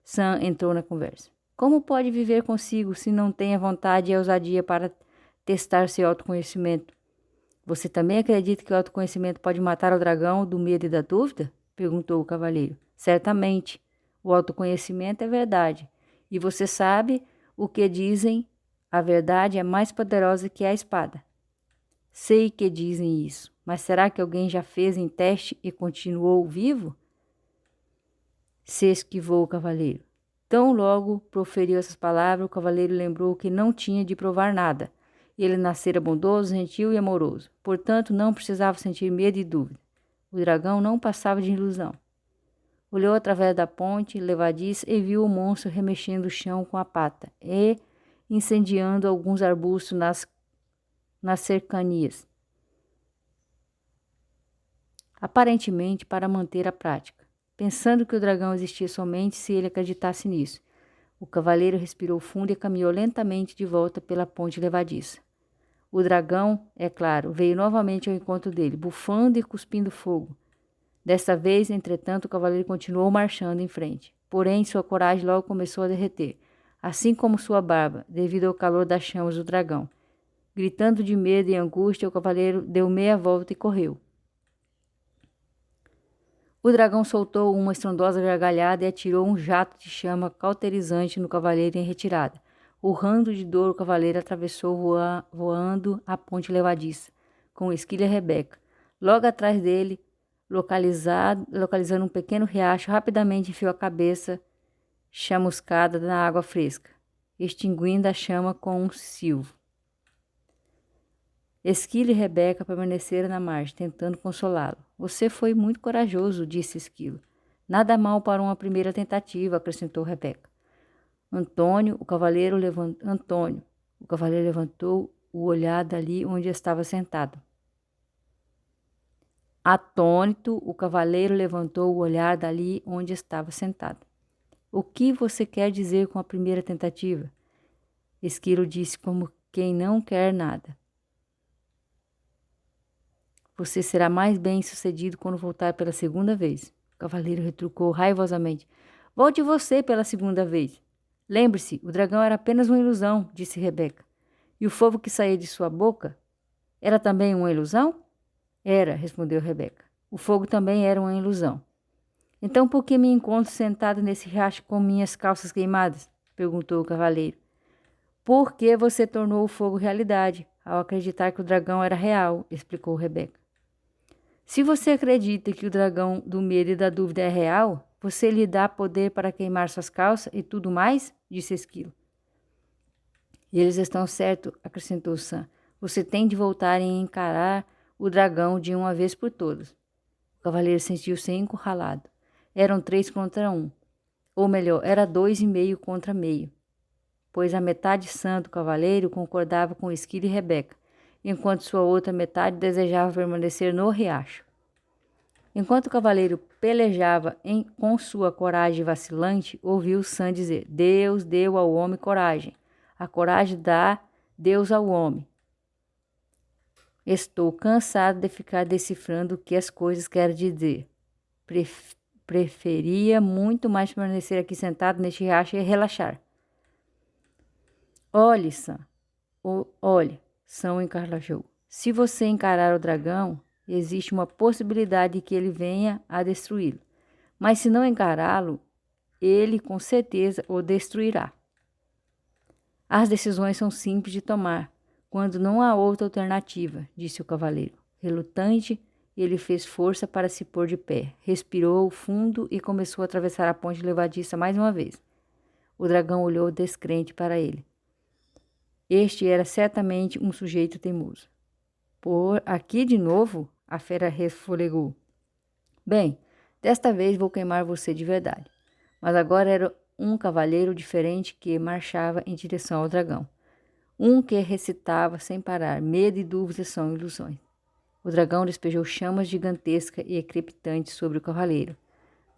[SPEAKER 1] Sam entrou na conversa. "Como pode viver consigo se não tem a vontade e a ousadia para testar seu autoconhecimento?" "Você também acredita que o autoconhecimento pode matar o dragão do medo e da dúvida?" perguntou o cavaleiro. "Certamente. O autoconhecimento é verdade. E você sabe o que dizem? A verdade é mais poderosa que a espada." "Sei que dizem isso, mas será que alguém já fez em teste e continuou vivo?" Se esquivou o cavaleiro. Tão logo proferiu essas palavras, o cavaleiro lembrou que não tinha de provar nada. Ele nascera bondoso, gentil e amoroso. Portanto, não precisava sentir medo e dúvida. O dragão não passava de ilusão. Olhou através da ponte levadiça e viu o monstro remexendo o chão com a pata e incendiando alguns arbustos nas cercanias, aparentemente para manter a prática, pensando que o dragão existia somente se ele acreditasse nisso. O cavaleiro respirou fundo e caminhou lentamente de volta pela ponte levadiça. O dragão, é claro, veio novamente ao encontro dele, bufando e cuspindo fogo. Desta vez, entretanto, o cavaleiro continuou marchando em frente. Porém, sua coragem logo começou a derreter, assim como sua barba, devido ao calor das chamas do dragão. Gritando de medo e angústia, o cavaleiro deu meia volta e correu. O dragão soltou uma estrondosa gargalhada e atirou um jato de chama cauterizante no cavaleiro em retirada. Urrando de dor, o cavaleiro atravessou voando a ponte levadiça, com Esquilo e Rebeca. Logo atrás dele, localizando um pequeno riacho, rapidamente enfiou a cabeça chamuscada na água fresca, extinguindo a chama com um silvo. Esquilo e Rebeca permaneceram na margem, tentando consolá-lo. Você foi muito corajoso, disse Esquilo. Nada mal para uma primeira tentativa, acrescentou Rebeca. Antônio, o cavaleiro levantou o olhar dali onde estava sentado. Atônito, o cavaleiro levantou o olhar dali onde estava sentado. O que você quer dizer com a primeira tentativa? Esquilo disse como quem não quer nada. Você será mais bem-sucedido quando voltar pela segunda vez. O cavaleiro retrucou raivosamente. Volte você pela segunda vez. Lembre-se, o dragão era apenas uma ilusão, disse Rebeca. E o fogo que saía de sua boca era também uma ilusão? Era, respondeu Rebeca. O fogo também era uma ilusão. Então por que me encontro sentado nesse riacho com minhas calças queimadas? Perguntou o cavaleiro. Porque você tornou o fogo realidade, ao acreditar que o dragão era real, explicou Rebeca. Se você acredita que o dragão do medo e da dúvida é real, você lhe dá poder para queimar suas calças e tudo mais? Disse Esquilo. Eles estão certos, acrescentou Sam. Você tem de voltar e encarar o dragão de uma vez por todas. O cavaleiro sentiu-se encurralado. Eram 3 contra 1. Ou melhor, era 2,5 contra meio. Pois a metade sã do cavaleiro concordava com Esquilo e Rebeca, enquanto sua outra metade desejava permanecer no riacho. Enquanto o cavaleiro pelejava com sua coragem vacilante, ouviu Sam dizer: Deus deu ao homem coragem. A coragem dá Deus ao homem. Estou cansado de ficar decifrando o que as coisas querem dizer. Preferia muito mais permanecer aqui sentado neste riacho e relaxar. Olhe, Sam. Olhe, Sam encarlajou. Se você encarar o dragão, existe uma possibilidade de que ele venha a destruí-lo. Mas se não encará-lo, ele com certeza o destruirá. As decisões são simples de tomar, quando não há outra alternativa, disse o cavaleiro. Relutante, ele fez força para se pôr de pé, respirou fundo e começou a atravessar a ponte levadiça mais uma vez. O dragão olhou descrente para ele. Este era certamente um sujeito teimoso. Por aqui de novo? A fera resfolegou. Bem, desta vez vou queimar você de verdade. Mas agora era um cavaleiro diferente que marchava em direção ao dragão. Um que recitava sem parar: medo e dúvida são ilusões. O dragão despejou chamas gigantescas e crepitantes sobre o cavaleiro,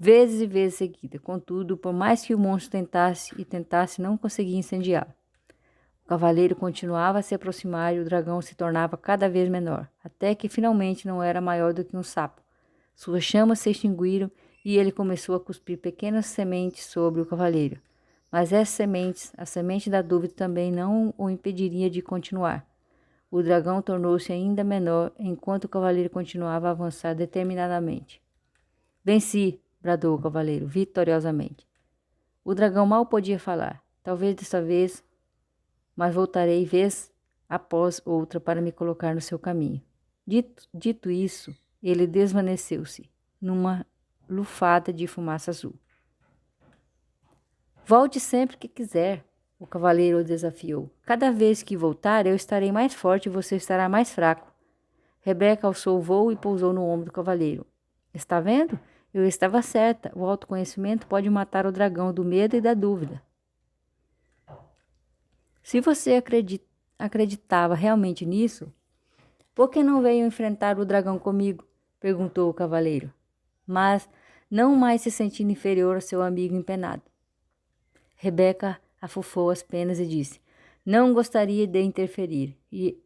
[SPEAKER 1] vezes e vezes seguidas. Contudo, por mais que o monstro tentasse, não conseguia incendiá-lo. O cavaleiro continuava a se aproximar e o dragão se tornava cada vez menor, até que finalmente não era maior do que um sapo. Suas chamas se extinguiram e ele começou a cuspir pequenas sementes sobre o cavaleiro. Mas essas sementes, a semente da dúvida, também não o impediria de continuar. O dragão tornou-se ainda menor enquanto o cavaleiro continuava a avançar determinadamente. Venci, bradou o cavaleiro, vitoriosamente. O dragão mal podia falar. Talvez desta vez, mas voltarei vez após outra para me colocar no seu caminho. Dito isso, ele desvaneceu-se numa lufada de fumaça azul. Volte sempre que quiser, O cavaleiro o desafiou. Cada vez que voltar, eu estarei mais forte e você estará mais fraco. Rebeca alçou o voo e pousou no ombro do cavaleiro. Está vendo? Eu estava certa. O autoconhecimento pode matar o dragão do medo e da dúvida. Se você acreditava realmente nisso, por que não veio enfrentar o dragão comigo? Perguntou o cavaleiro, mas não mais se sentindo inferior ao seu amigo empenado. Rebeca afufou as penas e disse: Não gostaria de interferir. E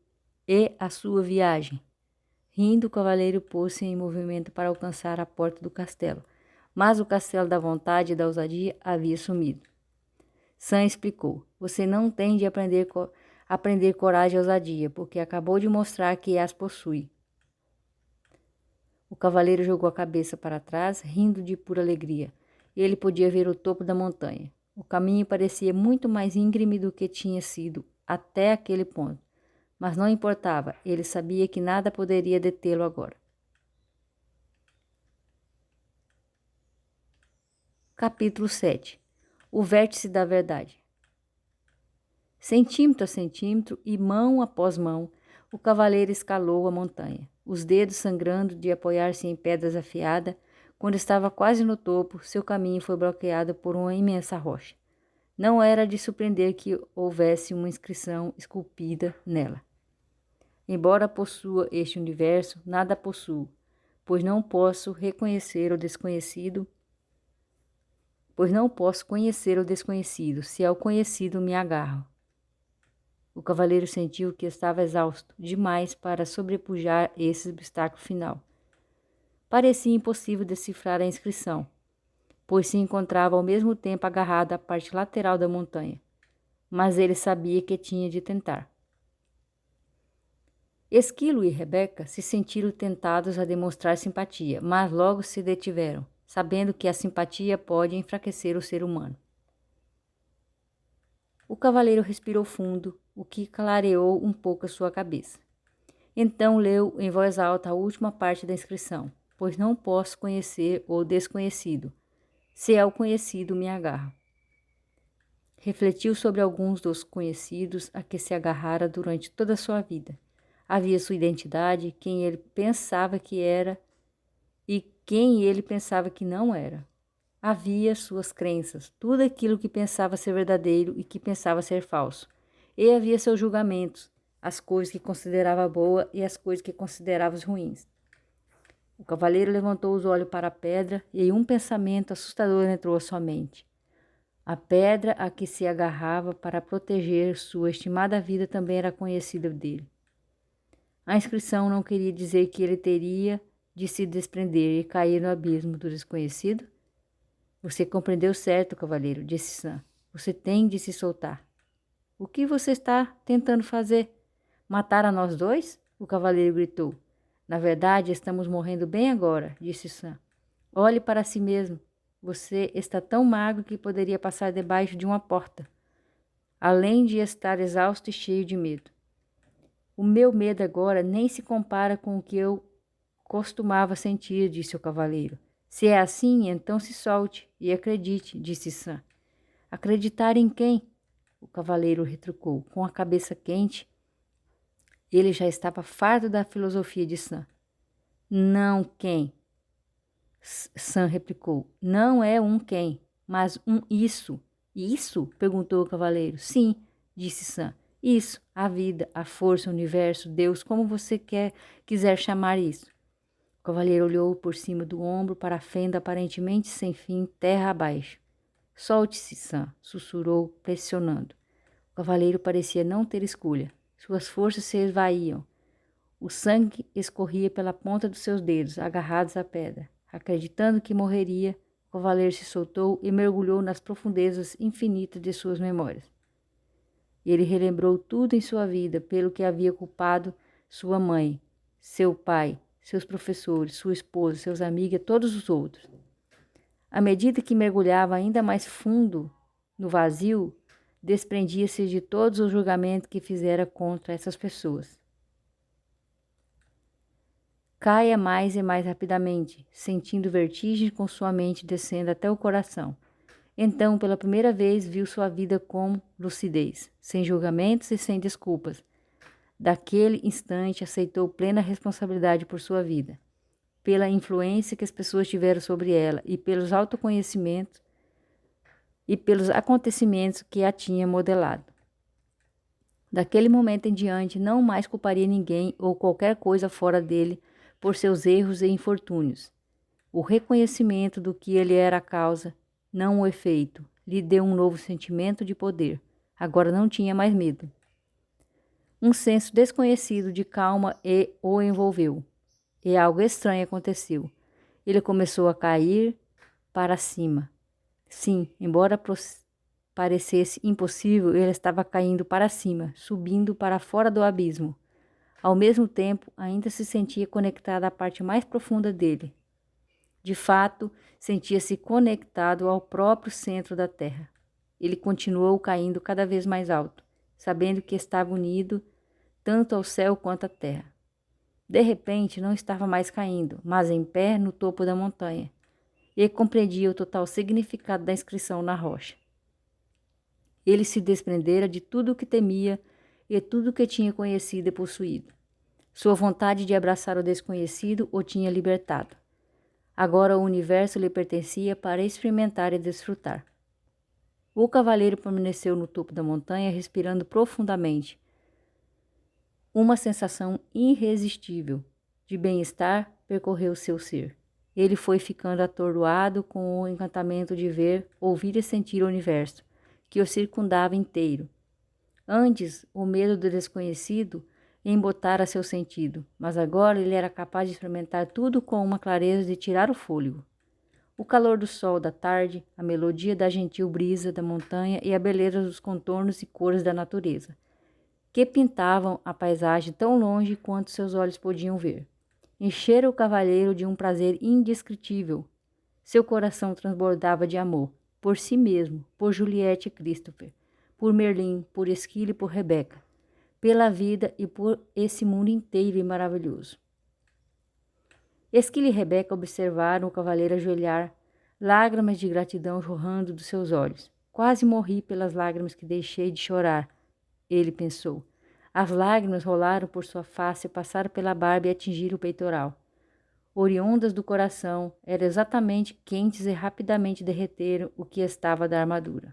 [SPEAKER 1] a sua viagem? Rindo, o cavaleiro pôs-se em movimento para alcançar a porta do castelo, mas o castelo da vontade e da ousadia havia sumido. Sam explicou: Você não tem de aprender coragem e ousadia, porque acabou de mostrar que as possui. O cavaleiro jogou a cabeça para trás, rindo de pura alegria. Ele podia ver o topo da montanha. O caminho parecia muito mais íngreme do que tinha sido até aquele ponto, mas não importava, ele sabia que nada poderia detê-lo agora. Capítulo 7. O vértice da verdade. Centímetro a centímetro e mão após mão, o cavaleiro escalou a montanha, os dedos sangrando de apoiar-se em pedras afiadas. Quando estava quase no topo, seu caminho foi bloqueado por uma imensa rocha. Não era de surpreender que houvesse uma inscrição esculpida nela. Embora possua este universo, nada possuo, pois não posso reconhecer o desconhecido, pois não posso conhecer o desconhecido, se ao conhecido me agarro. O cavaleiro sentiu que estava exausto demais para sobrepujar esse obstáculo final. Parecia impossível decifrar a inscrição, pois se encontrava ao mesmo tempo agarrado à parte lateral da montanha, mas ele sabia que tinha de tentar. Esquilo e Rebeca se sentiram tentados a demonstrar simpatia, mas logo se detiveram, sabendo que a simpatia pode enfraquecer o ser humano. O cavaleiro respirou fundo, o que clareou um pouco a sua cabeça. Então leu em voz alta a última parte da inscrição, pois não posso conhecer o desconhecido, se ao conhecido me agarro. Refletiu sobre alguns dos conhecidos a que se agarrara durante toda a sua vida. Havia sua identidade, quem ele pensava que era e quem ele pensava que não era. Havia suas crenças, tudo aquilo que pensava ser verdadeiro e que pensava ser falso. E havia seus julgamentos, as coisas que considerava boa e as coisas que considerava ruins. O cavaleiro levantou os olhos para a pedra e um pensamento assustador entrou à sua mente. A pedra a que se agarrava para proteger sua estimada vida também era conhecida dele. A inscrição não queria dizer que ele teria de se desprender e cair no abismo do desconhecido? Você compreendeu certo, cavaleiro, disse Sam. Você tem de se soltar. O que você está tentando fazer? Matar a nós dois? O cavaleiro gritou. Na verdade, estamos morrendo bem agora, disse Sam. Olhe para si mesmo. Você está tão magro que poderia passar debaixo de uma porta, além de estar exausto e cheio de medo. O meu medo agora nem se compara com o que eu costumava sentir, disse o cavaleiro. Se é assim, então se solte e acredite, disse Sam. Acreditar em quem? O cavaleiro retrucou, com a cabeça quente. Ele já estava farto da filosofia de Sam. Não quem, Sam replicou. Não é um quem, mas um isso. Isso? Perguntou o cavaleiro. Sim, disse Sam. Isso, a vida, a força, o universo, Deus, como você quiser chamar isso. O cavaleiro olhou por cima do ombro para a fenda aparentemente sem fim, terra abaixo. Solte-se, Sam, sussurrou, pressionando. O cavaleiro parecia não ter escolha. Suas forças se esvaíam. O sangue escorria pela ponta dos seus dedos, agarrados à pedra. Acreditando que morreria, o cavaleiro se soltou e mergulhou nas profundezas infinitas de suas memórias. Ele relembrou tudo em sua vida pelo que havia culpado sua mãe, seu pai, seus professores, sua esposa, seus amigos e todos os outros. À medida que mergulhava ainda mais fundo no vazio, desprendia-se de todos os julgamentos que fizera contra essas pessoas. Caia mais e mais rapidamente, sentindo vertigem com sua mente descendo até o coração. Então, pela primeira vez, viu sua vida com lucidez, sem julgamentos e sem desculpas. Daquele instante, aceitou plena responsabilidade por sua vida, pela influência que as pessoas tiveram sobre ela e pelos autoconhecimentos e pelos acontecimentos que a tinha modelado. Daquele momento em diante, não mais culparia ninguém ou qualquer coisa fora dele por seus erros e infortúnios. O reconhecimento do que ele era a causa, não o efeito, lhe deu um novo sentimento de poder. Agora não tinha mais medo. Um senso desconhecido de calma o envolveu. E algo estranho aconteceu. Ele começou a cair para cima. Sim, embora parecesse impossível, ele estava caindo para cima, subindo para fora do abismo. Ao mesmo tempo, ainda se sentia conectado à parte mais profunda dele. De fato, sentia-se conectado ao próprio centro da Terra. Ele continuou caindo cada vez mais alto, sabendo que estava unido tanto ao céu quanto à terra. De repente, não estava mais caindo, mas em pé no topo da montanha. Ele compreendia o total significado da inscrição na rocha. Ele se desprendera de tudo o que temia e tudo o que tinha conhecido e possuído. Sua vontade de abraçar o desconhecido o tinha libertado. Agora o universo lhe pertencia para experimentar e desfrutar. O cavaleiro permaneceu no topo da montanha, respirando profundamente. Uma sensação irresistível de bem-estar percorreu seu ser. Ele foi ficando atordoado com o encantamento de ver, ouvir e sentir o universo, que o circundava inteiro. Antes, o medo do desconhecido embotara seu sentido, mas agora ele era capaz de experimentar tudo com uma clareza de tirar o fôlego. O calor do sol da tarde, a melodia da gentil brisa da montanha e a beleza dos contornos e cores da natureza, que pintavam a paisagem tão longe quanto seus olhos podiam ver. Encheram o cavaleiro de um prazer indescritível. Seu coração transbordava de amor, por si mesmo, por Juliette e Christopher, por Merlin, por Esquilo e por Rebeca, pela vida e por esse mundo inteiro e maravilhoso. Esquilo e Rebeca observaram o cavaleiro ajoelhar, lágrimas de gratidão jorrando dos seus olhos. Quase morri pelas lágrimas que deixei de chorar, ele pensou. As lágrimas rolaram por sua face, passaram pela barba e atingiram o peitoral. Oriundas do coração, eram exatamente quentes e rapidamente derreteram o que restava da armadura.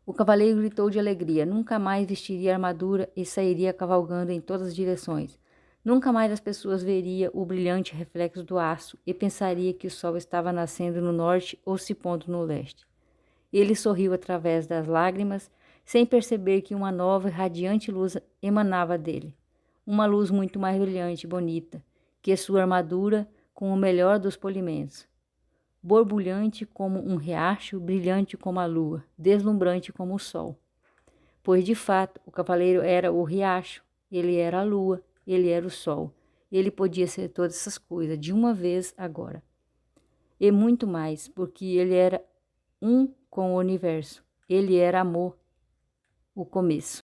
[SPEAKER 1] O cavaleiro gritou de alegria. Nunca mais vestiria armadura e sairia cavalgando em todas as direções. Nunca mais as pessoas veriam o brilhante reflexo do aço e pensaria que o sol estava nascendo no norte ou se pondo no leste. Ele sorriu através das lágrimas, sem perceber que uma nova e radiante luz emanava dele. Uma luz muito mais brilhante e bonita que sua armadura com o melhor dos polimentos. Borbulhante como um riacho, brilhante como a lua, deslumbrante como o sol. Pois, de fato, o cavaleiro era o riacho, ele era a lua, ele era o sol. Ele podia ser todas essas coisas de uma vez agora. E muito mais, porque ele era um com o universo. Ele era amor, o começo.